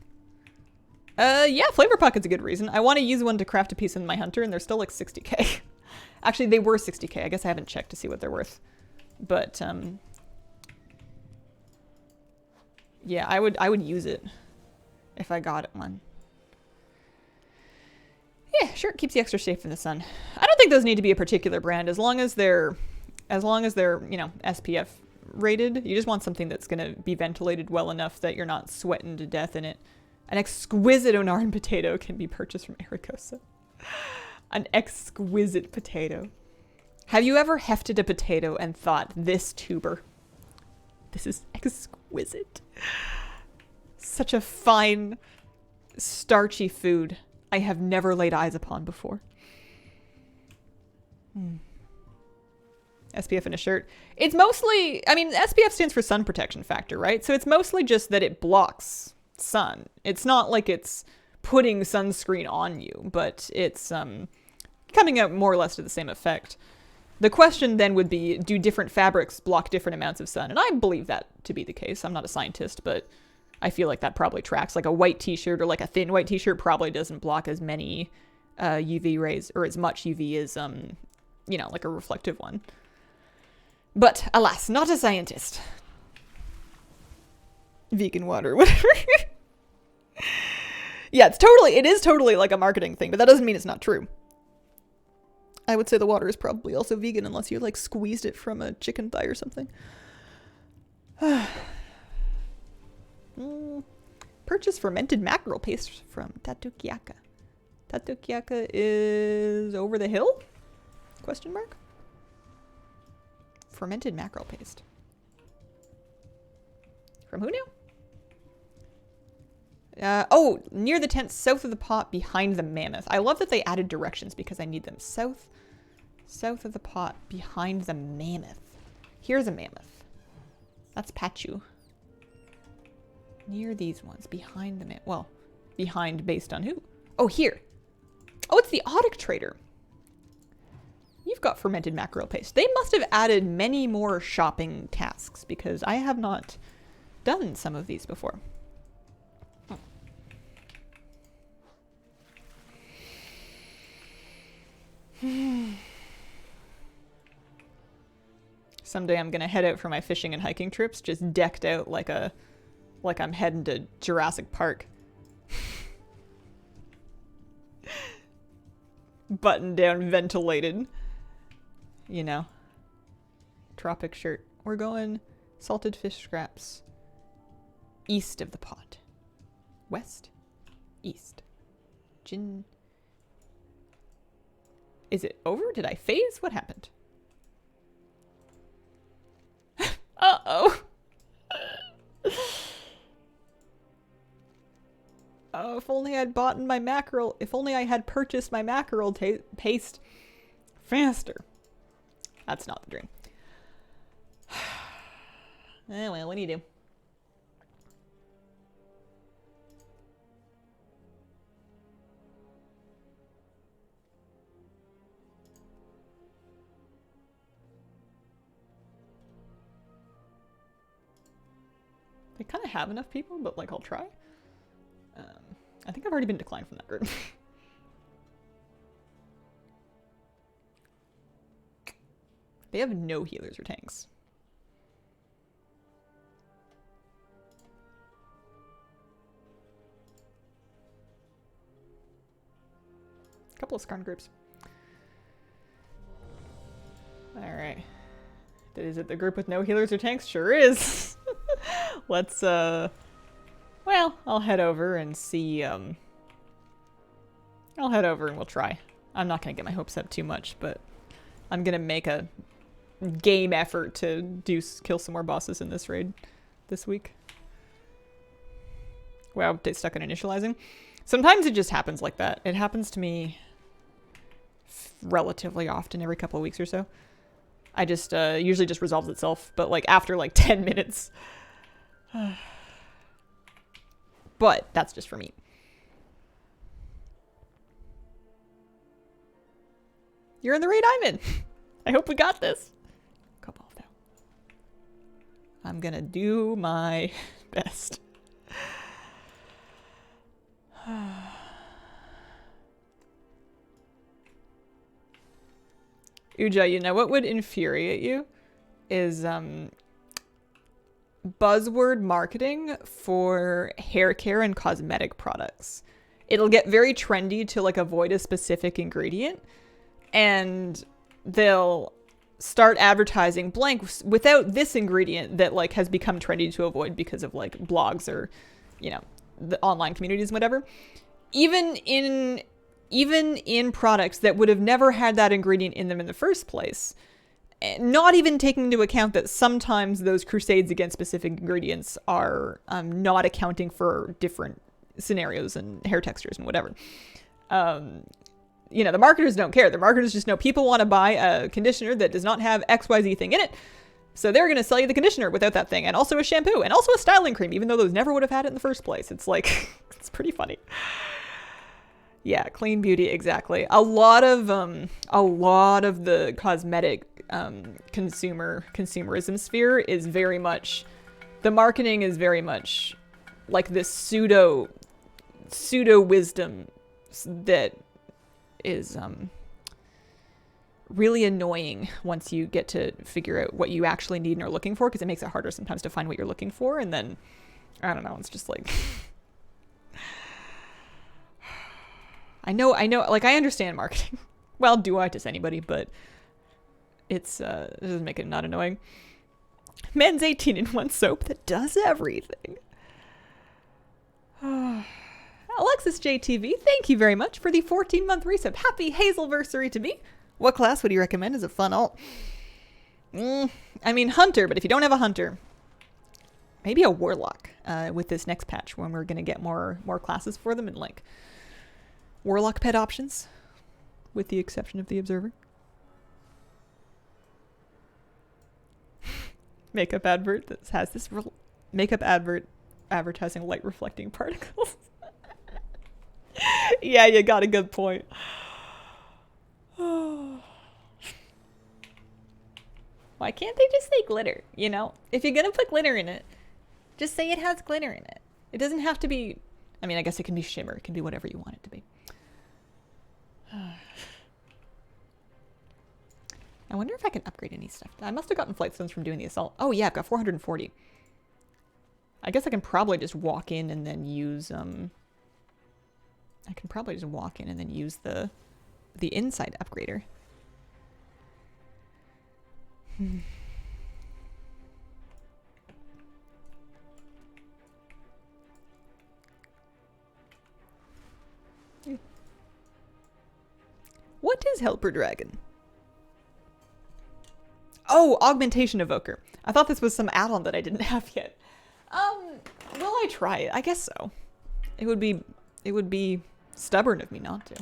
Yeah, Flavor Pocket's a good reason. I want to use one to craft a piece in my hunter, and they're still like 60k. Actually, they were 60k. I guess I haven't checked to see what they're worth. But, yeah, I would use it if I got one. Yeah, sure, it keeps you extra safe in the sun. I don't think those need to be a particular brand as long as they're, you know, SPF rated. You just want something that's going to be ventilated well enough that you're not sweating to death in it. An exquisite Onaran potato can be purchased from Aragosa. An exquisite potato. Have you ever hefted a potato and thought, this tuber, this is exquisite. Such a fine, starchy food I have never laid eyes upon before. SPF in a shirt. It's mostly, I mean, SPF stands for sun protection factor, right? So it's mostly just that it blocks sun. It's not like it's putting sunscreen on you, but it's coming out more or less to the same effect. The question then would be, do different fabrics block different amounts of sun? And I believe that to be the case. I'm not a scientist, but I feel like that probably tracks. Like a white t-shirt or like a thin white t-shirt probably doesn't block as many UV rays or as much UV as, you know, like a reflective one. But alas, not a scientist. Vegan water, whatever. Yeah, it is totally like a marketing thing, but that doesn't mean it's not true. I would say the water is probably also vegan unless you like squeezed it from a chicken thigh or something. Purchase fermented mackerel paste from Tatukiaka. Tatukiaka is over the hill? Question mark? Fermented mackerel paste. From who knew? Oh, near the tent, south of the pot, behind the mammoth. I love that they added directions because I need them. South of the pot, behind the mammoth. Here's a mammoth. That's Pachu. Near these ones, behind the mammoth. Well, behind based on who? Oh, here. Oh, it's the Audic Trader. You've got fermented mackerel paste. They must have added many more shopping tasks because I have not done some of these before. Someday I'm gonna head out for my fishing and hiking trips, just decked out like I'm heading to Jurassic Park. Buttoned down, ventilated. You know. Tropic shirt. We're going salted fish scraps. East of the pot. West? East. Gin. Is it over? Did I phase? What happened? Uh-oh. Oh, if only I'd bought my mackerel. If only I had purchased my mackerel paste faster. That's not the dream. Eh, well, what do you do? They kind of have enough people, but like I'll try. I think I've already been declined from that group. They have no healers or tanks. A couple of Skarn groups. Alright. Is it the group with no healers or tanks? Sure is. Let's, well, I'll head over and see, I'll head over and we'll try. I'm not gonna get my hopes up too much, but I'm gonna make a game effort to kill some more bosses in this raid this week. Wow, they stuck in initializing. Sometimes it just happens like that. It happens to me relatively often, every couple of weeks or so. I just, usually just resolves itself, but like after like 10 minutes. But that's just for me. You're in the raid I'm in. I hope we got this. Couple of them. I'm gonna do my best. Uja, you know what would infuriate you? Is, buzzword marketing for hair care and cosmetic products. It'll get very trendy to like avoid a specific ingredient, and they'll start advertising blank without this ingredient that like has become trendy to avoid because of like blogs or, you know, the online communities and whatever. Even in products that would have never had that ingredient in them in the first place. Not even taking into account that sometimes those crusades against specific ingredients are not accounting for different scenarios and hair textures and whatever. You know, the marketers don't care. The marketers just know people want to buy a conditioner that does not have XYZ thing in it. So they're going to sell you the conditioner without that thing, and also a shampoo, and also a styling cream, even though those never would have had it in the first place. It's like, it's pretty funny. Yeah, clean beauty, exactly. A lot of the cosmetic consumerism sphere is very much, the marketing is very much like this pseudo wisdom that is really annoying once you get to figure out what you actually need and are looking for, because it makes it harder sometimes to find what you're looking for, and then I don't know, it's just like I know, like I understand marketing. Well, do I? Does anybody? But it's it doesn't make it not annoying. Men's 18-in-1 soap that does everything. Alexis JTV, thank you very much for the 14-month resub. Happy Hazelversary to me. What class would you recommend as a fun alt? I mean, Hunter, but if you don't have a Hunter, maybe a Warlock with this next patch when we're going to get more classes for them and like Warlock pet options, with the exception of the Observer. Makeup advert that has this makeup advert advertising light reflecting particles. Yeah, you got a good point. Why can't they just say glitter, you know? If you're gonna put glitter in it, just say it has glitter in it. It doesn't have to be, I mean, I guess it can be shimmer. It can be whatever you want it to be. I wonder if I can upgrade any stuff. I must have gotten flight stones from doing the assault. Oh yeah, I've got 440. I guess I can probably just walk in and then use I can probably just walk in and then use the inside upgrader. What is Helper Dragon? Oh, Augmentation Evoker. I thought this was some add-on that I didn't have yet. Will I try it? I guess so. It would be stubborn of me not to.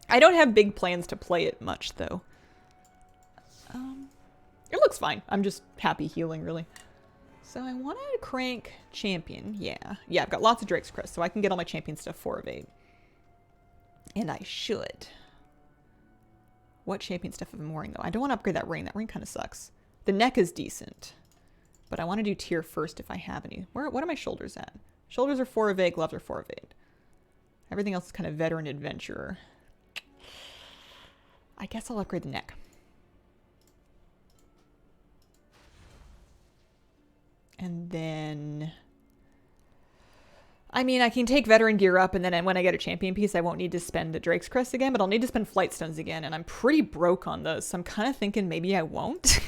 I don't have big plans to play it much though. It looks fine. I'm just happy healing really. So I want to crank champion. Yeah, I've got lots of Drake's Crest, so I can get all my champion stuff 4 of 8. And I should. What champion stuff am I wearing though? I don't want to upgrade that ring. That ring kind of sucks. The neck is decent. But I want to do tier first if I have any. What are my shoulders at? Shoulders are 4 of 8, gloves are 4 of 8. Everything else is kind of veteran adventurer. I guess I'll upgrade the neck. And then... I mean, I can take veteran gear up, and then when I get a champion piece, I won't need to spend the Drake's Crest again, but I'll need to spend flight stones again, and I'm pretty broke on those, so I'm kind of thinking maybe I won't.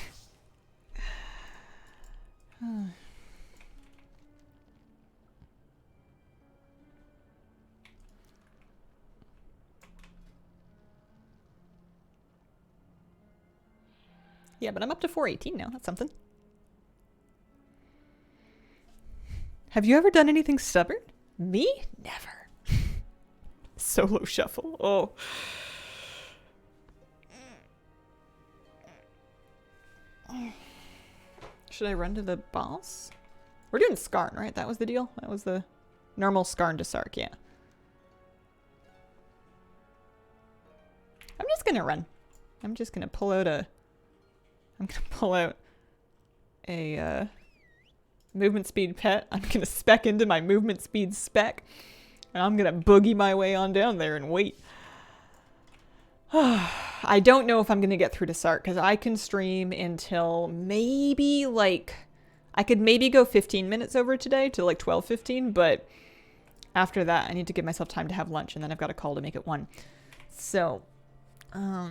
Yeah, but I'm up to 418 now. That's something. Have you ever done anything stubborn? Me? Never. Solo shuffle. Oh. Should I run to the boss? We're doing Skarn, right? That was the deal? That was the normal Skarn to Sark, yeah. I'm just gonna run. I'm just gonna pull out a... I'm gonna pull out a, movement speed pet. I'm gonna spec into my movement speed spec. And I'm gonna boogie my way on down there and wait. I don't know if I'm gonna get through to Sark, because I can stream until maybe, like... I could maybe go 15 minutes over today to, like, 12:15, but after that, I need to give myself time to have lunch, and then I've got a call to make it 1. So, yeah.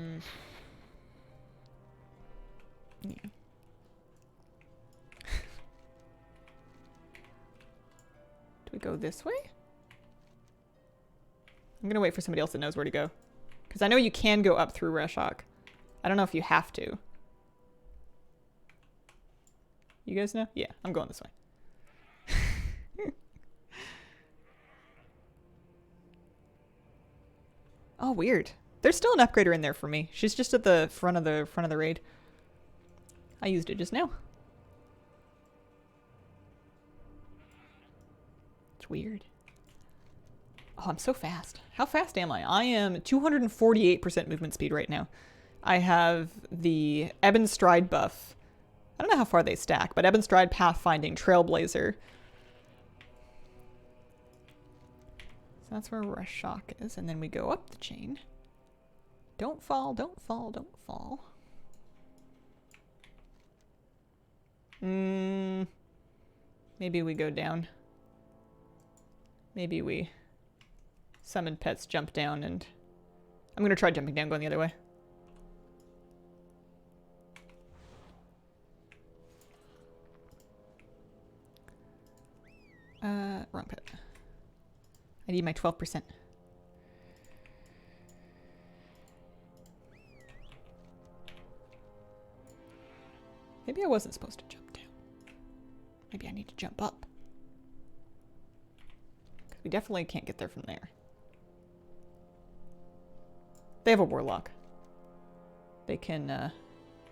Do we go this way? I'm gonna wait for somebody else that knows where to go. Because I know you can go up through Reshok. I don't know if you have to. You guys know? Yeah, I'm going this way. Oh, weird. There's still an upgrader in there for me. She's just at the front of the raid. I used it just now. It's weird. Oh, I'm so fast. How fast am I? I am 248% movement speed right now. I have the Ebon Stride buff. I don't know how far they stack, but Ebon Stride, Pathfinding, Trailblazer. So that's where Reshok is, and then we go up the chain. Don't fall, don't fall, don't fall. Maybe we go down. Maybe we summon pets, jump down, and... I'm gonna try jumping down, going the other way. Wrong pet. I need my 12%. Maybe I wasn't supposed to jump down. Maybe I need to jump up. Because we definitely can't get there from there. They have a warlock. They can,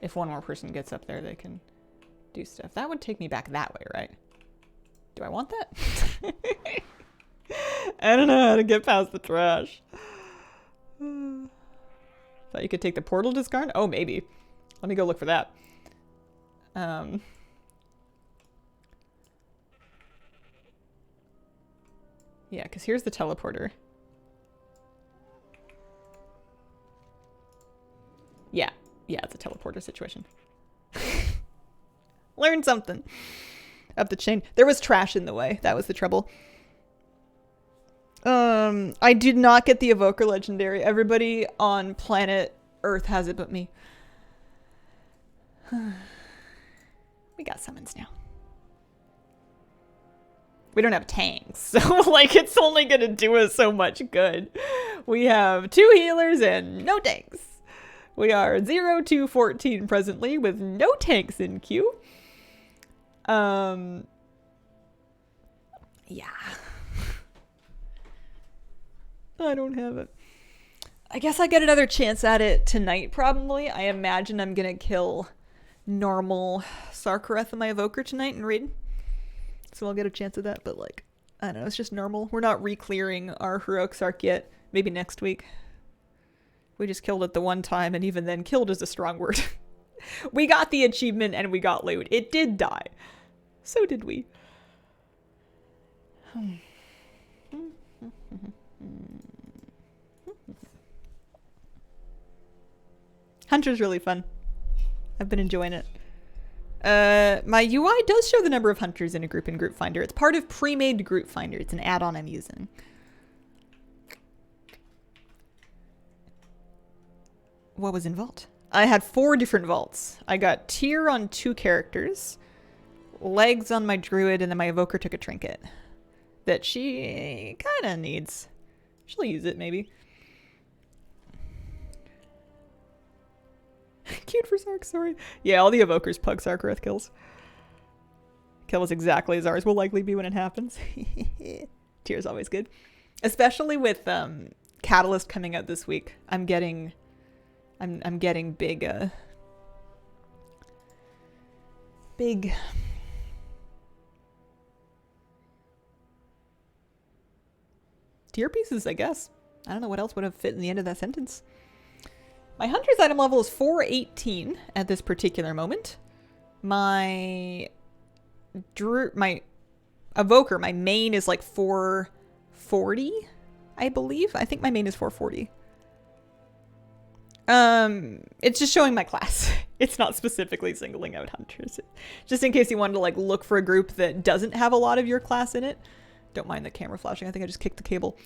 if one more person gets up there, they can do stuff. That would take me back that way, right? Do I want that? I don't know how to get past the trash. Thought you could take the portal to Skarn? Oh, maybe. Let me go look for that. Yeah, because here's the teleporter. Yeah. Yeah, it's a teleporter situation. Learn something. Up the chain. There was trash in the way. That was the trouble. I did not get the Evoker Legendary. Everybody on planet Earth has it but me. We got summons now. We don't have tanks, so like it's only gonna do us so much good. We have 2 healers and no tanks. We are 0 to 14 presently with no tanks in queue. Yeah. I don't have it. I guess I get another chance at it tonight, probably. I imagine I'm gonna kill normal Sarkareth and my Evoker tonight and raid. So I'll get a chance at that, but like, I don't know, it's just normal. We're not re-clearing our Heroic Sark yet. Maybe next week. We just killed it the one time, and even then, killed is a strong word. We got the achievement and we got loot. It did die. So did we. Hunter's really fun. I've been enjoying it. My UI does show the number of hunters in a group in Group Finder. It's part of pre-made Group Finder. It's an add-on I'm using. What was in vault? I had 4 different vaults. I got tier on 2 characters, legs on my druid, and then my evoker took a trinket that she kind of needs. She'll use it, maybe. Cute for Sark, sorry. Yeah, all the evokers pug Sarkareth kills. Kill is exactly as ours will likely be when it happens. Tier's always good. Especially with Catalyst coming out this week. I'm getting big big tier pieces, I guess. I don't know what else would have fit in the end of that sentence. My Hunter's item level is 418 at this particular moment. My Evoker, my main is like 440, I believe. I think my main is 440. It's just showing my class. It's not specifically singling out hunters. Just in case you wanted to like look for a group that doesn't have a lot of your class in it. Don't mind the camera flashing. I think I just kicked the cable.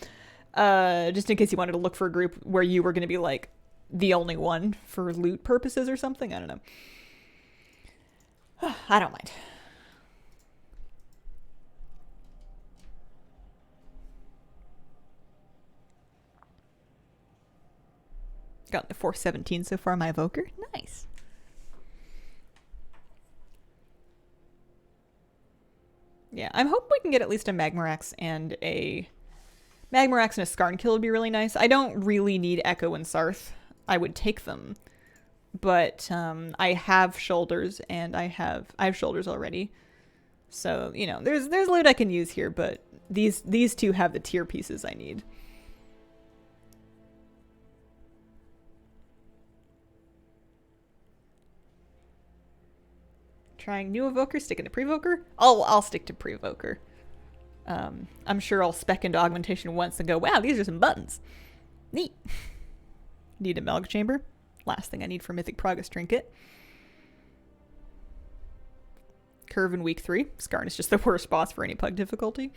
Just in case you wanted to look for a group where you were going to be like the only one for loot purposes or something. I don't know. I don't mind. Got the 417 so far, my Evoker. Nice. Yeah, I'm hoping we can get at least a Magmarax and a Skarnkill would be really nice. I don't really need Echo and Sarth. I would take them. But I have shoulders and I have shoulders already. So, you know, there's loot I can use here, but these two have the tier pieces I need. Trying new evoker, sticking to pre-evoker? I'll stick to pre-evoker. I'm sure I'll spec into augmentation once and go, wow, these are some buttons. Neat. Need a Melg Chamber. Last thing I need for Mythic Progress Trinket. Curve in week 3. Skarn is just the worst boss for any pug difficulty.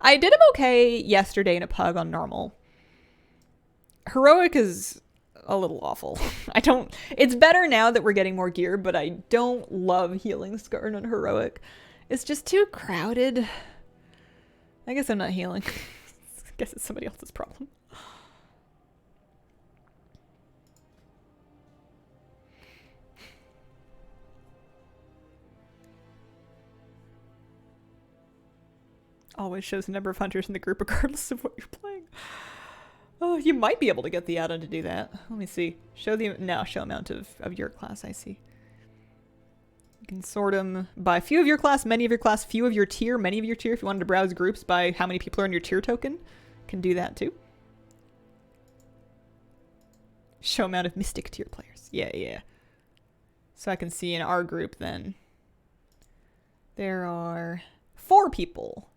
I did him okay yesterday in a pug on normal. Heroic is a little awful. It's better now that we're getting more gear, but I don't love healing Skarn on Heroic. It's just too crowded. I guess I'm not healing. I guess it's somebody else's problem. Always shows the number of hunters in the group regardless of what you're playing. Oh, you might be able to get the add-on to do that. Let me see. Show amount of your class, I see. You can sort them by few of your class, many of your class, few of your tier, many of your tier. If you wanted to browse groups by how many people are in your tier token, can do that too. Show amount of mystic tier players. Yeah. So I can see in our group then, there are 4 people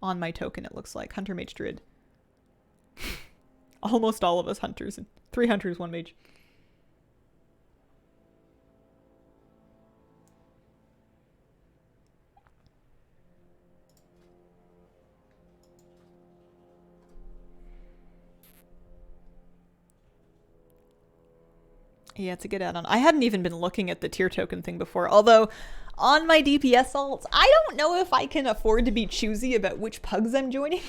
on my token, it looks like. Hunter, Mage, Druid. Almost all of us hunters. 3 hunters, 1 mage. Yeah, it's a good add-on. I hadn't even been looking at the tier token thing before, although on my DPS alts, I don't know if I can afford to be choosy about which pugs I'm joining.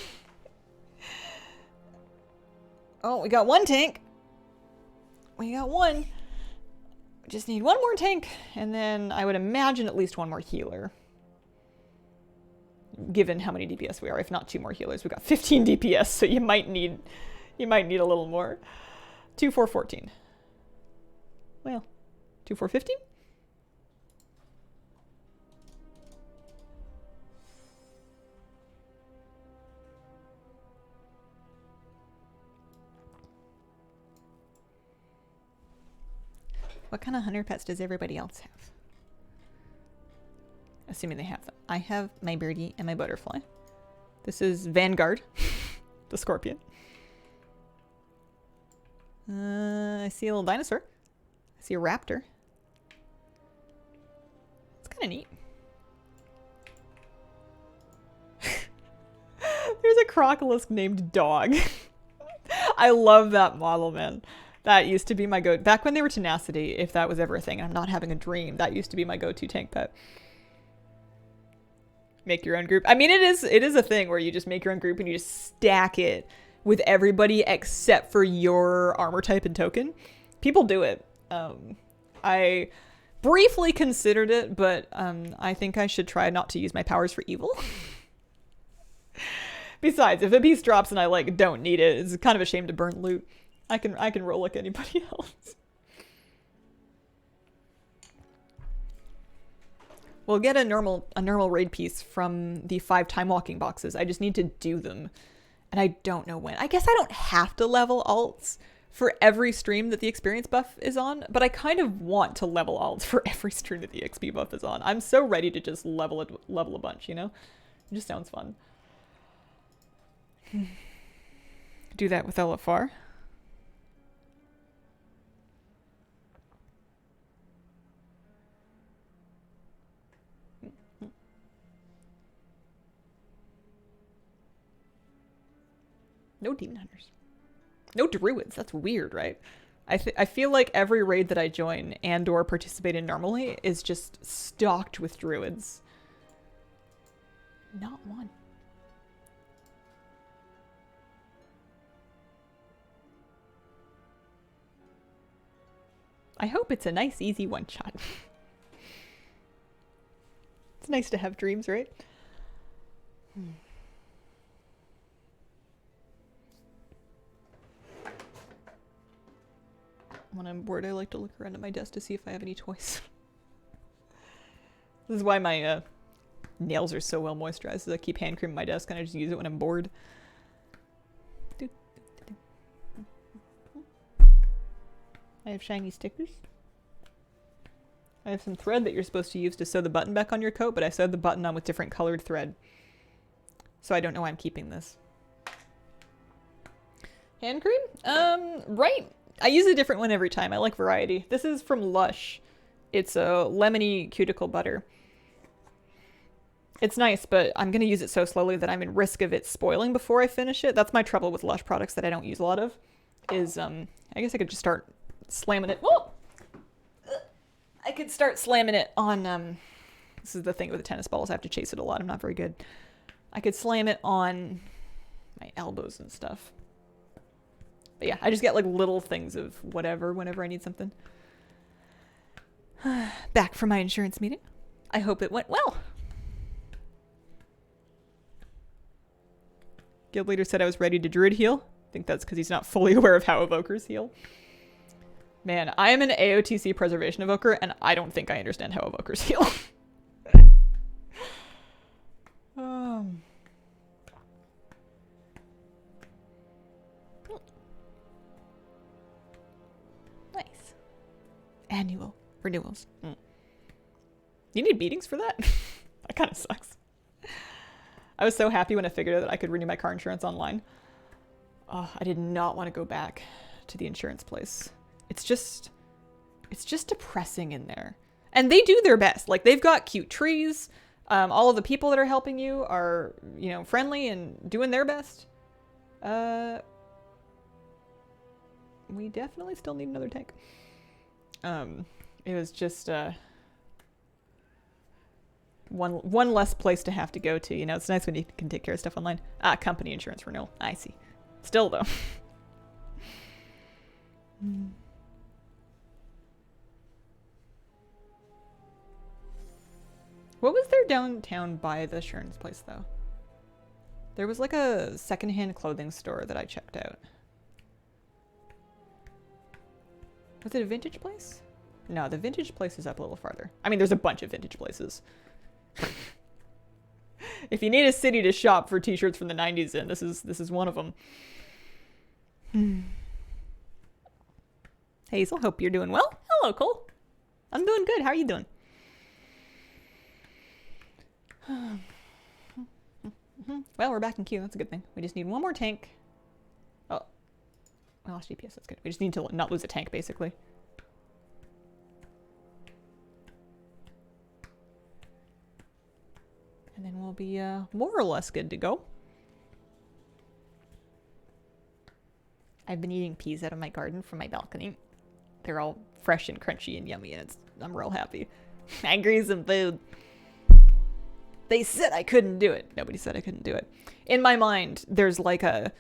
Oh, we got one tank. We got one. Just need one more tank, and then I would imagine at least one more healer. Given how many DPS we are, if not 2 more healers. We've got 15 DPS, so you might need a little more. 2, 4, 14. Well, 2, 4, 15? What kind of hunter pets does everybody else have? Assuming they have them. I have my birdie and my butterfly. This is Vanguard, the scorpion. I see a little dinosaur. I see a raptor. It's kind of neat. There's a crocolisk named Dog. I love that model, man. That used to be my go. Back when they were Tenacity, if that was ever a thing, and I'm not having a dream, that used to be my go-to tank pet. Make your own group. I mean, it is a thing where you just make your own group and you just stack it with everybody except for your armor type and token. People do it. I briefly considered it, but I think I should try not to use my powers for evil. Besides, if a beast drops and I like don't need it, it's kind of a shame to burn loot. I can roll like anybody else. We'll get a normal raid piece from the 5 time walking boxes. I just need to do them. And I don't know when. I guess I don't have to level alts for every stream that the experience buff is on, but I kind of want to level alts for every stream that the XP buff is on. I'm so ready to just level a bunch, you know? It just sounds fun. Do that with LFR. No demon hunters. No druids. That's weird, right? I feel like every raid that I join and or participate in normally is just stocked with druids. Not one. I hope it's a nice, easy one-shot. It's nice to have dreams, right? When I'm bored, I like to look around at my desk to see if I have any toys. This is why my nails are so well moisturized, is I keep hand cream on my desk and I just use it when I'm bored. I have shiny stickers. I have some thread that you're supposed to use to sew the button back on your coat, but I sewed the button on with different colored thread. So I don't know why I'm keeping this. Hand cream? Right. I use a different one every time. I like variety. This is from Lush. It's a lemony cuticle butter. It's nice, but I'm going to use it so slowly that I'm in risk of it spoiling before I finish it. That's my trouble with Lush products that I don't use a lot of. Is, I guess I could just start slamming it. Whoa! I could start slamming it on, this is the thing with the tennis balls. I have to chase it a lot. I'm not very good. I could slam it on my elbows and stuff. But yeah, I just get like little things of whatever whenever I need something. Back from my insurance meeting. I hope it went well. Guild leader said I was ready to druid heal. I think that's because he's not fully aware of how evokers heal. Man, I am an AOTC preservation evoker, and I don't think I understand how evokers heal. Nice. Annual renewals. You need meetings for that? That kind of sucks. I was so happy when I figured out that I could renew my car insurance online. Oh, I did not want to go back to the insurance place. It's just depressing in there. And they do their best. Like, they've got cute trees. All of the people that are helping you are, you know, friendly and doing their best. We definitely still need another tank. It was just one less place to have to go to. You know, it's nice when you can take care of stuff online. Ah, company insurance renewal. I see. Still though. What was there downtown by the insurance place though? There was like a secondhand clothing store that I checked out. Was it a vintage place? No, the vintage place is up a little farther. I mean, there's a bunch of vintage places. If you need a city to shop for t-shirts from the 90s in, this is one of them. Hazel, hope you're doing well. Hello, Cole. I'm doing good. How are you doing? Well, we're back in queue. That's a good thing. We just need one more tank. Oh. I lost GPS. That's good. We just need to not lose a tank, basically. And then we'll be more or less good to go. I've been eating peas out of my garden from my balcony. They're all fresh and crunchy and yummy, and I'm real happy. I grease some food. They said I couldn't do it. Nobody said I couldn't do it. In my mind, there's like a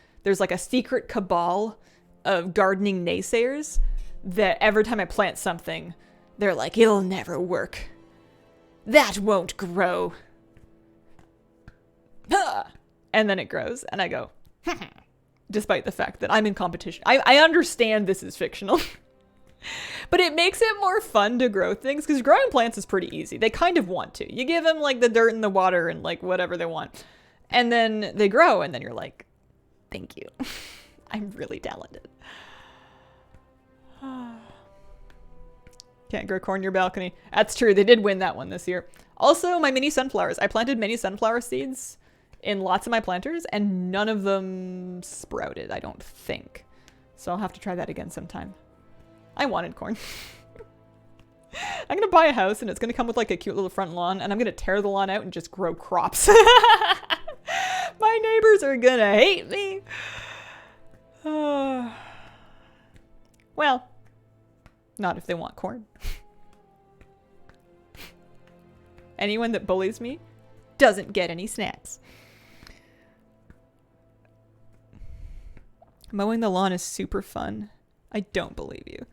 secret cabal of gardening naysayers that every time I plant something, they're like, it'll never work. That won't grow. And then it grows, and I go, despite the fact that I'm in competition. I understand this is fictional. But it makes it more fun to grow things, because growing plants is pretty easy. They kind of want to. You give them like the dirt and the water and like whatever they want. And then they grow, and then you're like, thank you. I'm really talented. Can't grow corn in your balcony. That's true. They did win that one this year. Also, my mini sunflowers. I planted mini sunflower seeds in lots of my planters, and none of them sprouted, I don't think. So I'll have to try that again sometime. I wanted corn. I'm going to buy a house, and it's going to come with like a cute little front lawn, and I'm going to tear the lawn out and just grow crops. My neighbors are going to hate me. Well, not if they want corn. Anyone that bullies me doesn't get any snacks. Mowing the lawn is super fun. I don't believe you.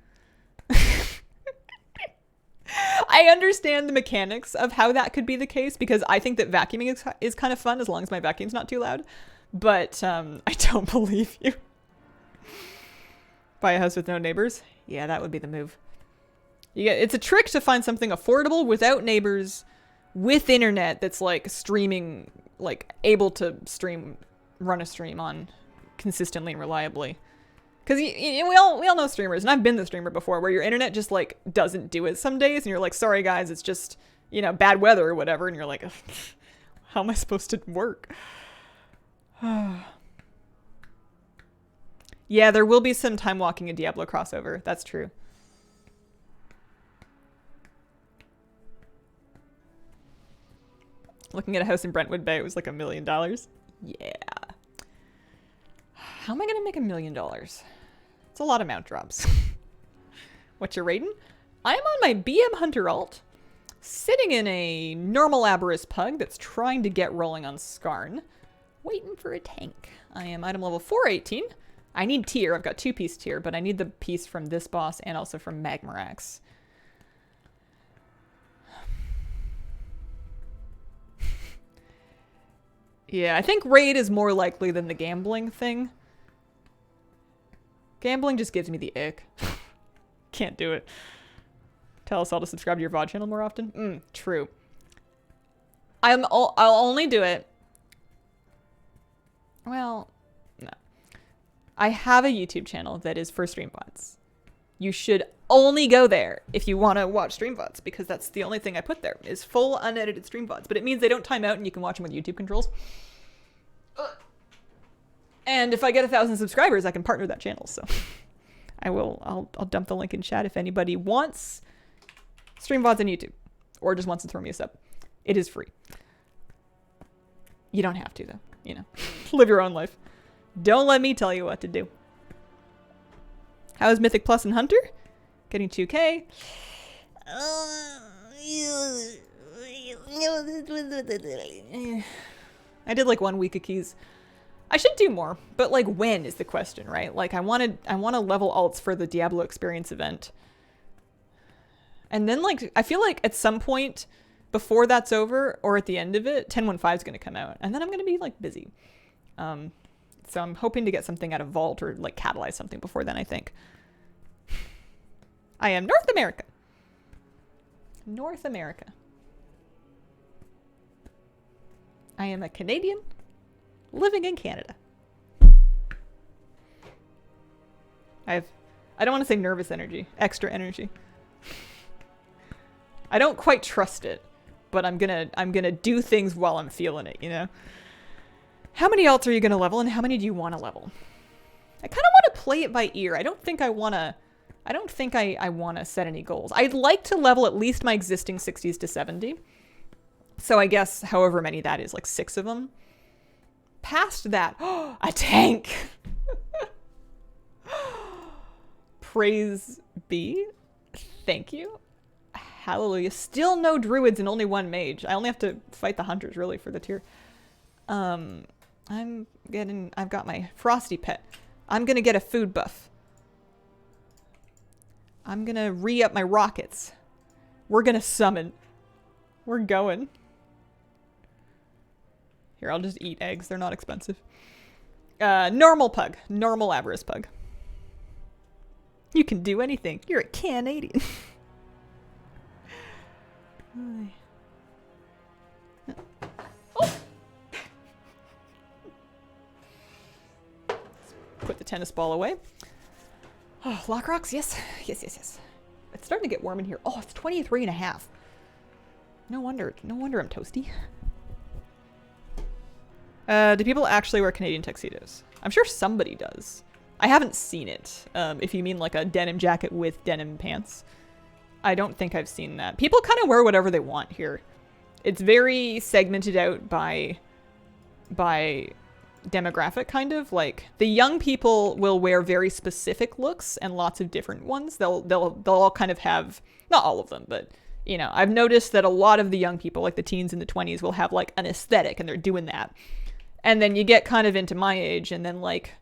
I understand the mechanics of how that could be the case, because I think that vacuuming is kind of fun as long as my vacuum's not too loud. But I don't believe you. Buy a house with no neighbors? Yeah, that would be the move. It's a trick to find something affordable without neighbors, with internet that's like streaming, like able to run a stream on consistently and reliably. Because we all know streamers, and I've been the streamer before, where your internet just like doesn't do it some days, and you're like, sorry guys, it's just, you know, bad weather or whatever, and you're like, how am I supposed to work? Yeah, there will be some time walking a Diablo crossover. That's true. Looking at a house in Brentwood Bay, it was like $1 million. Yeah. How am I going to make $1 million? It's a lot of mount drops. What you raiding? I'm on my BM Hunter alt, sitting in a normal Aberrus Pug that's trying to get rolling on Skarn, waiting for a tank. I am item level 418. I need tier. I've got 2-piece tier, but I need the piece from this boss and also from Magmarax. Yeah, I think raid is more likely than the gambling thing. Gambling just gives me the ick. Can't do it. Tell us all to subscribe to your VOD channel more often. True. I'll only do it. Well, no. I have a YouTube channel that is for stream VODs. You should only go there if you want to watch stream VODs, because that's the only thing I put there is full unedited stream VODs. But it means they don't time out and you can watch them with YouTube controls. And if I get 1,000 subscribers, I can partner that channel. So I'll dump the link in chat if anybody wants stream VODs on YouTube or just wants to throw me a sub. It is free. You don't have to though, you know, live your own life. Don't let me tell you what to do. How is Mythic Plus and Hunter? Getting 2k. I did like 1 week of keys. I should do more, but like when is the question, right? Like I want to level alts for the Diablo Experience event. And then like I feel like at some point before that's over or at the end of it, 10.15 is going to come out and then I'm going to be like busy. So I'm hoping to get something out of Vault or like catalyze something before then, I think. I am North America. North America. I am a Canadian living in Canada. I don't want to say nervous energy, extra energy. I don't quite trust it, but I'm gonna do things while I'm feeling it, you know? How many alts are you gonna level and how many do you want to level? I kind of want to play it by ear. I don't think I want to set any goals. I'd like to level at least my existing 60s to 70. So I guess however many that is, like 6 of them. Past that, a tank! Praise be. Thank you. Hallelujah. Still no druids and only 1 mage. I only have to fight the hunters really for the tier. I've got my frosty pet. I'm gonna get a food buff. I'm gonna re-up my rockets. We're gonna summon. We're going. Here, I'll just eat eggs. They're not expensive. Normal pug. Normal avarice pug. You can do anything. You're a Canadian. Oh. Put the tennis ball away. Oh, lock rocks? Yes. Yes, yes, yes. It's starting to get warm in here. Oh, it's 23.5. No wonder I'm toasty. Do people actually wear Canadian tuxedos? I'm sure somebody does. I haven't seen it. If you mean like a denim jacket with denim pants. I don't think I've seen that. People kind of wear whatever they want here. It's very segmented out by demographic, kind of. Like the young people will wear very specific looks and lots of different ones. They'll all kind of have, not all of them, but you know, I've noticed that a lot of the young people, like the teens and the 20s, will have like an aesthetic and they're doing that. And then you get kind of into my age and then like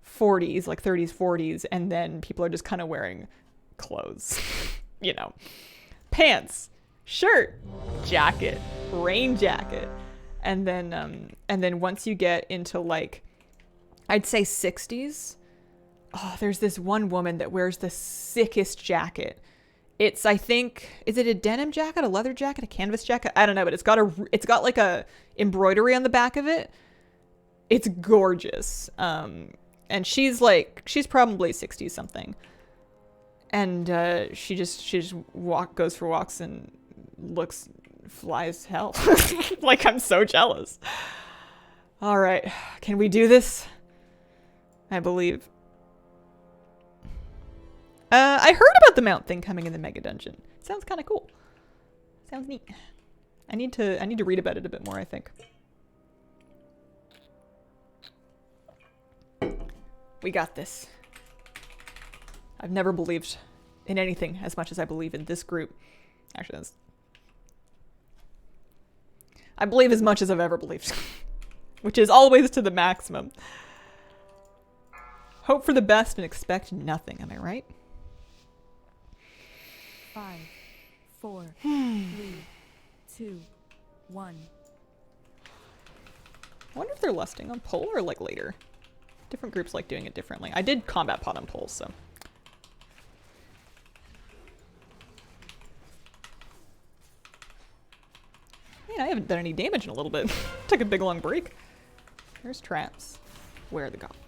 40s, like 30s, 40s, and then people are just kind of wearing clothes. You know, pants, shirt, jacket, rain jacket. And then once you get into like, I'd say 60s, oh, there's this one woman that wears the sickest jacket. It's, I think, is it a denim jacket, a leather jacket, a canvas jacket? I don't know, but it's got like a embroidery on the back of it. It's gorgeous. And she's probably 60 something. And she just goes for walks and looks fly as hell. Like, I'm so jealous. All right, can we do this? I believe. I heard about the mount thing coming in the mega dungeon. Sounds kind of cool. Sounds neat. I need to read about it a bit more, I think. We got this. I've never believed in anything as much as I believe in this group. Actually, I believe as much as I've ever believed. Which is always to the maximum. Hope for the best and expect nothing, am I right? 5, 4, 3, 2, 1. I wonder if they're lusting on pole or like later. Different groups like doing it differently. I did combat pot on pole, so. Man, I haven't done any damage in a little bit. Took a big long break. There's traps. Where are the goblins?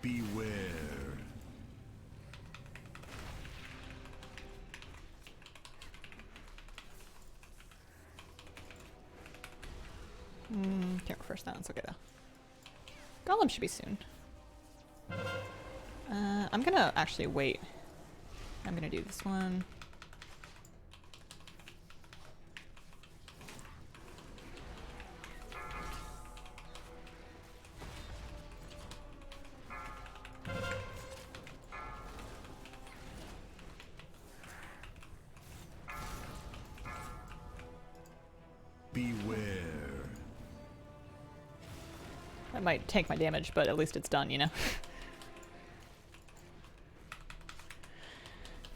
Beware. Can't refresh that. It's okay though. Golem should be soon. I'm gonna actually wait. I'm gonna do this one. That might tank my damage, but at least it's done, you know?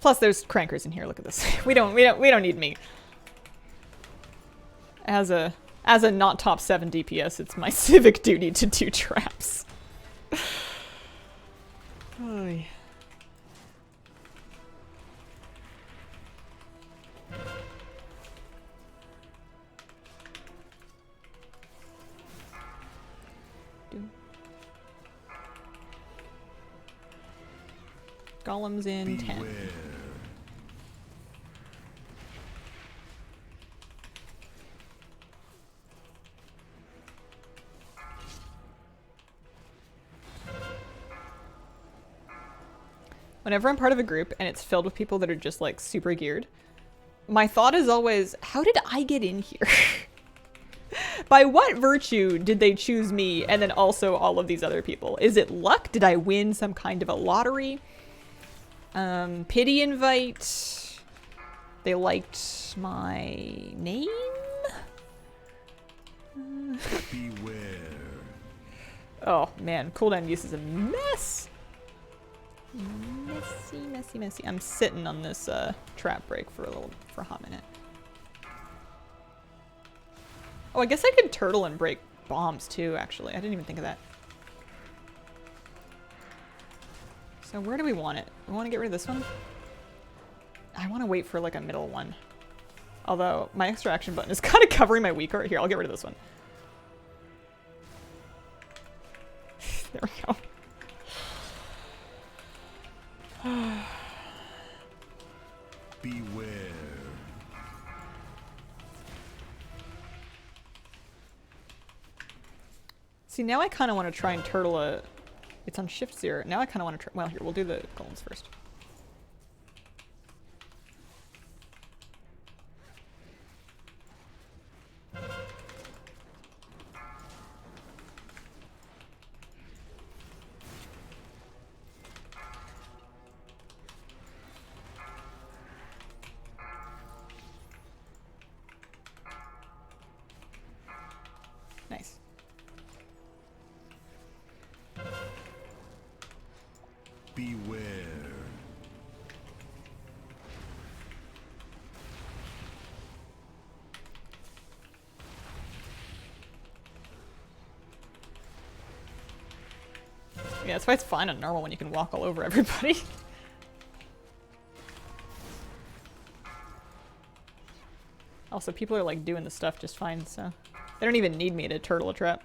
Plus there's crankers in here, look at this. We don't need me. As a not top 7 DPS, it's my civic duty to do traps. Oy. Golems in 10. Beware. Whenever I'm part of a group and it's filled with people that are just like super geared, my thought is always, how did I get in here? By what virtue did they choose me and then also all of these other people? Is it luck? Did I win some kind of a lottery? Pity invite. They liked my name? Beware. Oh man, cooldown use is a mess. Messy, messy, messy. I'm sitting on this trap break for a hot minute. Oh, I guess I could turtle and break bombs too, actually. I didn't even think of that. So where do we want it? We want to get rid of this one? I want to wait for like a middle one. Although my extra action button is kind of covering my weak art. Here, I'll get rid of this one. There we go. Beware. See, now I kind of want to try and turtle a... It's on shift 0. Now I kind of want to try... Well, here, we'll do the golems first. Nice. Beware. Yeah, that's why it's fine on normal when you can walk all over everybody. Also, people are like doing the stuff just fine, so they don't even need me to turtle a trap.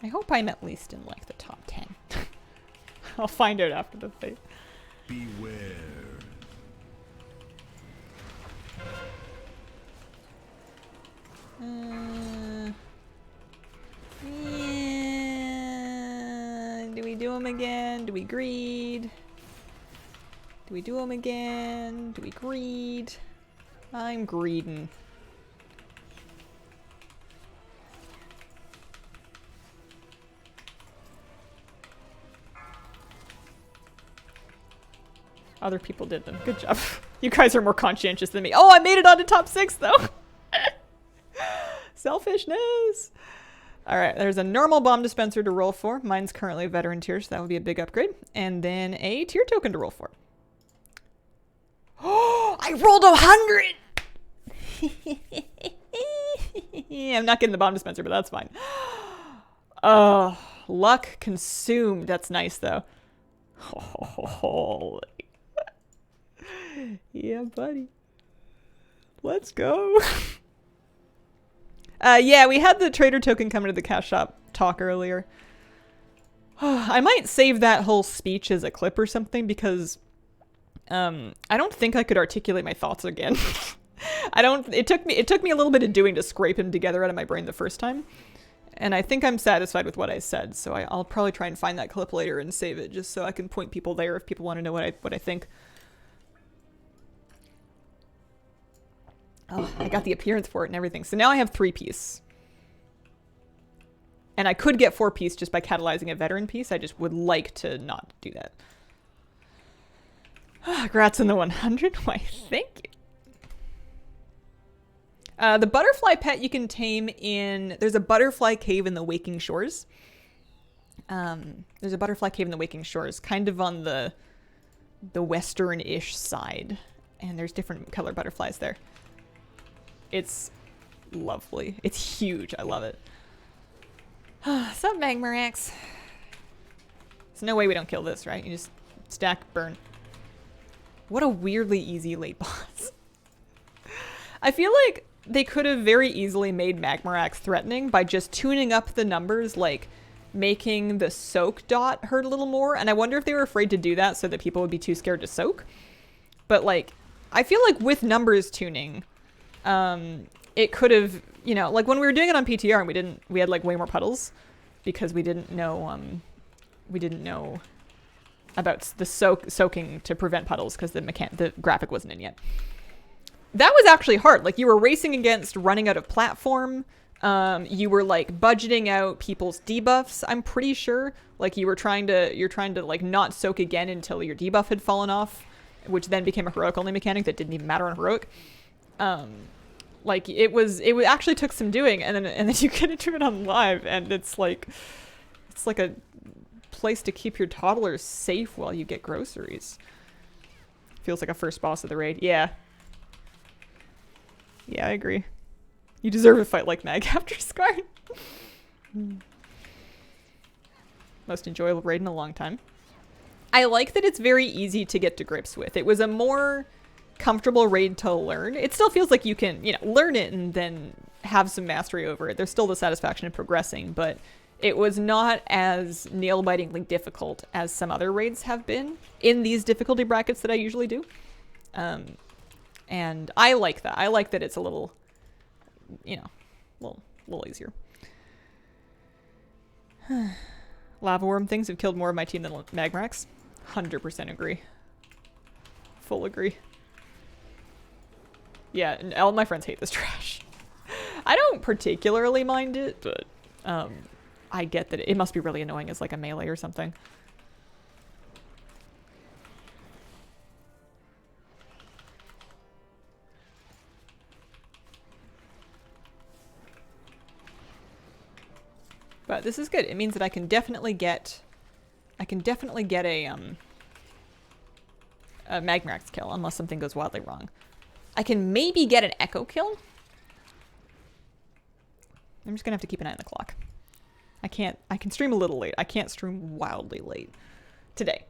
I hope I'm at least in like the top 10. I'll find out after the fight. Beware. Yeah. Do we do them again? Do we greed? Do we do them again? Do we greed? I'm greeding. Other people did them. Good job. You guys are more conscientious than me. Oh, I made it onto top 6 though. Selfishness. All right, there's a normal bomb dispenser to roll for. Mine's currently a veteran tier, so that would be a big upgrade. And then a tier token to roll for. Oh, I rolled 100. I'm not getting the bomb dispenser, but that's fine. Oh, luck consumed. That's nice though. Holy. Yeah, buddy. Let's go. Yeah, we had the trader token come into the cash shop talk earlier. I might save that whole speech as a clip or something because I don't think I could articulate my thoughts again. It took me a little bit of doing to scrape them together out of my brain the first time. And I think I'm satisfied with what I said, so I'll probably try and find that clip later and save it just so I can point people there if people want to know what I think. Oh, I got the appearance for it and everything. So now I have 3-piece. And I could get 4-piece just by catalyzing a veteran piece. I just would like to not do that. Grats in the 100. Why, thank you. The butterfly pet you can tame in... There's a butterfly cave in the Waking Shores. There's a butterfly cave in the Waking Shores, kind of on the western-ish side. And there's different color butterflies there. It's lovely. It's huge. I love it. Sup, Magmarax? There's no way we don't kill this, right? You just stack, burn. What a weirdly easy late boss. I feel like they could have very easily made Magmarax threatening by just tuning up the numbers, like making the soak dot hurt a little more. And I wonder if they were afraid to do that so that people would be too scared to soak. But like, I feel like with numbers tuning, it could have, you know, like when we were doing it on PTR and we had like way more puddles because we didn't know about the soaking to prevent puddles because the graphic wasn't in yet. That was actually hard. Like you were racing against running out of platform. You were like budgeting out people's debuffs. I'm pretty sure like you're trying to like not soak again until your debuff had fallen off, which then became a heroic only mechanic that didn't even matter on heroic. Like it actually took some doing, and then you get into it on live, and it's like a place to keep your toddlers safe while you get groceries. Feels like a first boss of the raid. Yeah, I agree. You deserve a fight like Mag after Scarred. Most enjoyable raid in a long time. I like that it's very easy to get to grips with. It was a more comfortable raid to learn. It still feels like you can, you know, learn it and then have some mastery over it. There's still the satisfaction of progressing, but it was not as nail-bitingly difficult as some other raids have been in these difficulty brackets that I usually do. And I like that. I like that it's a little, you know, a little easier. Lava worm things have killed more of my team than Magmarax. 100% agree. Full agree. Yeah, and all my friends hate this trash. I don't particularly mind it, but I get that it must be really annoying as like a melee or something. But this is good. It means that I can definitely get a Magmarax kill unless something goes wildly wrong. I can maybe get an Echo kill. I'm just gonna have to keep an eye on the clock. I can stream a little late. I can't stream wildly late today.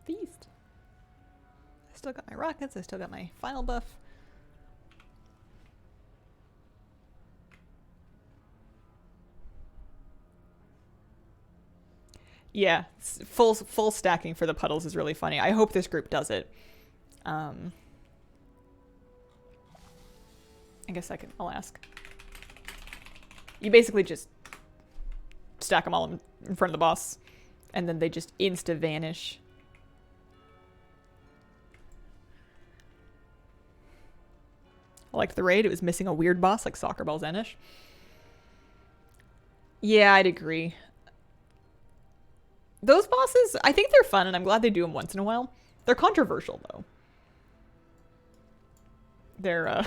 Feast. I still got my rockets. I still got my final buff. Yeah, full stacking for the puddles is really funny. I hope this group does it. I guess I'll ask. You basically just stack them all in front of the boss, and then they just insta-vanish. I liked the raid. It was missing a weird boss like Soccer Ball Zenish. Yeah, I'd agree. Those bosses, I think they're fun, and I'm glad they do them once in a while. They're controversial, though. They're,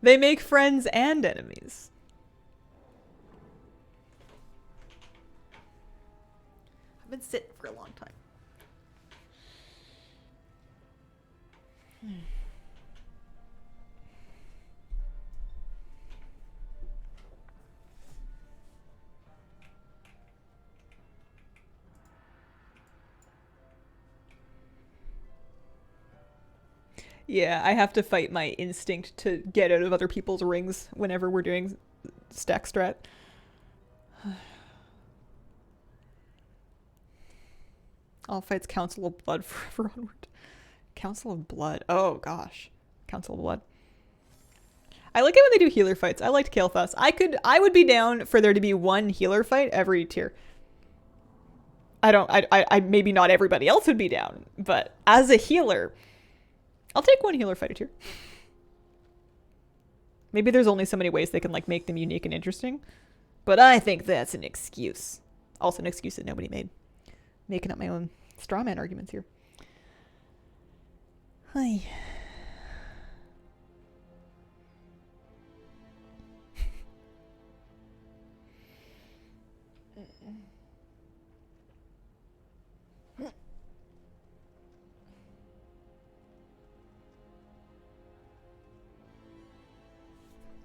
they make friends and enemies. I've been sitting for a long time. Yeah, I have to fight my instinct to get out of other people's rings whenever we're doing stack strat. All fights Council of Blood forever onward. Council of Blood. Oh gosh. Council of Blood. I like it when they do healer fights. I liked Kael'thas. I would be down for there to be one healer fight every tier. I maybe not everybody else would be down, but as a healer, I'll take one healer fight a tier. Maybe there's only so many ways they can like make them unique and interesting, but I think that's an excuse. Also an excuse that nobody made. Making up my own straw man arguments here. Hi.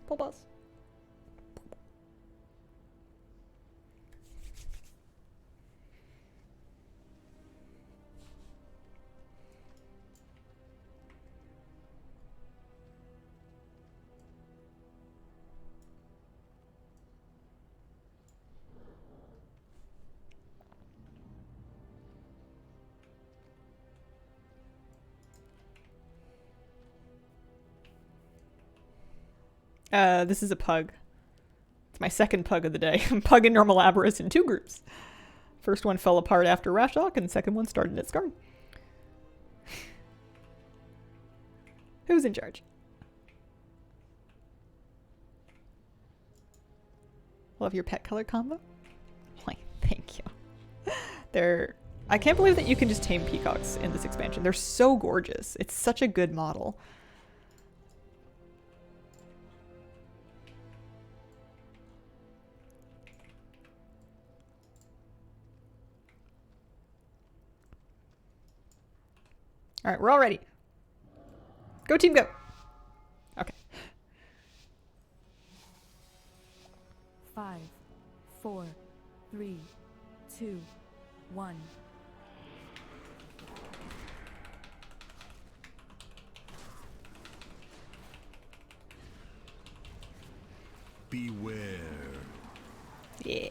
Pull boss. This is a pug. It's my second pug of the day. Pug and normal Aberrus in 2 groups. First one fell apart after Rashok, and the second one started at Scarn. Who's in charge? Love your pet color combo. Why, thank you. I can't believe that you can just tame peacocks in this expansion. They're so gorgeous. It's such a good model. All right, we're all ready. Go team, go. Okay. 5, 4, 3, 2, 1. Beware. Yeah.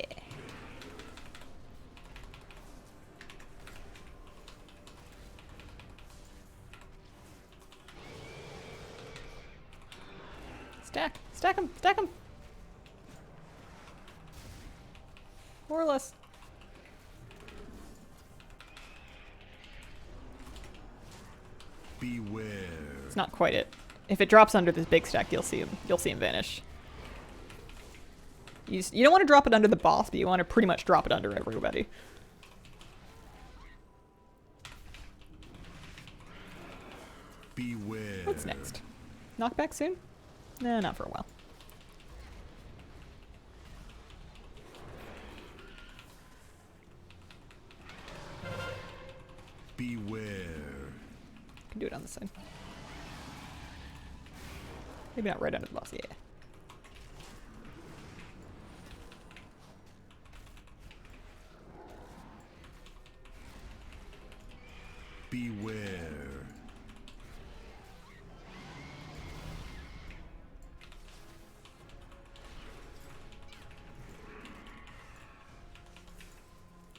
Stack them, stack them. More or less. Beware. It's not quite it. If it drops under this big stack, you'll see him. You'll see him vanish. You don't want to drop it under the boss, but you want to pretty much drop it under everybody. Beware. What's next? Knockback soon? Nah, not for a while. Beware. Can do it on the side. Maybe not right under the boss, yeah. Beware.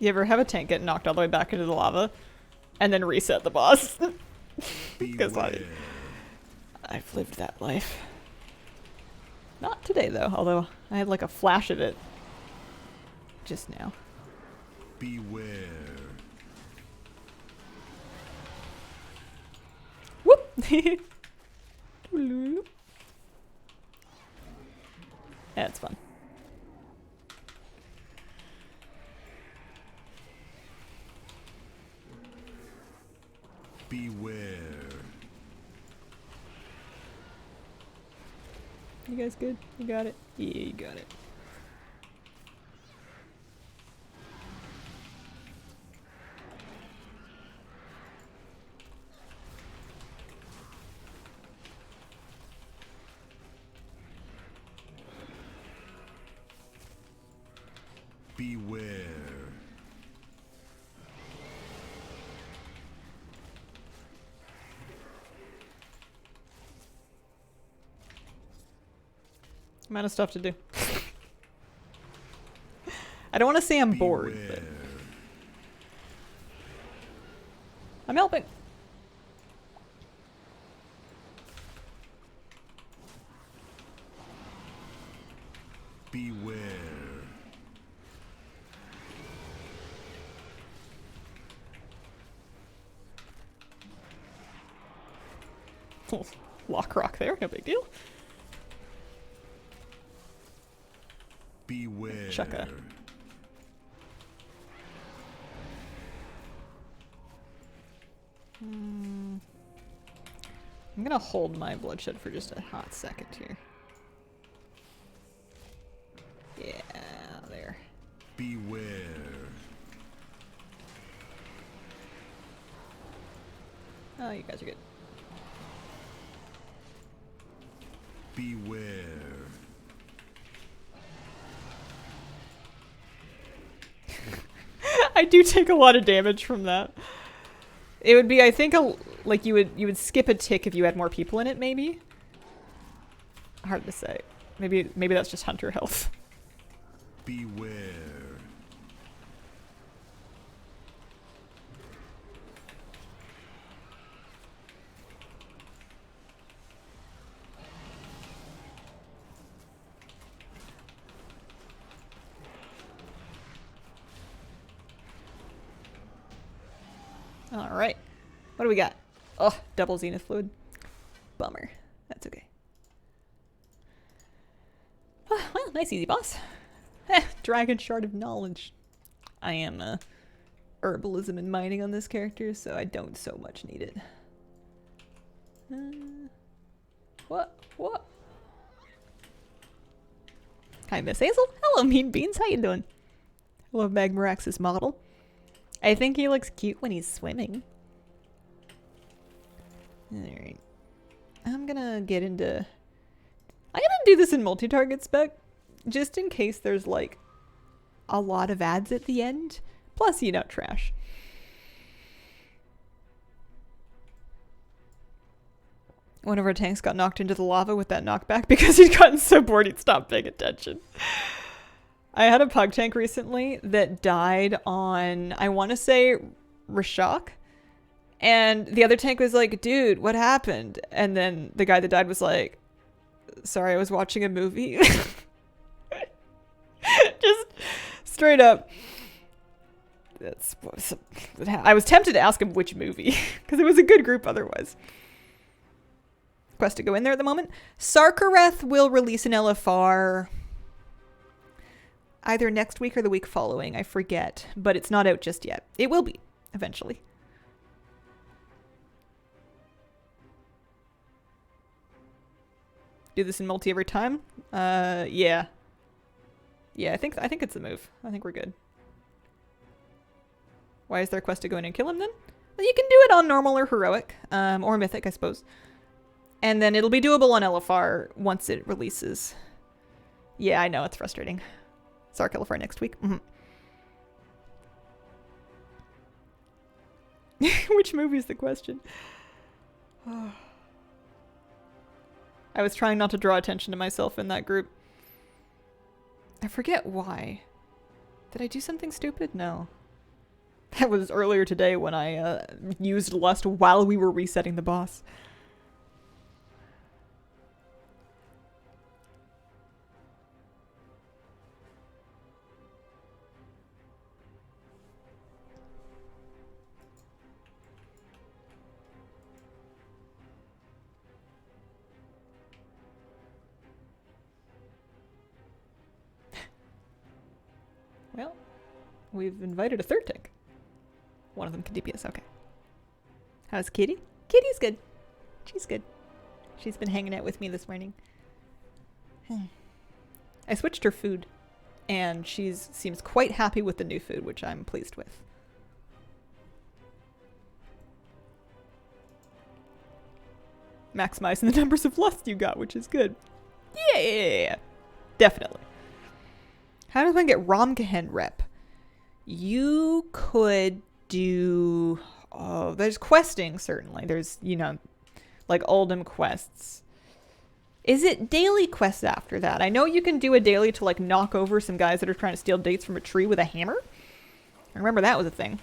You ever have a tank get knocked all the way back into the lava and then reset the boss? Because I've lived that life. Not today though, although I had like a flash of it just now. Beware. Whoop! Yeah, it's fun. Beware. You guys good? You got it? Yeah, you got it. Beware. Amount of stuff to do. I don't want to say I'm bored, but Beware. I'm helping. Beware. Lock rock there, no big deal. Beware. Chukka. I'm gonna hold my bloodshed for just a hot second here. Yeah, there. Beware. Oh, you guys are good. Beware. I do take a lot of damage from that. It would be, I think, like you would skip a tick if you had more people in it, maybe. Hard to say. Maybe that's just hunter health. Beware. All right. What do we got? Oh, double zenith fluid. Bummer. That's okay. Oh, well, nice easy boss. Dragon shard of knowledge. I am herbalism and mining on this character, so I don't so much need it. What? Hi, Miss Hazel. Hello, Mean Beans. How you doing? Hello, Magmarax's model. I think he looks cute when he's swimming. Alright. I'm gonna do this in multi-target spec, just in case there's like a lot of ads at the end. Plus, you know, trash. One of our tanks got knocked into the lava with that knockback because he'd gotten so bored he'd stopped paying attention. I had a pug tank recently that died on, I want to say, Rashok. And the other tank was like, dude, what happened? And then the guy that died was like, sorry, I was watching a movie. Just straight up. I was tempted to ask him which movie, because it was a good group otherwise. Quest to go in there at the moment. Sarkareth will release an LFR either next week or the week following. I forget, but it's not out just yet. It will be, eventually. Do this in multi every time? Yeah. Yeah, I think it's a move. I think we're good. Why is there a quest to go in and kill him then? Well, you can do it on normal or heroic, or mythic, I suppose. And then it'll be doable on LFR once it releases. Yeah, I know, it's frustrating. Sark LFR next week. Which movie is the question? I was trying not to draw attention to myself in that group. I forget why. Did I do something stupid? No. That was earlier today when I used Lust while we were resetting the boss. Well, we've invited a third tank. One of them can DPS, okay. How's Kitty? Kitty's good. She's good. She's been hanging out with me this morning. I switched her food, and she seems quite happy with the new food, which I'm pleased with. Maximizing the numbers of lust you got, which is good. Yeah. Definitely. How does one get Romkahen rep? You could do... Oh, there's questing, certainly. There's, you know, like Oldham quests. Is it daily quests after that? I know you can do a daily to, like, knock over some guys that are trying to steal dates from a tree with a hammer. I remember that was a thing.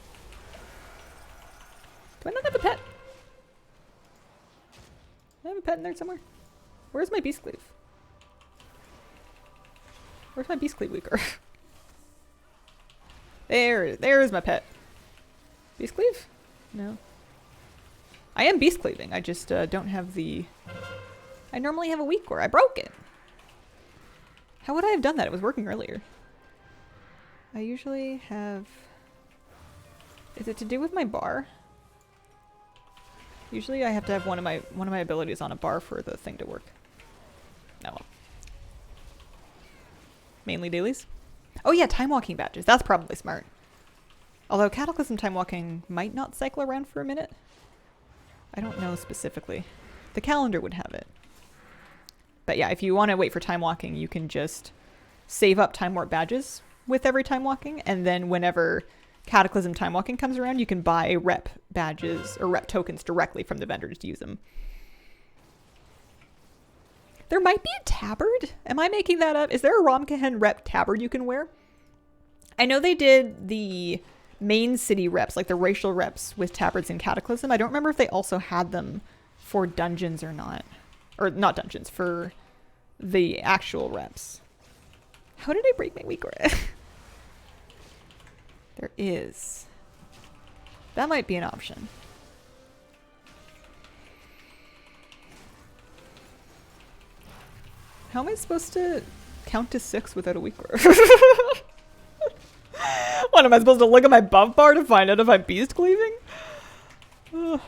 Do I not have a pet? Do I have a pet in there somewhere? Where's my beast cleave? Where's my beast cleave weaker? There's my pet. Beast cleave? No. I am beast cleaving. I just don't have the... I normally have a weak core. I broke it. How would I have done that? It was working earlier. I usually have... Is it to do with my bar? Usually I have to have one of my abilities on a bar for the thing to work. No. Well. Mainly dailies? Oh yeah, time walking badges. That's probably smart. Although Cataclysm time walking might not cycle around for a minute. I don't know specifically. The calendar would have it. But yeah, if you want to wait for time walking, you can just save up time warp badges with every time walking, and then whenever Cataclysm time walking comes around, you can buy rep badges or rep tokens directly from the vendors to use them. There might be a tabard. Am I making that up? Is there a Romkehen rep tabard you can wear? I know they did the main city reps, like the racial reps with tabards in Cataclysm. I don't remember if they also had them for dungeons or not. Or not dungeons, for the actual reps. How did I break my weak core? There is. That might be an option. How am I supposed to count to 6 without a weak core? What, am I supposed to look at my buff bar to find out if I'm beast cleaving? Ugh.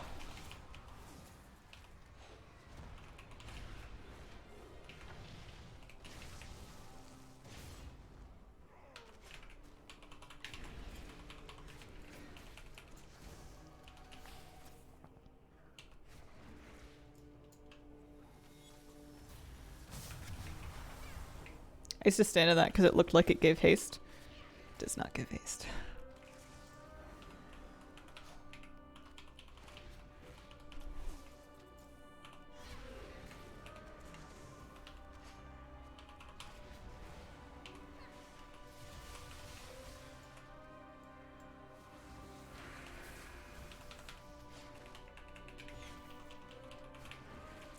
I used to stand in that because it looked like it gave haste. It does not give haste.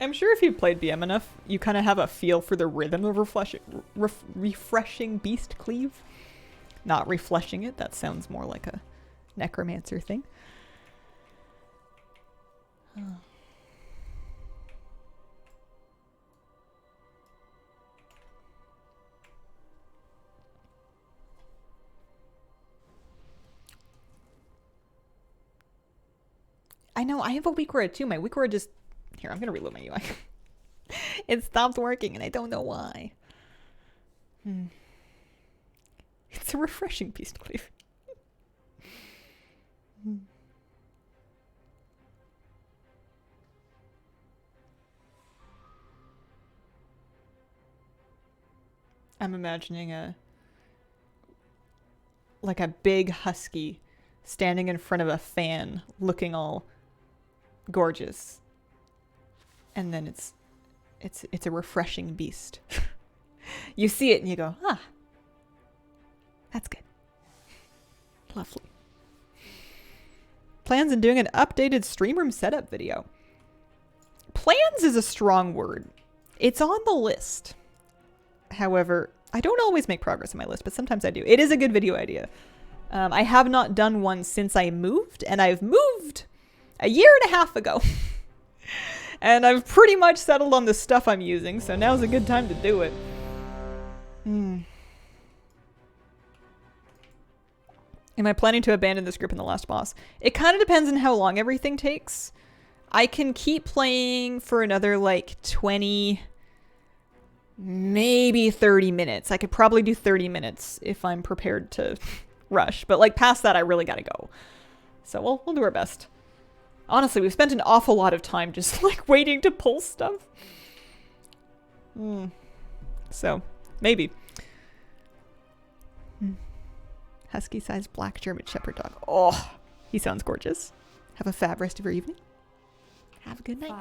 I'm sure if you played BM enough, you kind of have a feel for the rhythm of refreshing beast cleave. Not refleshing it, that sounds more like a necromancer thing. Oh. I know, I have a weak word too. My weak word just... Here, I'm going to reload my UI. It stopped working and I don't know why. It's a refreshing beast cleave. I'm imagining like a big husky standing in front of a fan looking all gorgeous. And then it's a refreshing beast. You see it and you go, ah, that's good. Lovely. Plans on doing an updated stream room setup video. Plans is a strong word. It's on the list. However, I don't always make progress on my list, but sometimes I do. It is a good video idea. I have not done one since I moved, and I've moved a year and a half ago. And I've pretty much settled on the stuff I'm using, so now's a good time to do it. Am I planning to abandon this group in the last boss? It kind of depends on how long everything takes. I can keep playing for another like 20, maybe 30 minutes. I could probably do 30 minutes if I'm prepared to rush. But like past that, I really gotta go. So we'll do our best. Honestly, we've spent an awful lot of time just like waiting to pull stuff. So, maybe. Husky-sized black German Shepherd dog. Oh, he sounds gorgeous. Have a fab rest of your evening. Have a good night. 5,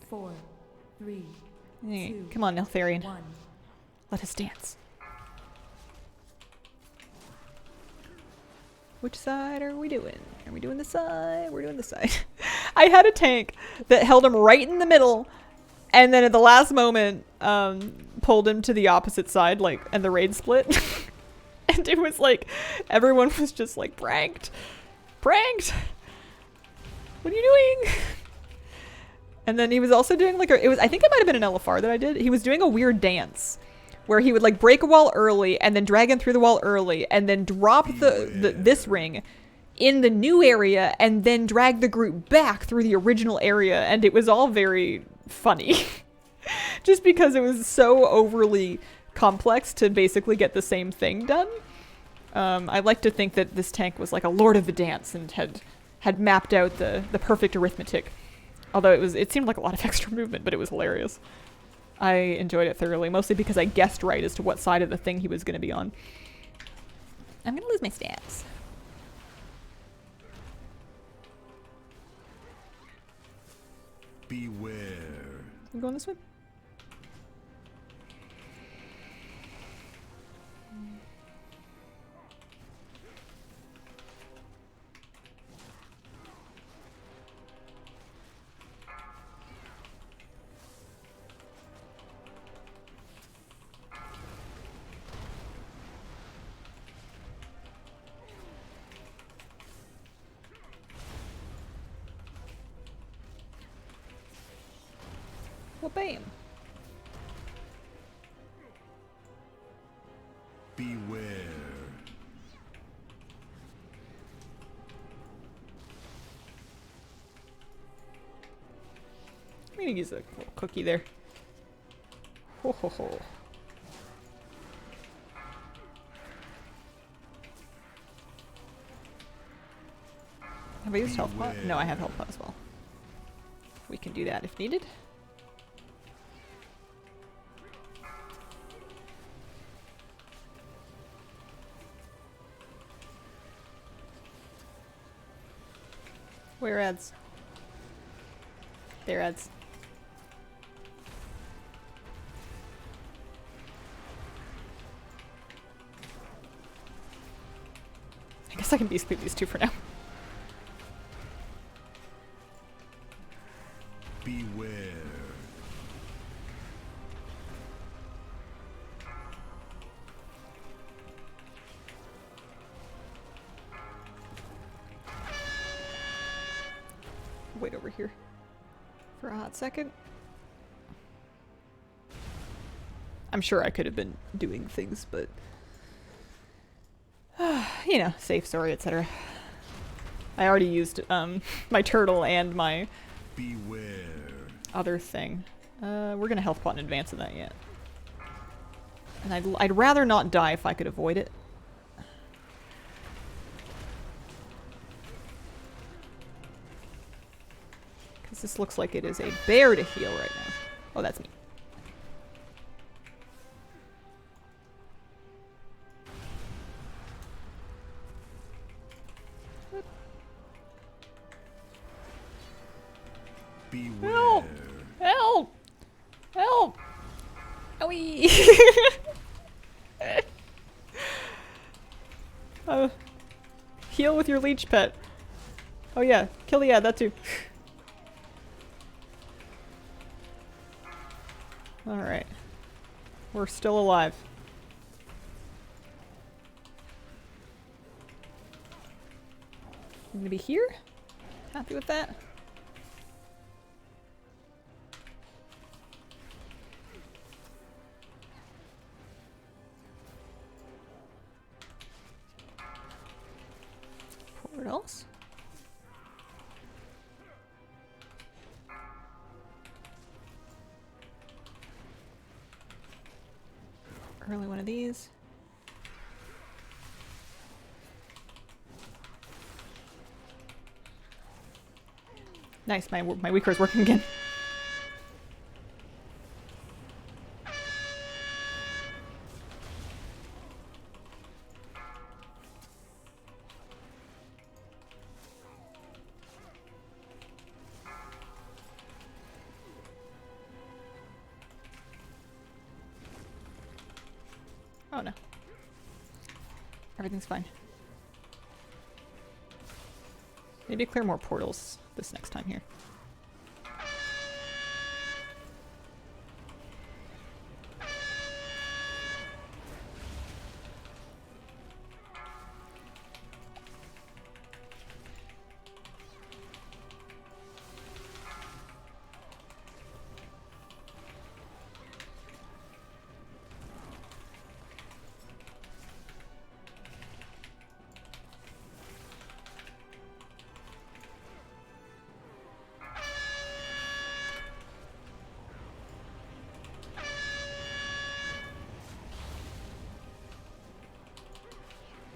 4, 3, Hey, 2, come on, Neltharion. 1. Let us dance. Which side are we doing? Are we doing this side? We're doing this side. I had a tank that held him right in the middle, and then at the last moment, pulled him to the opposite side, like, and the raid split. And it was like, everyone was just like, pranked. Pranked! What are you doing? And then he was also doing like I think it might have been an LFR that I did. He was doing a weird dance where he would like break a wall early and then drag in through the wall early and then drop this ring in the new area and then drag the group back through the original area. And it was all very funny. Just because it was so overly complex to basically get the same thing done. I like to think that this tank was like a lord of the dance and had mapped out the perfect arithmetic. Although it seemed like a lot of extra movement, but it was hilarious. I enjoyed it thoroughly, mostly because I guessed right as to what side of the thing he was going to be on. I'm going to lose my stats. Beware. You going this way? Well, bam. Beware. I'm gonna use a little cookie there. Ho ho ho. Have I used health pot? No, I have health pot as well. We can do that if needed. Where ads? There ads. I guess I can beast these two for now. Beware. Wait over here for a hot second. I'm sure I could have been doing things, but you know, safe, sorry, etc. I already used my turtle and my Beware. other thing. We're gonna health pot in advance of that yet. And I'd rather not die if I could avoid it. Because this looks like it is a bear to heal right now. Oh, that's me. Beware. Help! Help! Help! Owie! Heal with your leech pet. Oh yeah, kill the ad, that too. Alright. We're still alive. I'm gonna be here? Happy with that? What else? Early one of these. Nice, my weaker is working again. Oh no. Everything's fine. Maybe clear more portals this next time here.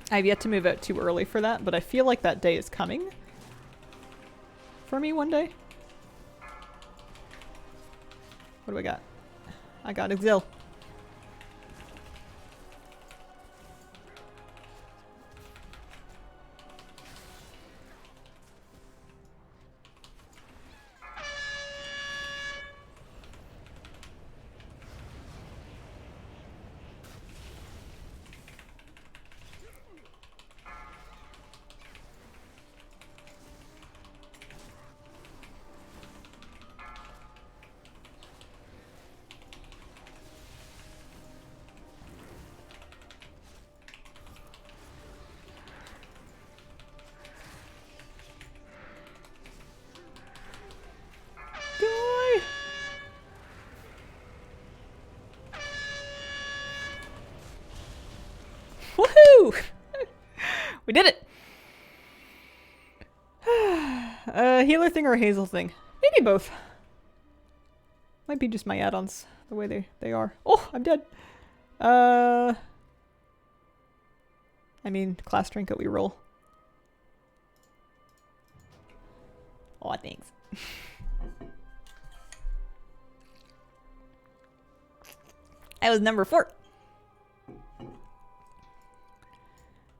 I've yet to move out too early for that, but I feel like that day is coming for me one day. What do I got? I got Hazel. Woohoo! We did it! Healer thing or a Hazel thing? Maybe both. Might be just my add-ons, the way they are. Oh, I'm dead. I mean, class trinket we roll. Aw, thanks. I was number 4.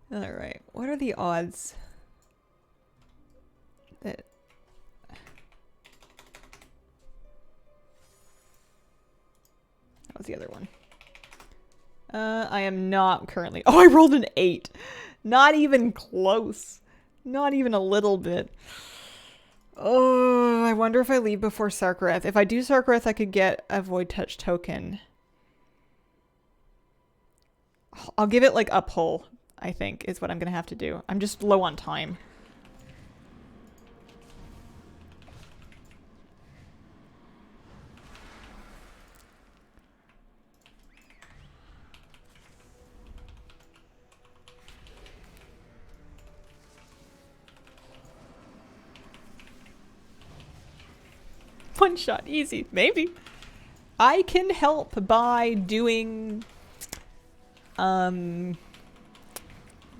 Alright, what are the odds that... That was the other one. I am not currently... Oh, I rolled an 8! Not even close. Not even a little bit. Oh, I wonder if I leave before Sarkareth. If I do Sarkareth, I could get a Void Touch token. I'll give it like a pull, I think, is what I'm gonna have to do. I'm just low on time. One shot, easy, maybe. I can help by doing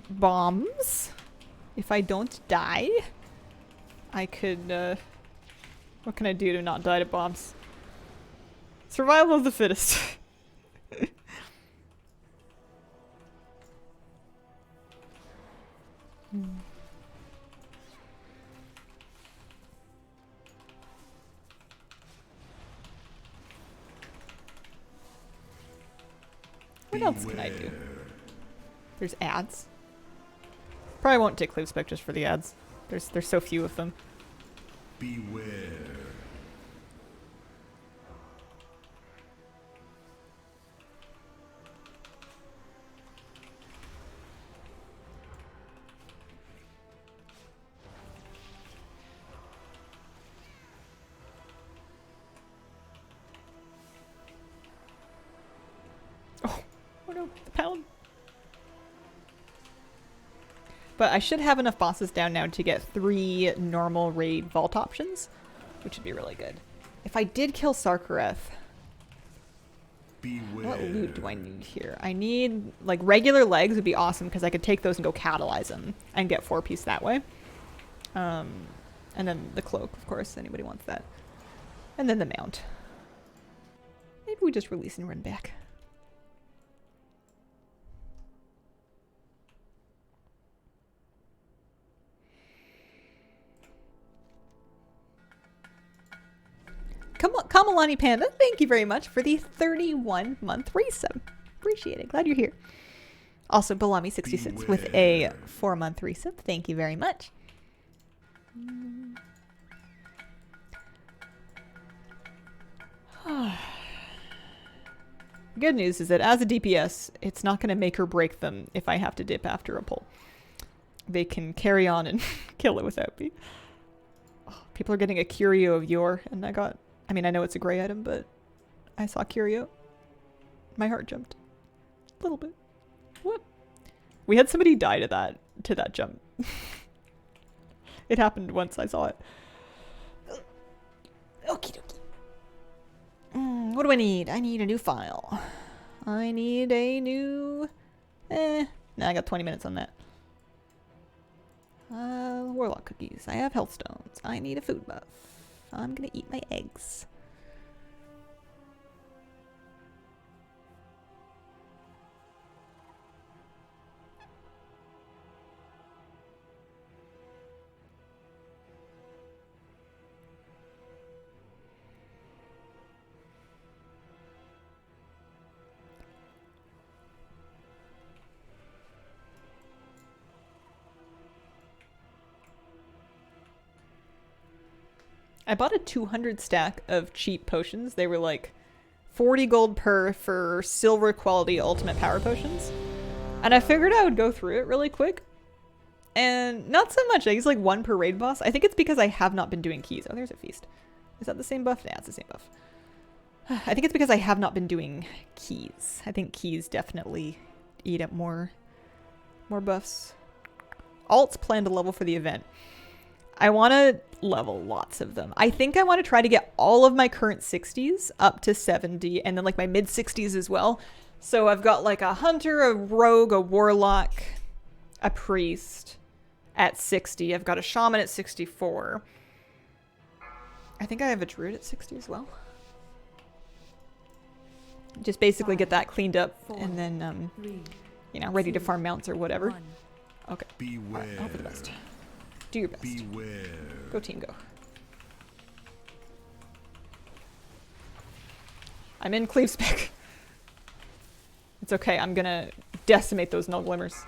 bombs. If I don't die, I could what can I do to not die to bombs? Survival of the fittest. What else can I do? There's ads. Probably won't take Cleave Spec just for the ads. There's so few of them. Beware. Oh no, the pound. But I should have enough bosses down now to get 3 normal raid vault options, which would be really good. If I did kill Sarkareth, Beware. what loot do I need here? I need, like, regular legs would be awesome because I could take those and go catalyze them and get 4-piece that way. And then the cloak, of course, anybody wants that. And then the mount. Maybe we just release and run back. Kamalani Panda, thank you very much for the 31-month resub. Appreciate it. Glad you're here. Also, Balami66 with a 4-month resub. Thank you very much. Good news is that as a DPS, it's not going to make or break them if I have to dip after a pull. They can carry on and kill it without me. Oh, people are getting a Curio of Yor, and I mean, I know it's a gray item, but I saw Curio. My heart jumped. A little bit. What? We had somebody die to that jump. It happened once, I saw it. Okie dokie. What do I need? I need a new file. I need a new... No, I got 20 minutes on that. Warlock cookies. I have health stones. I need a food buff. I'm gonna eat my eggs. I bought a 200 stack of cheap potions. They were like 40 gold per for silver quality ultimate power potions. And I figured I would go through it really quick. And not so much. I use like one per raid boss. I think it's because I have not been doing keys. Oh, there's a feast. Is that the same buff? Yeah, it's the same buff. I think it's because I have not been doing keys. I think keys definitely eat up more buffs. Alts plan to level for the event. I want to level lots of them. I think I want to try to get all of my current 60s up to 70 and then like my mid 60s as well. So I've got like a hunter, a rogue, a warlock, a priest at 60. I've got a shaman at 64. I think I have a druid at 60 as well. Just basically get that cleaned up and then, you know, ready to farm mounts or whatever. Okay. Beware. All right, hope for the best. Do your best. Beware. Go team, go. I'm in cleave spec. It's okay, I'm gonna decimate those null glimmers.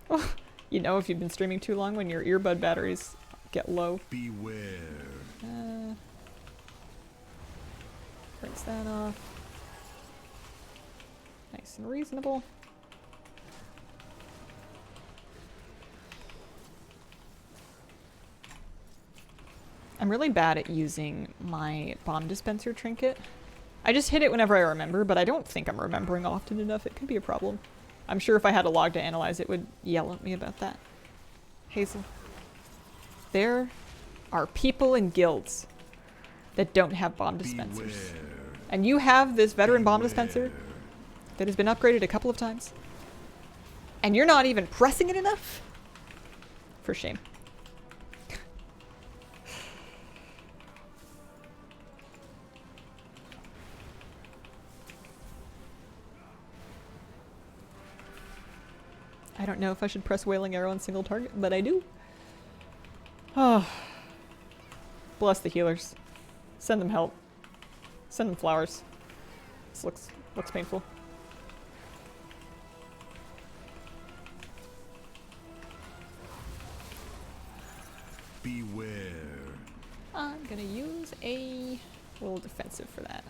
Oh, you know if you've been streaming too long when your earbud batteries get low. Beware. Rinse that off. Nice and reasonable. I'm really bad at using my bomb dispenser trinket. I just hit it whenever I remember, but I don't think I'm remembering often enough. It could be a problem. I'm sure if I had a log to analyze, it would yell at me about that. Hazel. There are people in guilds that don't have bomb dispensers. Beware. And you have this veteran bomb Beware. dispenser that has been upgraded a couple of times. And you're not even pressing it enough? For shame. I don't know if I should press Wailing Arrow on single target, but I do. Oh. Bless the healers. Send them help. Send them flowers. This looks painful. Beware. I'm gonna use a little defensive for that.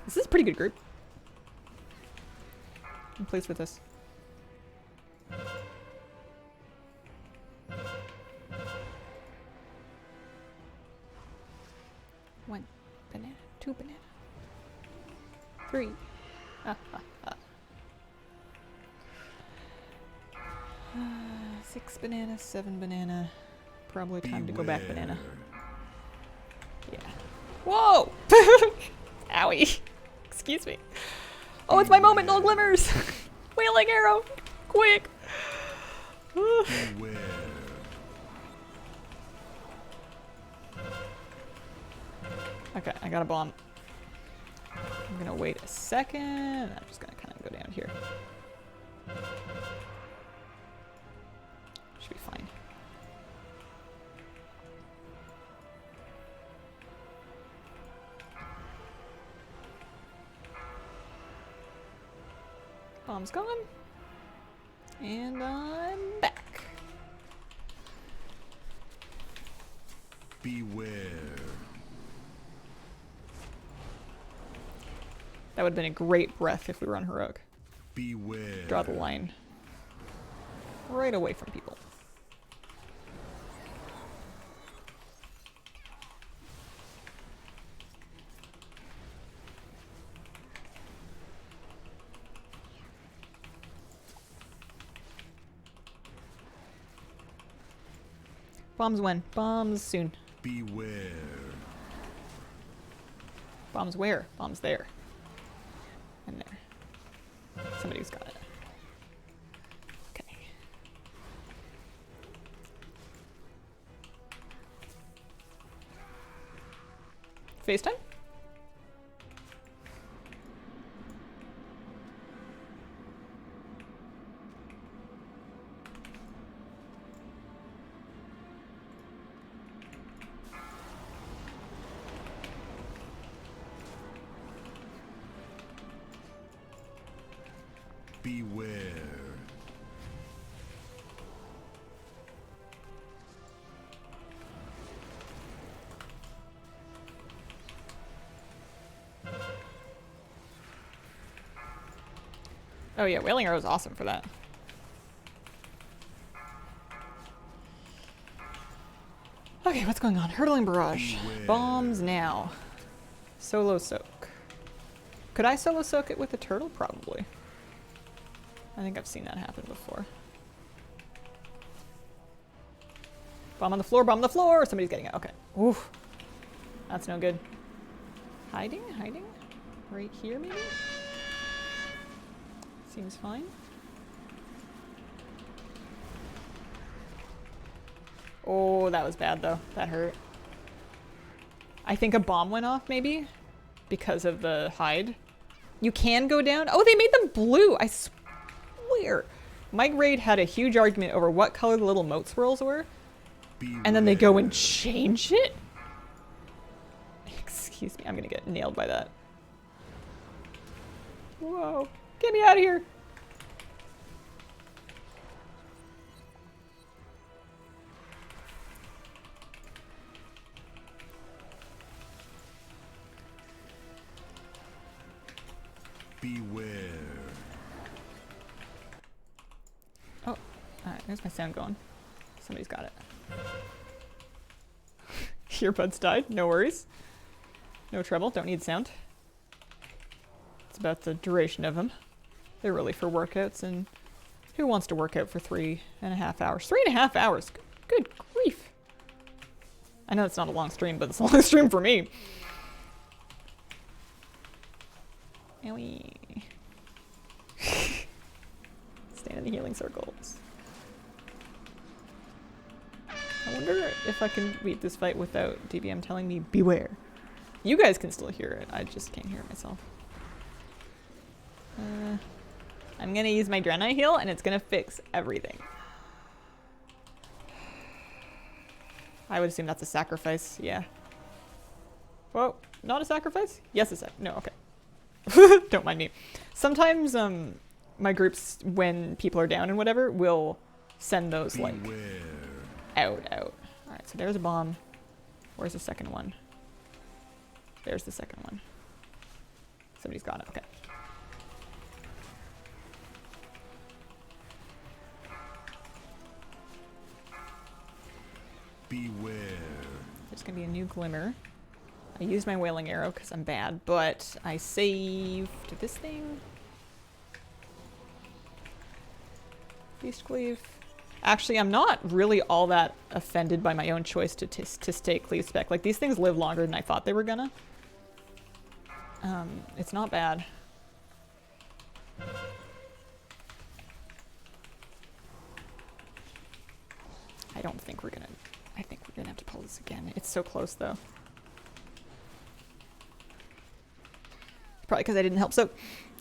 This is a pretty good group. I'm pleased with this. One banana, two banana, three. Ah, ah, ah. 6 banana, 7 banana. Probably time to go back banana. Yeah. Whoa! Owie. Excuse me. Oh, it's my moment, null glimmers! Wailing arrow! Quick! Beware. Okay, I got a bomb. I'm gonna wait a second. I'm just gonna kind of go down here. Should be fine. Bomb's gone. And I'm back. Beware. That would have been a great breath if we were on heroic. Beware. Draw the line right away from people. Bombs when? Bombs soon. Beware. Bombs where? Bombs there. And there. Somebody's got it. Okay. FaceTime? Beware. Oh yeah, Wailing Arrow is awesome for that. Okay, what's going on? Hurtling Barrage. Beware. Bombs now. Solo soak. Could I solo soak it with a turtle? Probably. I think I've seen that happen before. Bomb on the floor, bomb on the floor! Somebody's getting it. Okay. Oof. That's no good. Hiding? Hiding? Right here, maybe? Seems fine. Oh, that was bad though. That hurt. I think a bomb went off, maybe? Because of the hide. You can go down. Oh, they made them blue! I swear. Mike Raid had a huge argument over what color the little moat swirls were. Beware. And then they go and change it? Excuse me, I'm gonna get nailed by that. Whoa. Get me out of here! Beware. Oh, alright, there's my sound going. Somebody's got it. Earbuds died, no worries. No trouble, don't need sound. It's about the duration of them. They're really for workouts, and who wants to work out for 3.5 hours? 3.5 hours? Good grief. I know it's not a long stream, but it's a long stream for me. Owie. Stand in the healing circles. I wonder if I can beat this fight without DBM telling me beware. You guys can still hear it. I just can't hear it myself. I'm gonna use my Draenei heal and it's gonna fix everything. I would assume that's a sacrifice. Yeah. Whoa, not a sacrifice? Yes, it's a no. Okay. Don't mind me. Sometimes my groups, when people are down and whatever, will send those like Beware. out. All right, so there's a bomb. Where's the second one? There's the second one. Somebody's got it. Okay. Beware. There's gonna be a new glimmer. I used my Wailing Arrow because I'm bad, but I saved this thing. Beast Cleave. Actually, I'm not really all that offended by my own choice to stay Cleave Spec. Like, these things live longer than I thought they were gonna. It's not bad. I don't think we're gonna... I think we're gonna have to pull this again. It's so close, though. Probably because I didn't help. So,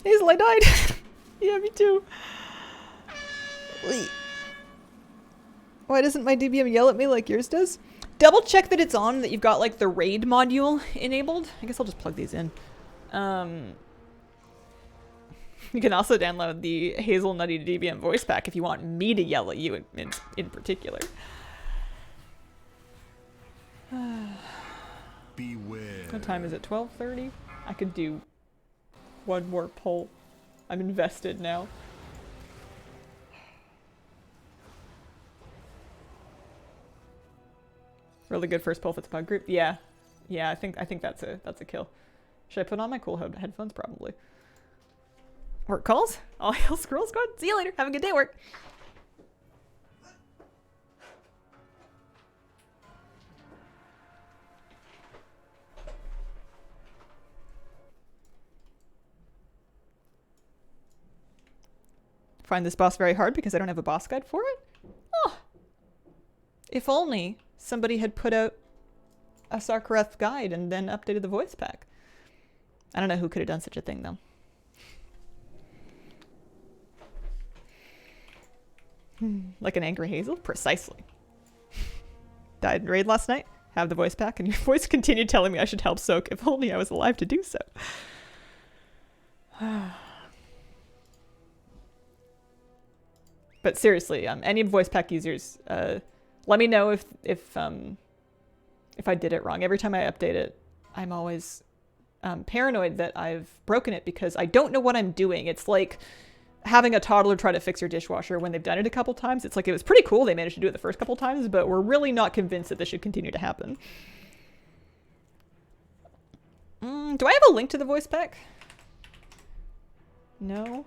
Hazel, I died. Yeah, me too. Wait. Why doesn't my DBM yell at me like yours does? Double check that it's on, that you've got like the raid module enabled. I guess I'll just plug these in. You can also download the Hazel Nutty DBM voice pack if you want me to yell at you in particular. Beware. What time is it? 12:30? I could do one more pull. I'm invested now. Really good first pull for the pug group. Yeah, I think that's a kill. Should I put on my cool headphones? Probably. Work calls. All hail Squirrel Squad. See you later. Have a good day at work. Find this boss very hard because I don't have a boss guide for it? Oh! If only somebody had put out a Sarkareth guide and then updated the voice pack. I don't know who could have done such a thing, though. Like an angry Hazel? Precisely. Died in raid last night. Have the voice pack, and your voice continued telling me I should help Soak. If only I was alive to do so. But seriously, any voice pack users, let me know if I did it wrong. Every time I update it, I'm always paranoid that I've broken it because I don't know what I'm doing. It's like having a toddler try to fix your dishwasher when they've done it a couple times. It's like, it was pretty cool they managed to do it the first couple times, but we're really not convinced that this should continue to happen. Do I have a link to the voice pack? No.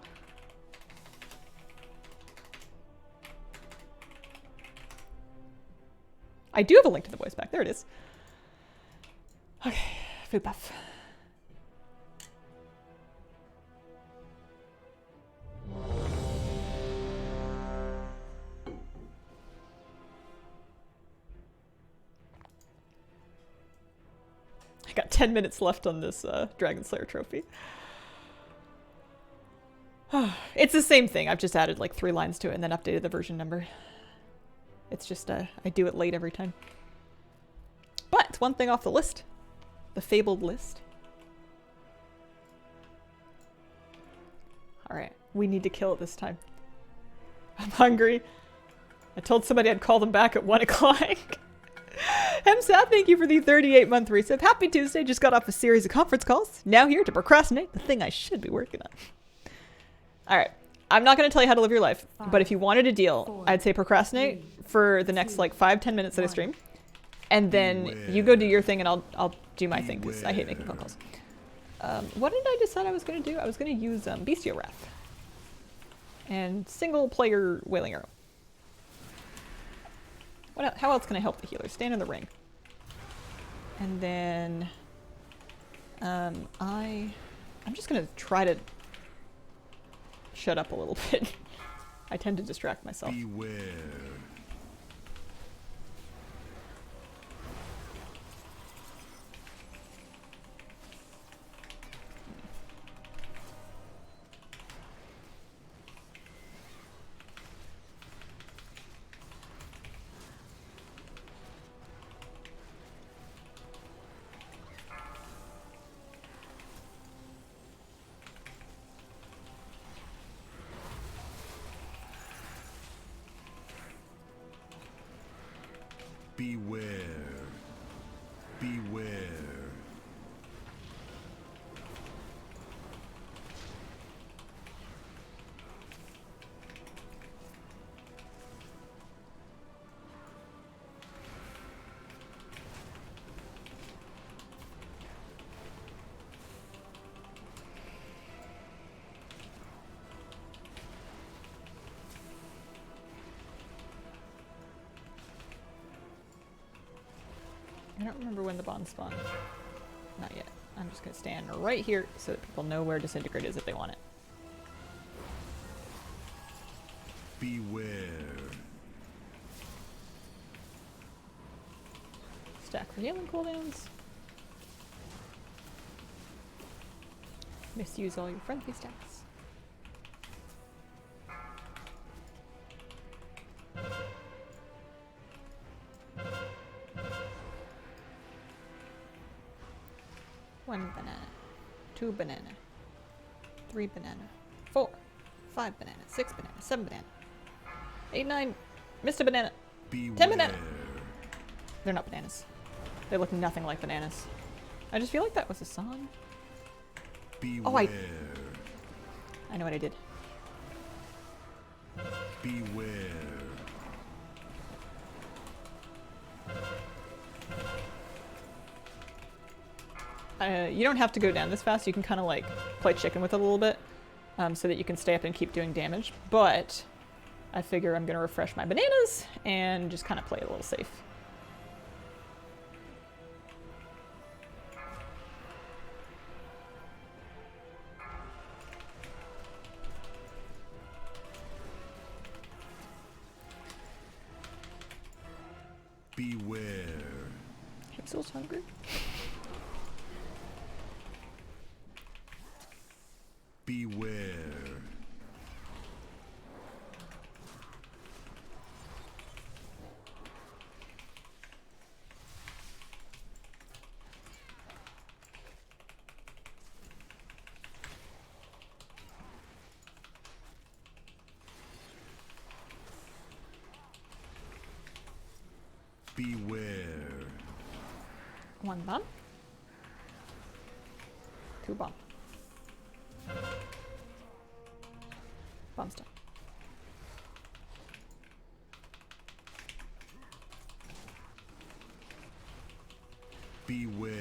I do have a link to the voice pack. There it is. Okay, food buff. I got 10 minutes left on this Dragon Slayer trophy. It's the same thing. I've just added like 3 lines to it and then updated the version number. It's just, I do it late every time. But it's one thing off the list. The fabled list. Alright, we need to kill it this time. I'm hungry. I told somebody I'd call them back at 1 o'clock. Hemsat, thank you for the 38-month resub. Happy Tuesday. Just got off a series of conference calls. Now here to procrastinate the thing I should be working on. Alright. I'm not going to tell you how to live your life, but if you wanted a deal, I'd say procrastinate for the next like 5-10 minutes that I stream. And then you go do your thing and I'll do my thing because I hate making phone calls. What did I decide I was going to do? I was going to use Bestial Wrath. And single player Wailing Arrow. How else can I help the healer? Stand in the ring. And then I'm just going to try to shut up a little bit. I tend to distract myself. Beware. Beware. Beware. I don't remember when the bond spawned. Not yet. I'm just going to stand right here so that people know where Disintegrate is if they want it. Beware. Stack for healing cooldowns. Misuse all your friendly stacks. One banana, 2 banana, 3 banana, 4, 5 banana, 6 banana, 7 banana, 8, 9, missed a banana, Beware. 10 banana. They're not bananas. They look nothing like bananas. I just feel like that was a song. Beware. Oh, I know what I did. Beware. You don't have to go down this fast. You can kind of like play chicken with it a little bit so that you can stay up and keep doing damage. But I figure I'm going to refresh my bananas and just kind of play it a little safe. Beware. Hazel's hungry. Beware. Beware. 1 bomb. 2 bomb. Bomb's done. Beware.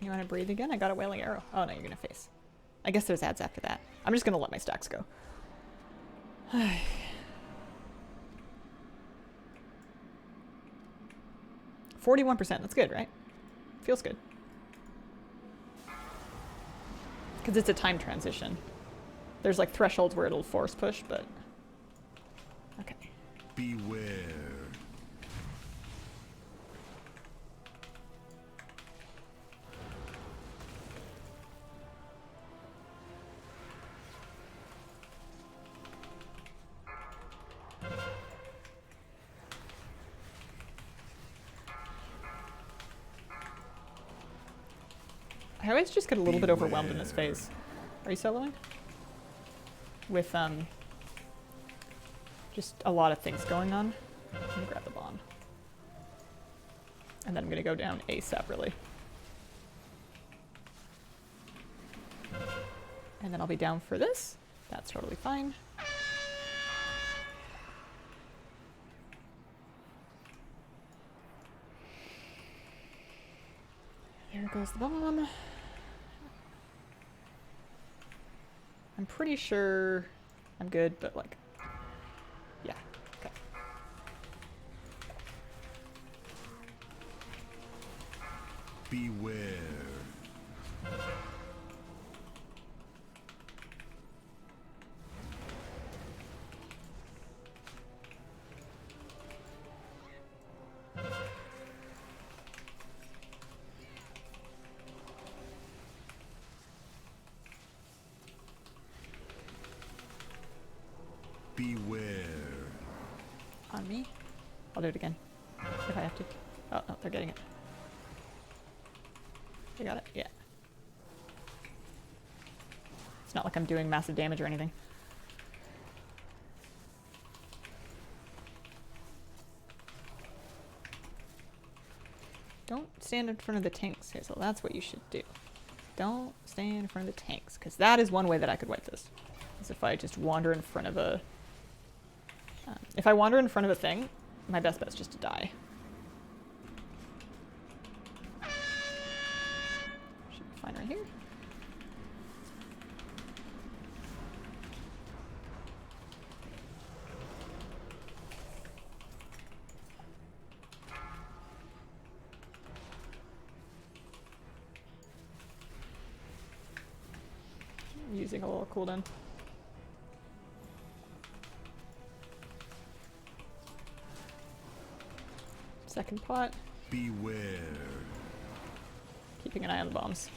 You want to breathe again? I got a wailing arrow. Oh no, you're gonna face. I guess there's ads after that. I'm just gonna let my stacks go. 41%, that's good, right? Feels good. Because it's a time transition. There's like thresholds where it'll force push, but... Okay. Beware. I always just get a little bit overwhelmed in this phase. Are you soloing? With, just a lot of things going on. I'm gonna grab the bomb. And then I'm gonna go down ASAP, really. And then I'll be down for this. That's totally fine. There goes the bomb. I'm pretty sure I'm good, but like, yeah, okay. Beware. Beware. On me. I'll do it again, if I have to. Oh, no, they're getting it. They got it? Yeah. It's not like I'm doing massive damage or anything. Don't stand in front of the tanks, Hazel. That's what you should do. Don't stand in front of the tanks, because that is one way that I could wipe this. Is if I just wander in front of a... if I wander in front of a thing, my best bet is just to die. Should be fine right here. I'm using a little cooldown. Second pot. Beware. Keeping an eye on the bombs.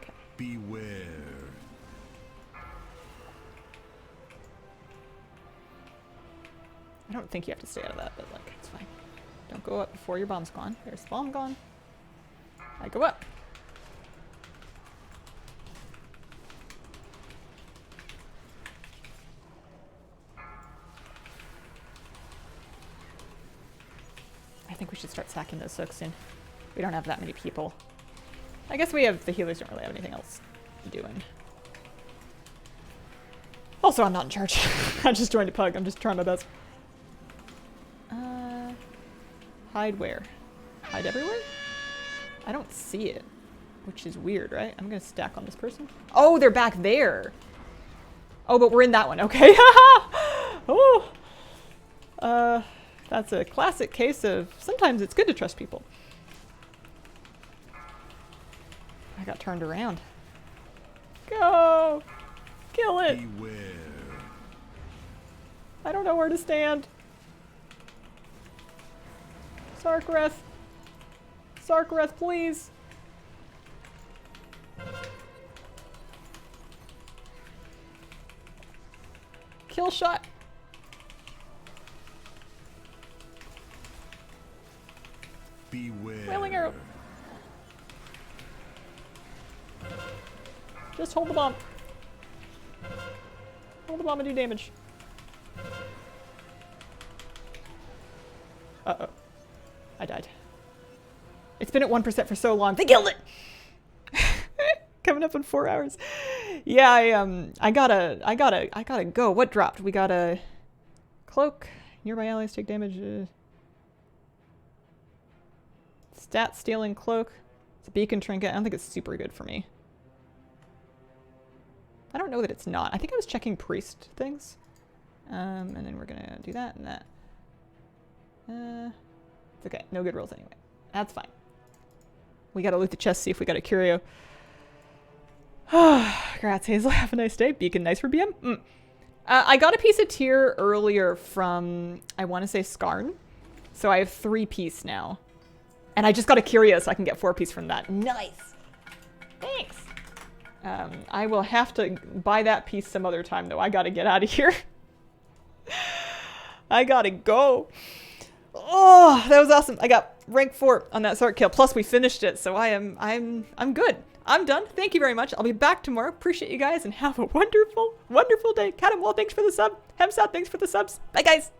Okay. Beware. I don't think you have to stay out of that, but like, it's fine. Don't go up before your bomb's gone. There's the bomb gone. I go up. I think we should start sacking those sooks soon. We don't have that many people. I guess we have, the healers don't really have anything else doing. Also, I'm not in charge. I just joined a pug. I'm just trying my best. Hide where? Hide everywhere? I don't see it. which is weird, right? I'm gonna stack on this person. Oh, they're back there. Oh, but we're in that one. Okay. Oh. That's a classic case of sometimes it's good to trust people. I got turned around. Go! Kill it! Beware. I don't know where to stand. Sarkareth. Sarkareth, please. Kill shot. Beware. Wailing arrow. Just hold the bomb. Hold the bomb and do damage. Uh-oh. I died. It's been at 1% for so long. They killed it! Coming up in 4 hours. Yeah, I gotta go. What dropped? We got a cloak. Nearby allies take damage. Stat stealing cloak. It's a beacon trinket. I don't think it's super good for me. I don't know that it's not. I think I was checking priest things. And then we're gonna do that and that. It's okay. No good rolls anyway. That's fine. We gotta loot the chest, see if we got a curio. Congrats, Hazel. Have a nice day. Beacon nice for BM. I got a piece of tier earlier from, I want to say Skarn. So I have 3 piece now. And I just got a curio so I can get 4 piece from that. Nice. Thanks. I will have to buy that piece some other time though. I gotta get out of here. I gotta go. Oh, that was awesome. I got rank 4 on that sword kill. Plus we finished it, so I'm good. I'm done. Thank you very much. I'll be back tomorrow. Appreciate you guys and have a wonderful, wonderful day. Catamwall, thanks for the sub. Hemsat, thanks for the subs. Bye guys.